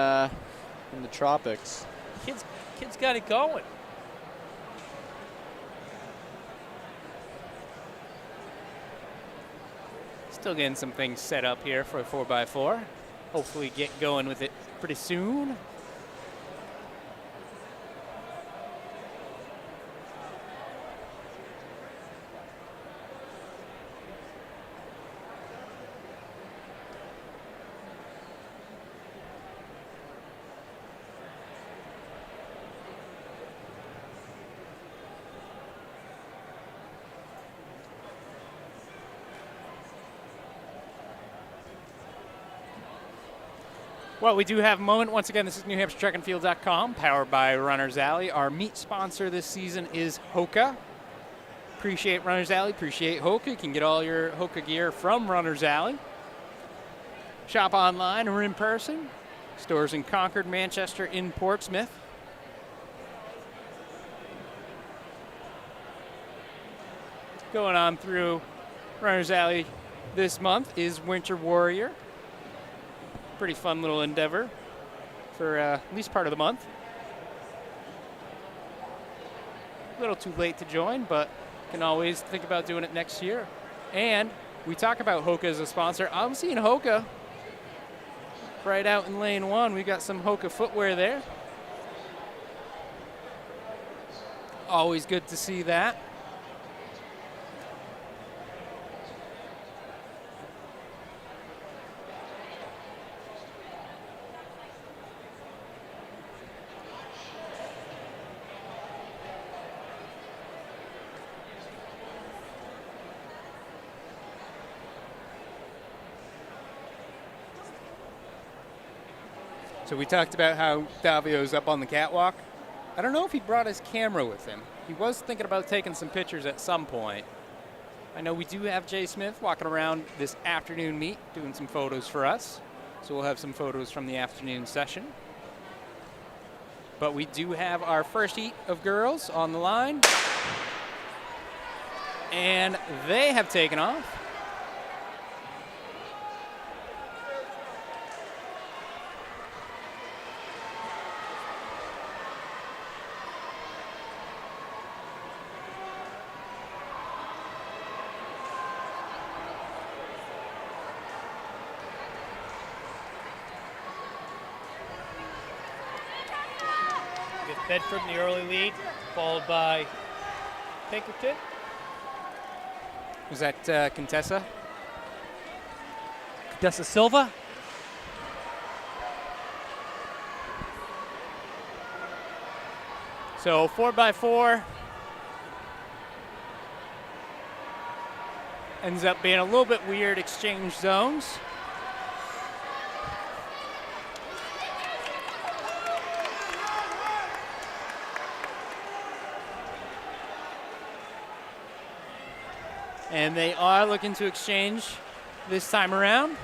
the tropics. Kids got it going. Still getting some things set up here for a 4x4. Hopefully get going with it pretty soon. Well, we do have a moment. Once again, this is NewHampshireTrackandField.com, powered by Runners Alley. Our meet sponsor this season is Hoka. Appreciate Runners Alley, appreciate Hoka. You can get all your Hoka gear from Runners Alley. Shop online or in person. Stores in Concord, Manchester, in Portsmouth. Going on through Runners Alley this month is Winter Warrior. Pretty fun little endeavor for at least part of the month. A little too late to join, but can always think about doing it next year. And we talk about Hoka as a sponsor. I'm seeing Hoka right out in lane 1. We got some Hoka footwear there. Always good to see that. So we talked about how Davio's up on the catwalk. I don't know if he brought his camera with him. He was thinking about taking some pictures at some point. I know we do have Jay Smith walking around this afternoon meet doing some photos for us. So we'll have some photos from the afternoon session. But we do have our first heat of girls on the line. And they have taken off. Bedford in the early lead, followed by Pinkerton. Was that Contessa? Contessa Silva. So 4x4 ends up being a little bit weird exchange zones. And they are looking to exchange this time around.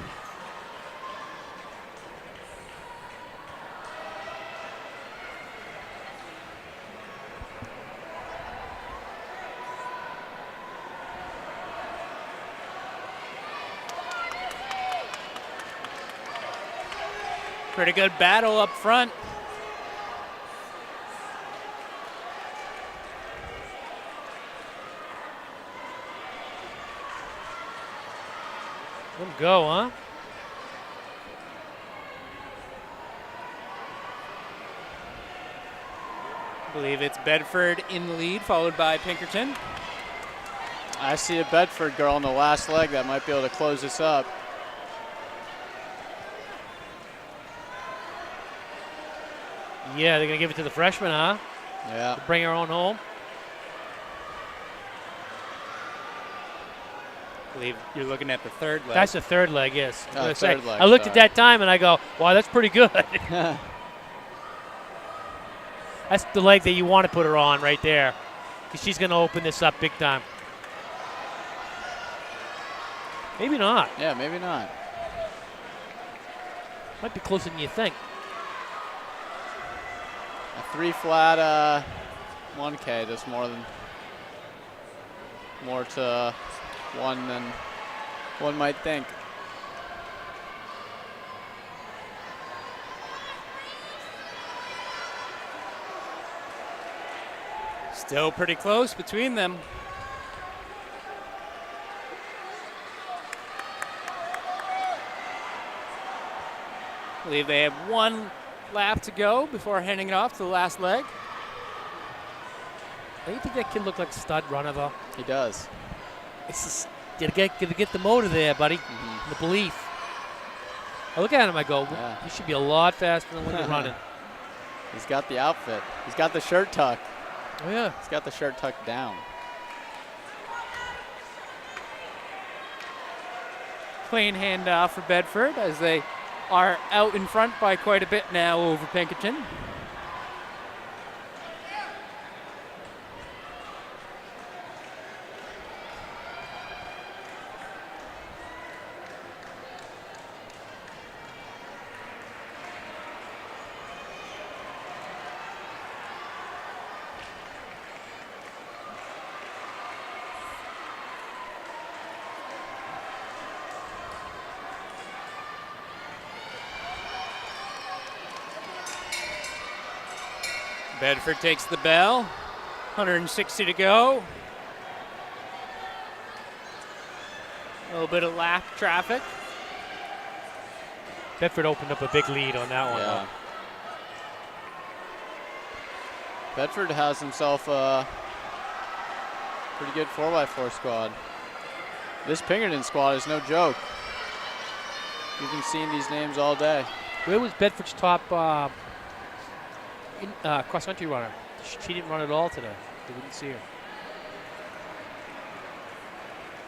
Pretty good battle up front. Let him go, huh? I believe it's Bedford in the lead, followed by Pinkerton. I see a Bedford girl in the last leg that might be able to close this up. Yeah, they're going to give it to the freshman, huh? Yeah. To bring her on home. I believe you're looking at the third leg. That's the third leg, yes. I was gonna say. third leg, I looked at sorry. that time and I go, wow, that's pretty good. That's the leg that you want to put her on right there, because she's going to open this up big time. Maybe not. Yeah, maybe not. Might be closer than you think. A 3 flat 1K, just more to one than one might think. Still pretty close between them. I believe they have one lap to go before handing it off to the last leg. Don't you think that kid looked like a stud runner, though? He does. It's just, gotta get the motor there, buddy. The belief. I look at him, I go, Yeah. you should be a lot faster than when you're running. He's got the outfit. He's got the shirt tuck. Oh, yeah. He's got the shirt tucked down. Clean handoff for Bedford as they are out in front by quite a bit now over Pinkerton. Bedford takes the bell. 160 to go. A little bit of lap traffic. Bedford opened up a big lead on that one. Yeah. Bedford has himself a pretty good 4x4 squad. This Pinkerton squad is no joke. We've been seeing these names all day. Where was Bedford's top cross-country runner? She didn't run at all today. They wouldn't see her.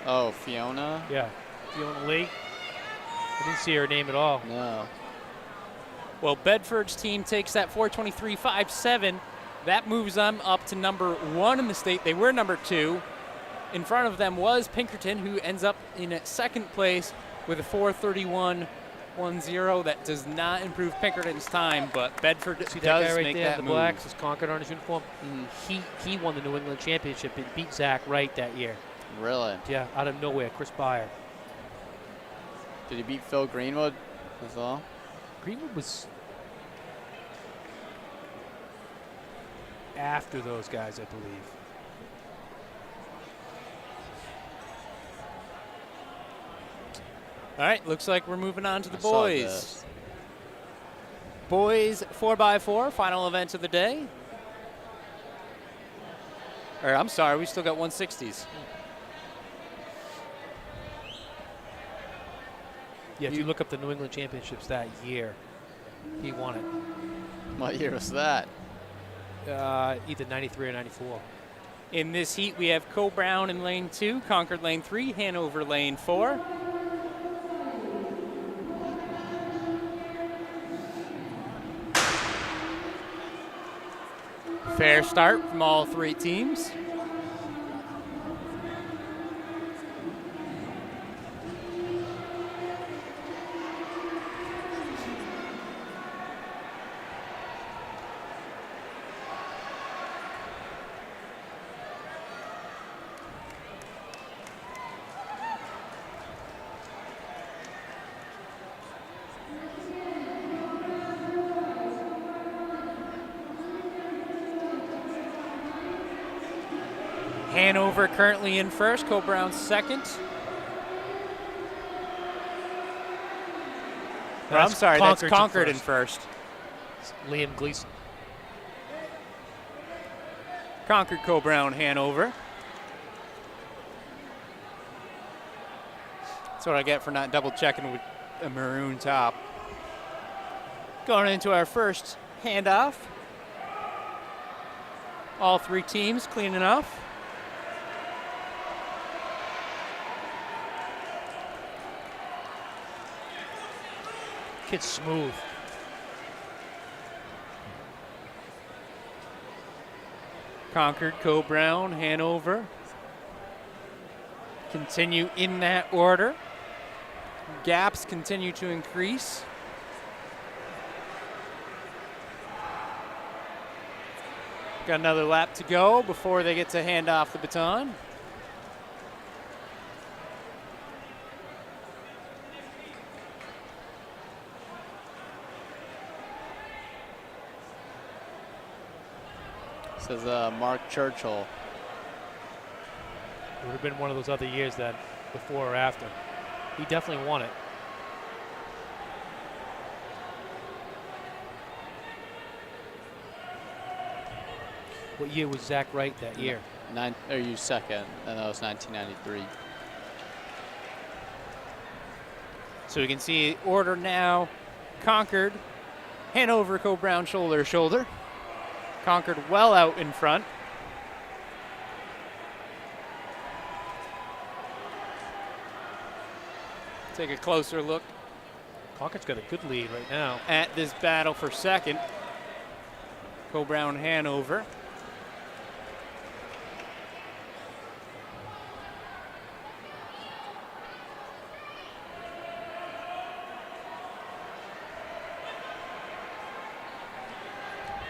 Oh, Fiona? Yeah. Fiona Lee. I didn't see her name at all. No. Well, Bedford's team takes that 4:23.57. That moves them up to number 1 in the state. They were number 2. In front of them was Pinkerton, who ends up in second place with a 4:31.10. That does not improve Pinkerton's time, but Bedford See that does guy right make there, that the move. blacks, is Concord on his uniform. Mm-hmm. He won the New England Championship and beat Zach Wright that year. Really? Yeah, out of nowhere, Chris Byer. Did he beat Phil Greenwood as well? Greenwood was after those guys, I believe. All right, looks like we're moving on to the I saw boys. this. Boys 4x4, final event of the day. Or I'm sorry, we still got 160s. Yeah, if you look up the New England Championships that year, he won it. What year was that? Either 93 or 94. In this heat, we have Co-Brown in lane 2, Concord lane 3, Hanover lane 4. Fair start from all 3 teams. Hanover currently in first, Co-Brown second. Or, I'm sorry, that's Concord's in Concord in first. first. Liam Gleason. Concord, Co-Brown, Hanover. That's what I get for not double checking with a maroon top. Going into our first handoff. All three teams clean enough. Kid's smooth. Concord, Co-Brown, Hanover. Continue in that order. Gaps continue to increase. Got another lap to go before they get to hand off the baton. Says Mark Churchill. It would have been one of those other years that before or after. He definitely won it. What year was Zach Wright that year? You second, and that was 1993. So we can see order now. Concord, Hanover, Co-Brown, shoulder to shoulder. Concord well out in front. Take a closer look Concord's got a good lead right now. at this battle for second. Co-Brown, Hanover.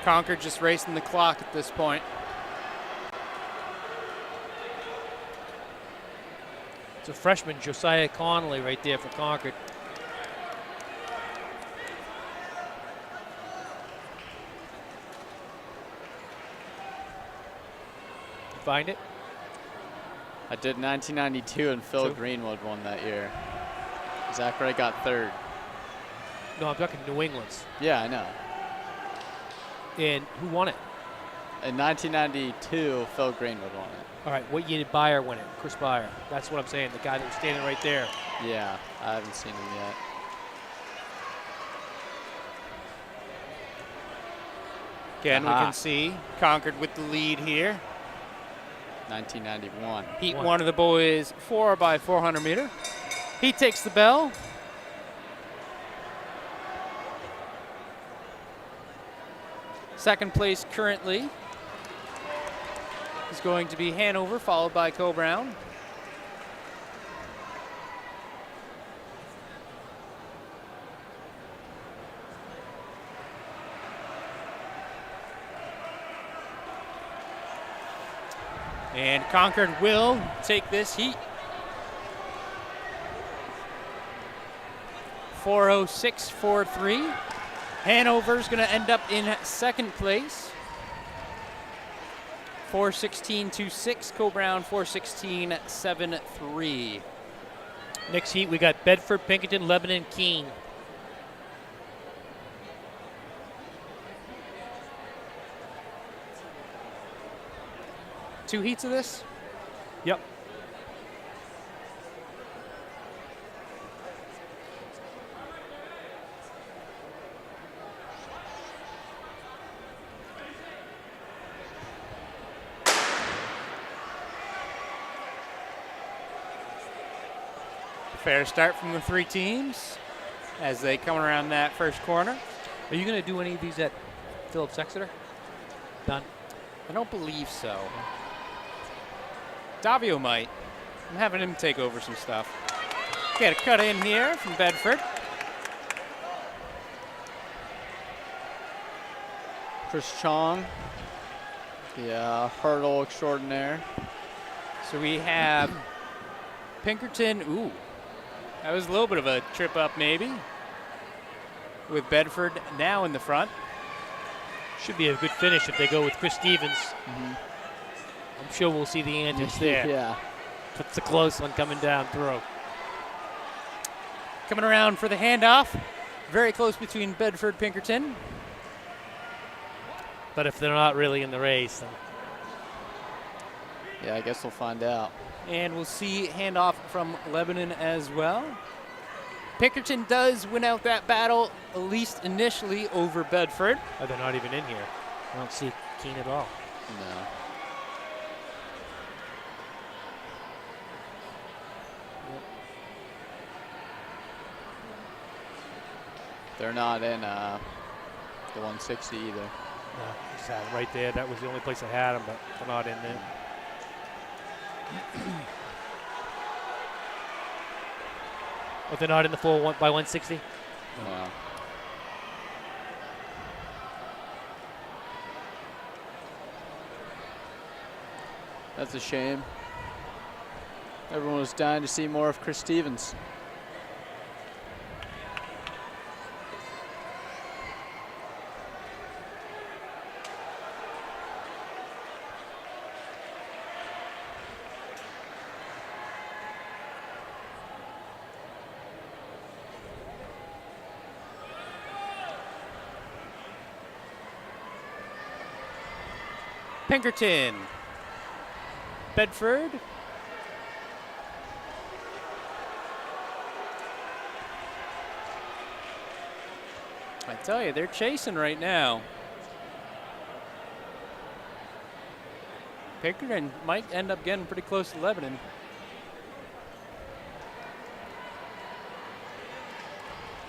Concord just racing the clock at this point. It's a freshman, Josiah Connolly, right there for Concord. You find it? I did 1992, and Phil So- Greenwood won that year. Zach Wright got third. No, I'm talking New England's. Yeah, I know. And who won it? In 1992, Phil Greenwood won it. All right, what year did Byer win it? Chris Byer. That's what I'm saying, the guy that was standing right there. Yeah, I haven't seen him yet. Again, we Aha. can see Concord with the lead here. 1991. Heat One. one of the boys 4x400 meter. He takes the bell. Second place currently is going to be Hanover, followed by Co-Brown. And Concord will take this heat. 4:06.43. Hanover's going to end up in second place. 4:16.26. Co-Brown 4:16.73. Next heat, we got Bedford, Pinkerton, Lebanon, Keene. Two heats of this. Yep. Fair start from the three teams as they come around that first corner. Are you going to do any of these at Phillips Exeter? Done. I don't believe so. Davio might. I'm having him take over some stuff. Get a cut in here from Bedford. Chris Chong, the hurdle extraordinaire. So we have Pinkerton. Ooh, that was a little bit of a trip up maybe. With Bedford now in the front. Should be a good finish if they go with Chris Stevens. I'm sure we'll see the antics there. Yeah. It's a close one coming down through. Coming around for the handoff. Very close between Bedford, Pinkerton. But if they're not really in the race, then Yeah, I guess we'll find out. And we'll see handoff from Lebanon as well. Pinkerton does win out that battle, at least initially, over Bedford. oh, they're not even in here. I don't see Keene at all. No. They're not in the 160 either. No, it's right there. That was the only place I had them, but they're not in there. But they're not in the full one by 160? No. That's a shame. Everyone was dying to see more of Chris Stevens. Pinkerton, Bedford. I tell you, they're chasing right now. Pinkerton might end up getting pretty close to Lebanon.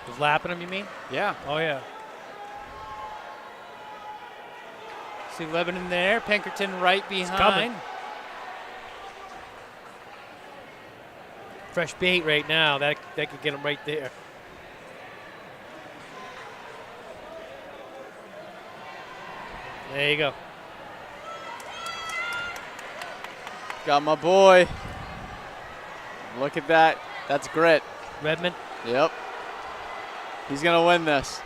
Was lapping them, you mean? Yeah. Oh, yeah. See Lebanon there, Pinkerton right coming. behind. Fresh bait right now. That could get them right there. There you go. Got my boy. Look at that. That's grit. Redmond. Yep. He's going to win this.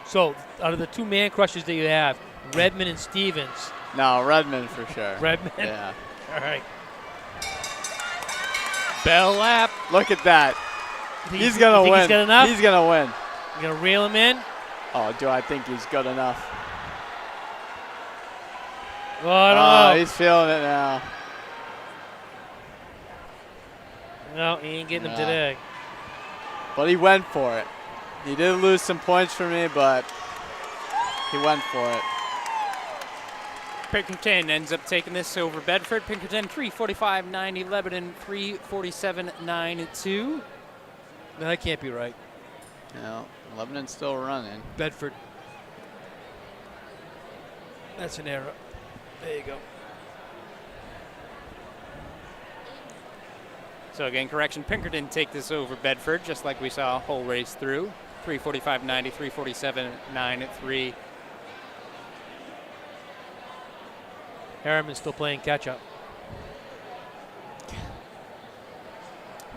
So, out of the two man crushes that you have, Redmond and Stevens. No, Redmond for sure. Redmond? Yeah. All right. Bell lap. Look at that. You He's going to think win. he's got enough? He's going to win. You going to reel him in? Oh, do I think he's good enough? Oh, I don't know. He's feeling it now. No, he ain't getting them Nah. today. But he went for it. He did lose some points for me, but he went for it. Pinkerton ends up taking this over Bedford. Pinkerton 345.90, Lebanon 347.92. No, that can't be right. No, Lebanon's still running. Bedford. That's an error. There you go. So again, correction, Pinkerton take this over Bedford, just like we saw a whole race through. 345.90, 347.93. Harriman's still playing catch up.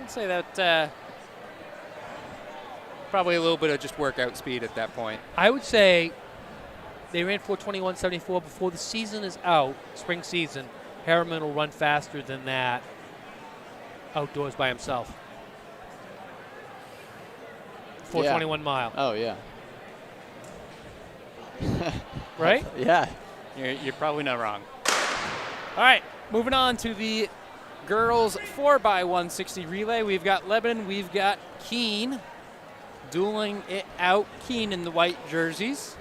I'd say that probably a little bit of just workout speed at that point. I would say they ran 421.74 before the season is out, spring season. Harriman will run faster than that outdoors by himself. 421 mile, Oh, yeah. right? Yeah. You're probably not wrong. All right, moving on to the girls 4x160 relay. We've got Lebanon, we've got Keene dueling it out. Keene in the white jerseys,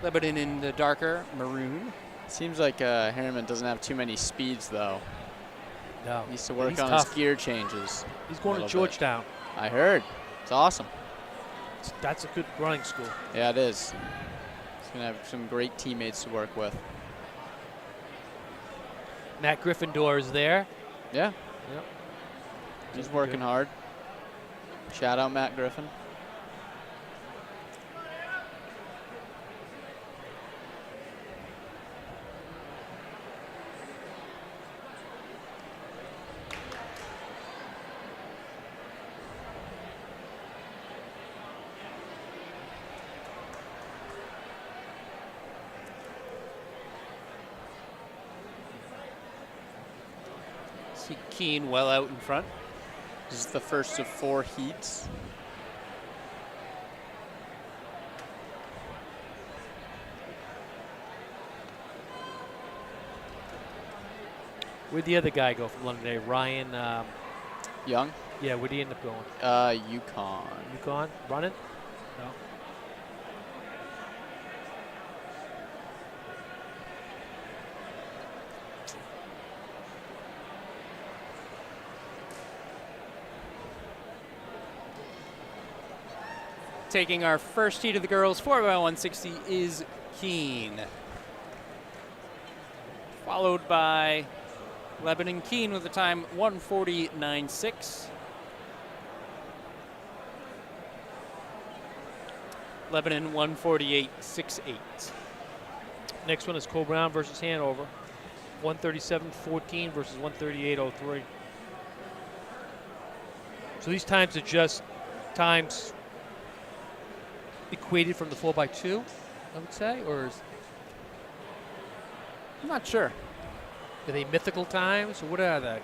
Lebanon in the darker maroon. Seems like Harriman doesn't have too many speeds, though. No. He needs to work He's on tough. his gear changes. He's going to little bit. Georgetown. I heard. It's awesome. That's a good running school. Yeah, it is. He's going to have some great teammates to work with. Matt Gryffindor is there. Yeah. Yep. He's working hard. Shout out Matt Griffin. See Keene well out in front. This is the first of 4 heats. Where'd the other guy go from Londonderry? Ryan. Young? Yeah, where'd he end up going? Yukon. Yukon? Running? No. Taking our first heat of the girls 4x160 is Keene. Followed by Lebanon Keene with a time 1:49.6. Lebanon 1:48.68. Next one is Cole Brown versus Hanover. 137.14 versus 138.03. So these times are just times equated from the 4x2, I would say, or I'm not sure. are they mythical times, or what are they?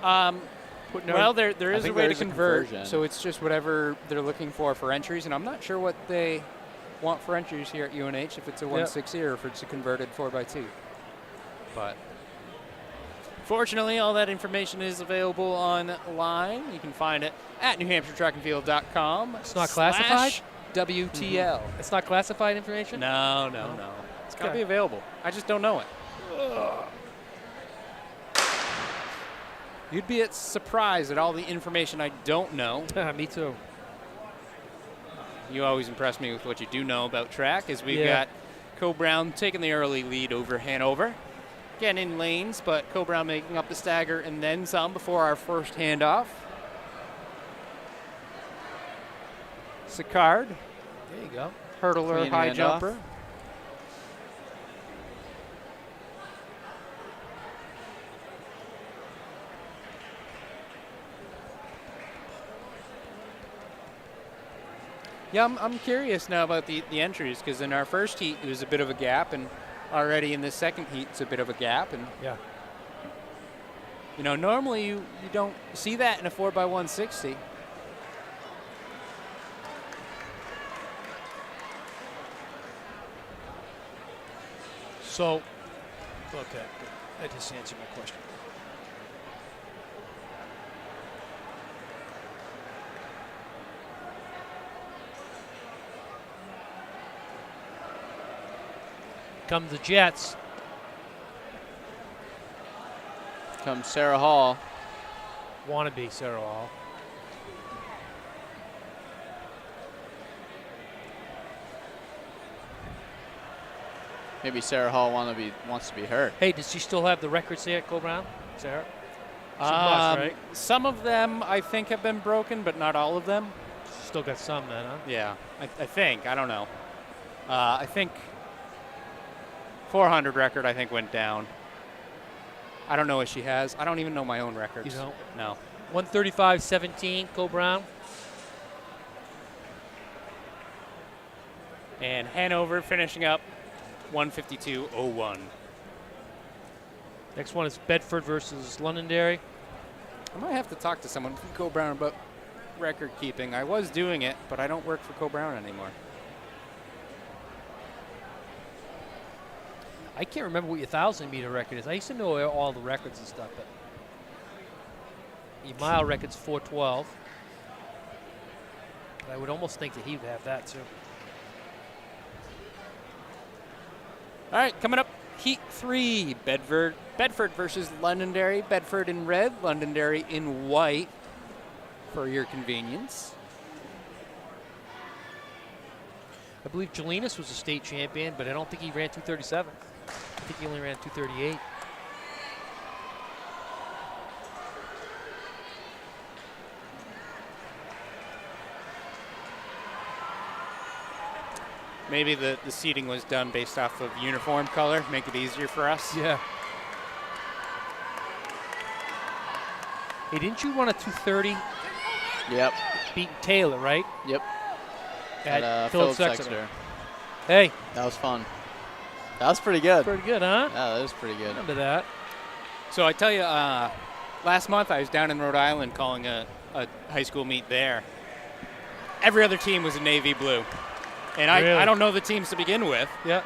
Well, there is a think way there to is a convert, conversion. so it's just whatever they're looking for entries, and I'm not sure what they want for entries here at UNH, if it's a 160 or if it's a converted 4x2. But fortunately, all that information is available online. You can find it at NewHampshireTrackandField.com. It's not classified? WTL. It's not classified information? No. It's got to be available. I just don't know it. You'd be surprised at all the information I don't know. Me too. You always impress me with what you do know about track, as we've Yeah. got Co Brown taking the early lead over Hanover. Again in lanes, but Co Brown making up the stagger and then some before our first handoff. Sicard, There you go. hurdler, Clean high handoff. jumper. Yeah, I'm curious now about the entries, because in our first heat it was a bit of a gap, and already in this second heat it's a bit of a gap. And Yeah. you know, normally you don't see that in a 4x160. So, okay, that just answered my question. Come the Jets. Comes Sarah Hall. Wannabe Sarah Hall. Maybe Sarah Hall wants to be her. Hey, does she still have the records there at Cole Brown? Sarah? She must, right? Some of them I think have been broken, but not all of them. Still got some then, huh? Yeah, I think. I don't know. I think 400 record I think went down. I don't know what she has. I don't even know my own records. You don't? No. 135.17, Cole Brown. And Hanover finishing up 152.01. Next one is Bedford versus Londonderry. I might have to talk to someone from Co Brown about record keeping. I was doing it, but I don't work for Co Brown anymore. I can't remember what your 1,000-meter record is. I used to know all the records and stuff, but your mile record's 4:12. But I would almost think that he would have that too. All right, coming up, Heat 3, Bedford versus Londonderry. Bedford in red, Londonderry in white for your convenience. I believe Jelinas was a state champion, but I don't think he ran 237. I think he only ran 238. Maybe the seating was done based off of uniform color, make it easier for us. Yeah. Hey, didn't you run a 230 Yep. beating Taylor, right? Yep. At Phillips Exeter. Exeter. Hey, That was fun. That was pretty good. pretty good, huh? Yeah, that was pretty good. Remember that. So I tell you, last month I was down in Rhode Island calling a high school meet there. Every other team was in navy blue. And Really? I don't know the teams to begin with. Yeah.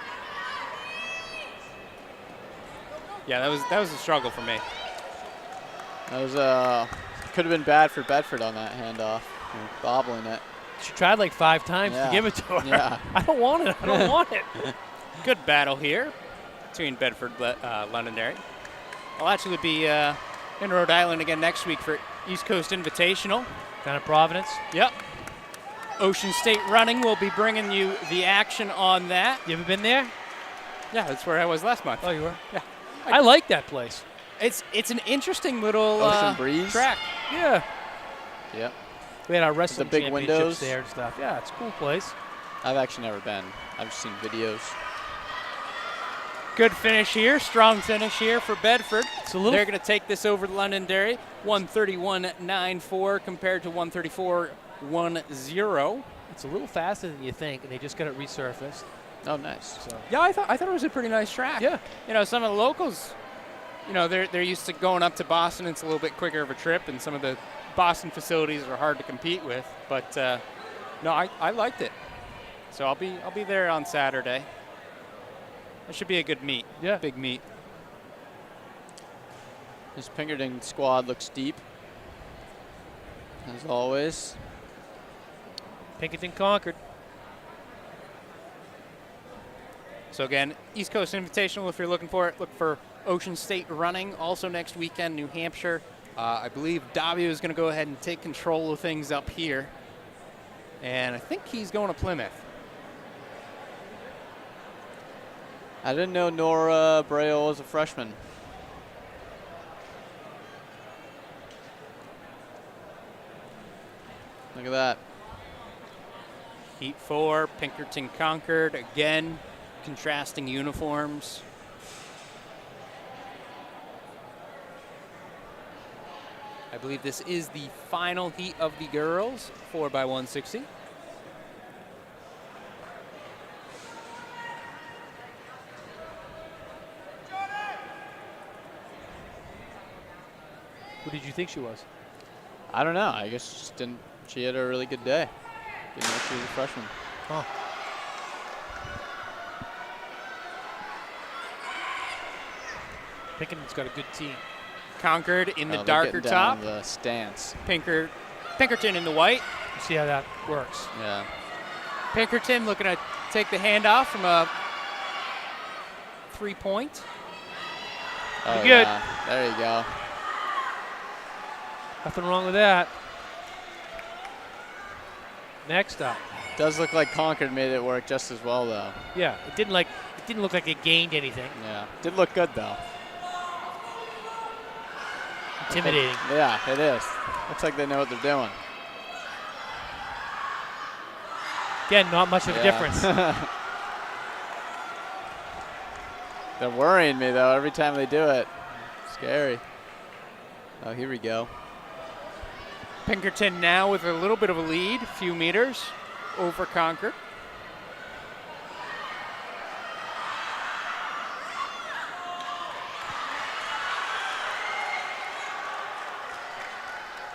Yeah, that was a struggle for me. That was could have been bad for Bedford on that handoff. Bobbling it. She tried like 5 times Yeah. to give it to her. Yeah. I don't want it. I don't want it. Good battle here between Bedford Londonderry. I'll actually be in Rhode Island again next week for East Coast Invitational. Down in Providence. Yep. Ocean State Running will be bringing you the action on that. You ever been there? Yeah, that's where I was last month. Oh, you were? Yeah. I like that place. It's an interesting little Ocean breeze. track. Yeah. Yep. We had our wrestling big championships windows. there and stuff. Yeah, it's a cool place. I've actually never been. I've just seen videos. Good finish here, strong finish here for Bedford. It's a little. They're going to take this over to Londonderry, 131.94 compared to 134.10. It's a little faster than you think, and they just got it resurfaced. Oh, nice. So Yeah, I thought it was a pretty nice track. yeah, You know, some of the locals, you know, they're used to going up to Boston. It's a little bit quicker of a trip, and some of the Boston facilities are hard to compete with. But no, I liked it. So I'll be there on Saturday. It should be a good meet. Yeah. Big meet. This Pinkerton squad looks deep, as always. Pinkerton conquered. So again, East Coast Invitational, if you're looking for it, look for Ocean State Running. Also next weekend, New Hampshire. I believe Davio is going to go ahead and take control of things up here. And I think he's going to Plymouth. I didn't know Nora Braille was a freshman. Look at that. Heat 4, Pinkerton conquered. Again, contrasting uniforms. I believe this is the final heat of the girls, 4x160. Who did you think she was? I don't know. I guess she just didn't. She had a really good day. Didn't know she was a freshman. Oh. Pinkerton's got a good team. Concord in the They're darker getting top. down the stance. Pinkerton in the white. Let's see how that works. Yeah. Pinkerton looking to take the handoff from a 3-point. Oh, good. yeah. There you go. Nothing wrong with that. Next up. Does look like Concord made it work just as well, though. Yeah, it didn't look like it gained anything. Yeah. Did look good, though. Intimidating. Yeah, it is. Looks like they know what they're doing. Again, not much of a difference. They're worrying me, though, every time they do it. Scary. Oh, here we go. Pinkerton now with a little bit of a lead, a few meters over Concord.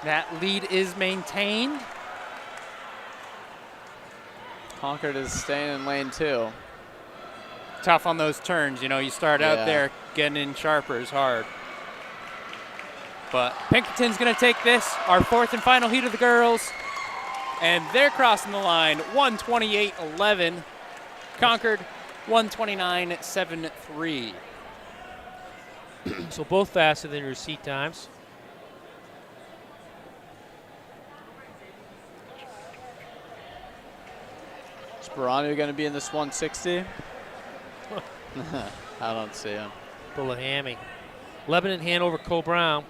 That lead is maintained. Concord is staying in lane 2. Tough on those turns, you know, you start Yeah. out there getting in sharper is hard. But Pinkerton's going to take this, our 4th and final heat of the girls, and they're crossing the line, 128.11. Concord, 129.73. So both faster than your seat times. Is Baranu going to be in this 160? I don't see him. Pull a hammy. Lebanon Hanover Co-Brown.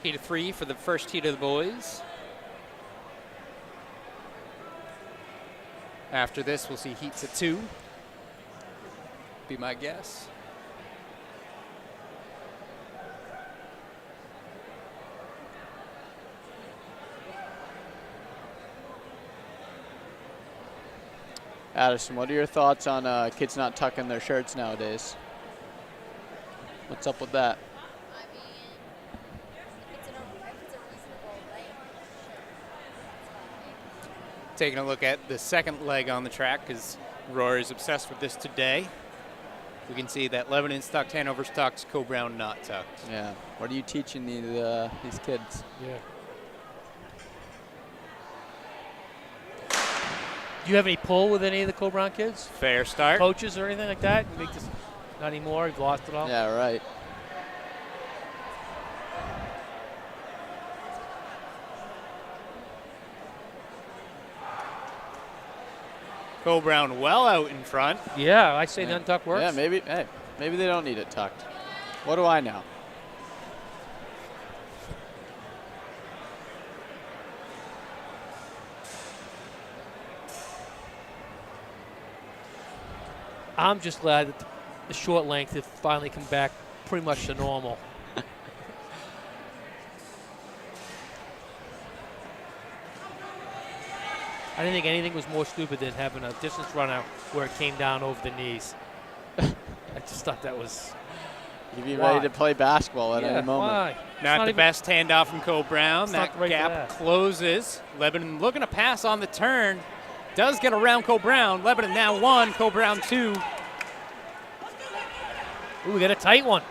Heat of 3 for the first heat of the boys. After this, we'll see heats of 2. Be my guess. Addison, what are your thoughts on kids not tucking their shirts nowadays? What's up with that? I mean, if it's a reasonable length, sure. Taking a look at the second leg on the track because Rory's obsessed with this today. We can see that Lebanon's tucked, Hanover's tucked, Co-Brown not tucked. Yeah. What are you teaching these kids? Yeah. Do you have any pull with any of the Co-Brown kids? Fair start. Coaches or anything like that? Make this not anymore. You've lost it all. Yeah, right. Co-Brown well out in front. Yeah, I say the untucked works. Yeah, maybe. Hey, maybe they don't need it tucked. What do I know? I'm just glad that the short length have finally come back pretty much to normal. I didn't think anything was more stupid than having a distance run out where it came down over the knees. I just thought that was. You'd be Why? ready to play basketball at Yeah, any moment. why? Not the even- best handoff from Co-Brown. It's not That right for gap that. closes. Lebanon looking to pass on the turn. Does get around Co-Brown. Lebanon now 1, Co-Brown 2. Ooh, we got a tight one.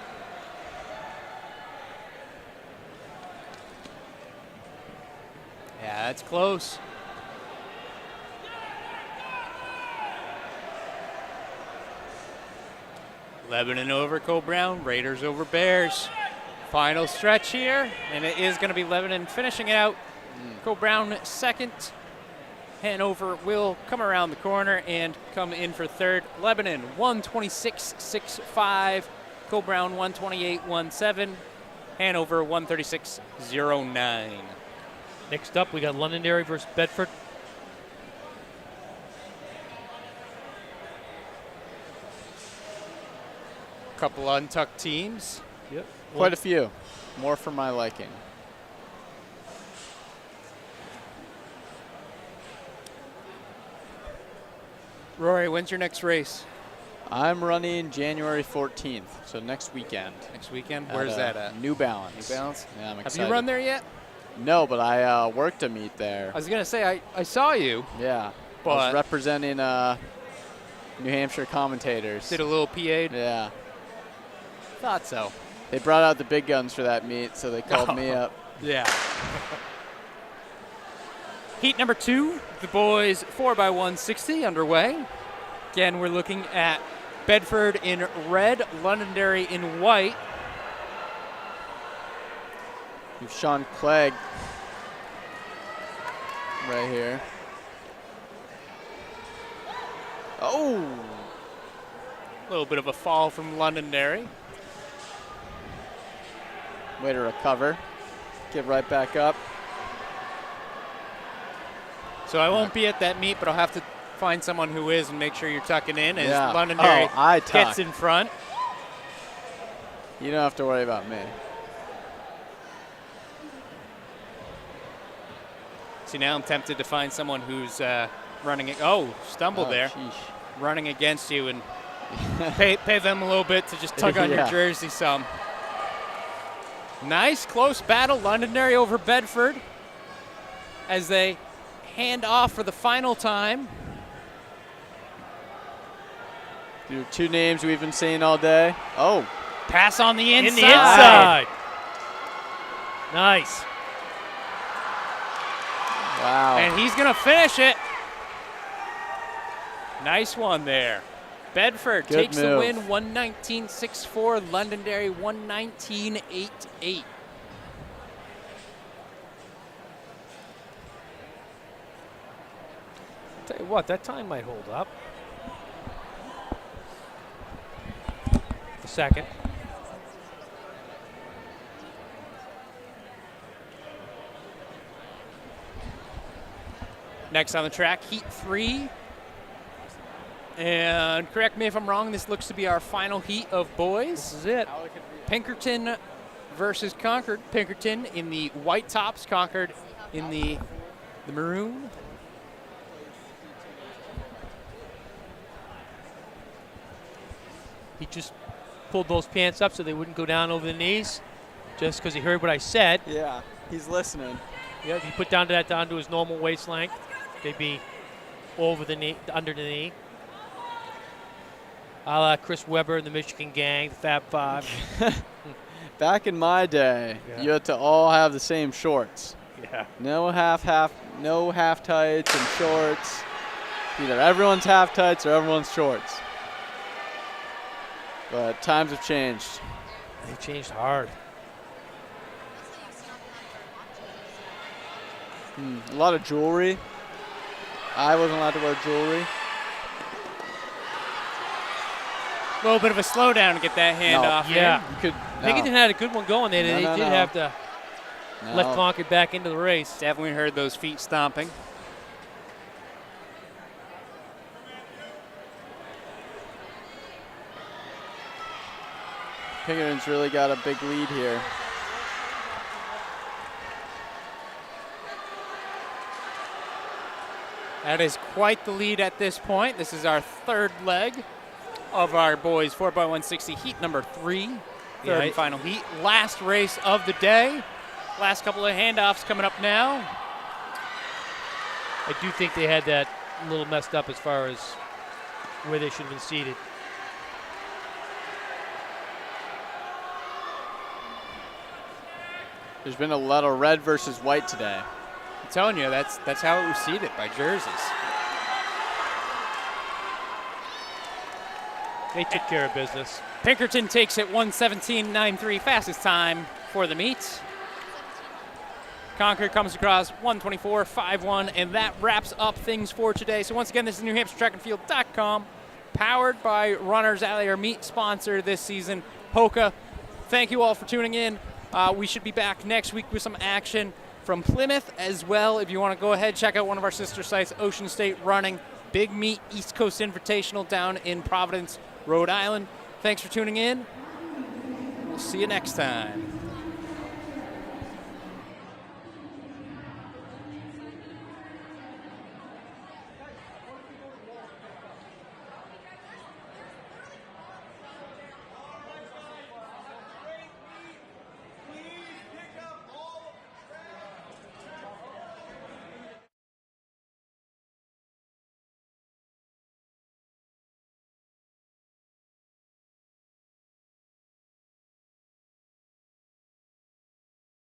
Yeah, it's close. Lebanon over Co-Brown, Raiders over Bears. Final stretch here, and it is going to be Lebanon finishing it out. Co-Brown second. Hanover will come around the corner and come in for third. Lebanon 126.65. Co-Brown 128.17. Hanover 136.09. Next up, we got Londonderry versus Bedford. Couple untucked teams. Yep. Quite a few. More for my liking. Rory, when's your next race? I'm running January 14th, so next weekend. Next weekend? Where's that at? New Balance. New Balance? Yeah, I'm Have excited. you run there yet? No, but I worked a meet there. I was going to say, I saw you. Yeah. I But- was representing New Hampshire commentators. Did a little PA. Yeah. Thought so. They brought out the big guns for that meet, so they called me up. Yeah. Heat number 2, the boys 4x160 underway. Again, we're looking at Bedford in red, Londonderry in white. We've Sean Clegg right here. Oh! A little bit of a fall from Londonderry. Way to recover. Get right back up. So I won't be at that meet, but I'll have to find someone who is and make sure you're tucking in as Yeah. Londonderry Oh, I gets tuck. in front. You don't have to worry about me. See, now I'm tempted to find someone who's running it. Oh, stumbled there. Sheesh. Running against you and pay them a little bit to just tug on your Yeah. jersey some. Nice close battle, Londonderry over Bedford as they hand off for the final time. Two names we've been seeing all day. Oh, Pass on the inside. In the inside. Nice. wow. And he's going to finish it. Nice one there. Bedford Good takes the move. win, 119.64. Londonderry, 119.88. Tell you what, that time might hold up. The second. Next on the track, Heat 3. And correct me if I'm wrong, this looks to be our final heat of boys. This is it. Pinkerton versus Concord. Pinkerton in the white tops, Concord in the maroon. He just pulled those pants up so they wouldn't go down over the knees, just because he heard what I said. Yeah, he's listening. Yeah, if he put down to his normal waist length, they'd be over the knee, under the knee. A la Chris Webber and the Michigan Gang, the Fab Five. Back in my day, Yeah. you had to all have the same shorts. Yeah. No half tights and shorts. Either everyone's half tights or everyone's shorts. But times have changed. They changed hard. A lot of jewelry. I wasn't allowed to wear jewelry. A little bit of a slowdown to get that hand No. off. Yeah. You could. Binghamton had a good one going there. They did have to let Concord back into the race. Definitely heard those feet stomping. Pinkerton's really got a big lead here. That is quite the lead at this point. This is our third leg of our boys 4x160 heat number 3. Third and final heat. Last race of the day. Last couple of handoffs coming up now. I do think they had that a little messed up as far as where they should have been seated. There's been a lot of red versus white today. I'm telling you, that's how it was seated, by jerseys. They took care of business. Pinkerton takes it 1:17.93, fastest time for the meet. Concord comes across 1:24.51, and that wraps up things for today. So once again, this is NewHampshireTrackandField.com, powered by Runners Alley, our meet sponsor this season, Hoka. Thank you all for tuning in. We should be back next week with some action from Plymouth as well. If you want to go ahead, check out one of our sister sites, Ocean State Running, Big Meet East Coast Invitational down in Providence, Rhode Island. Thanks for tuning in. We'll see you next time.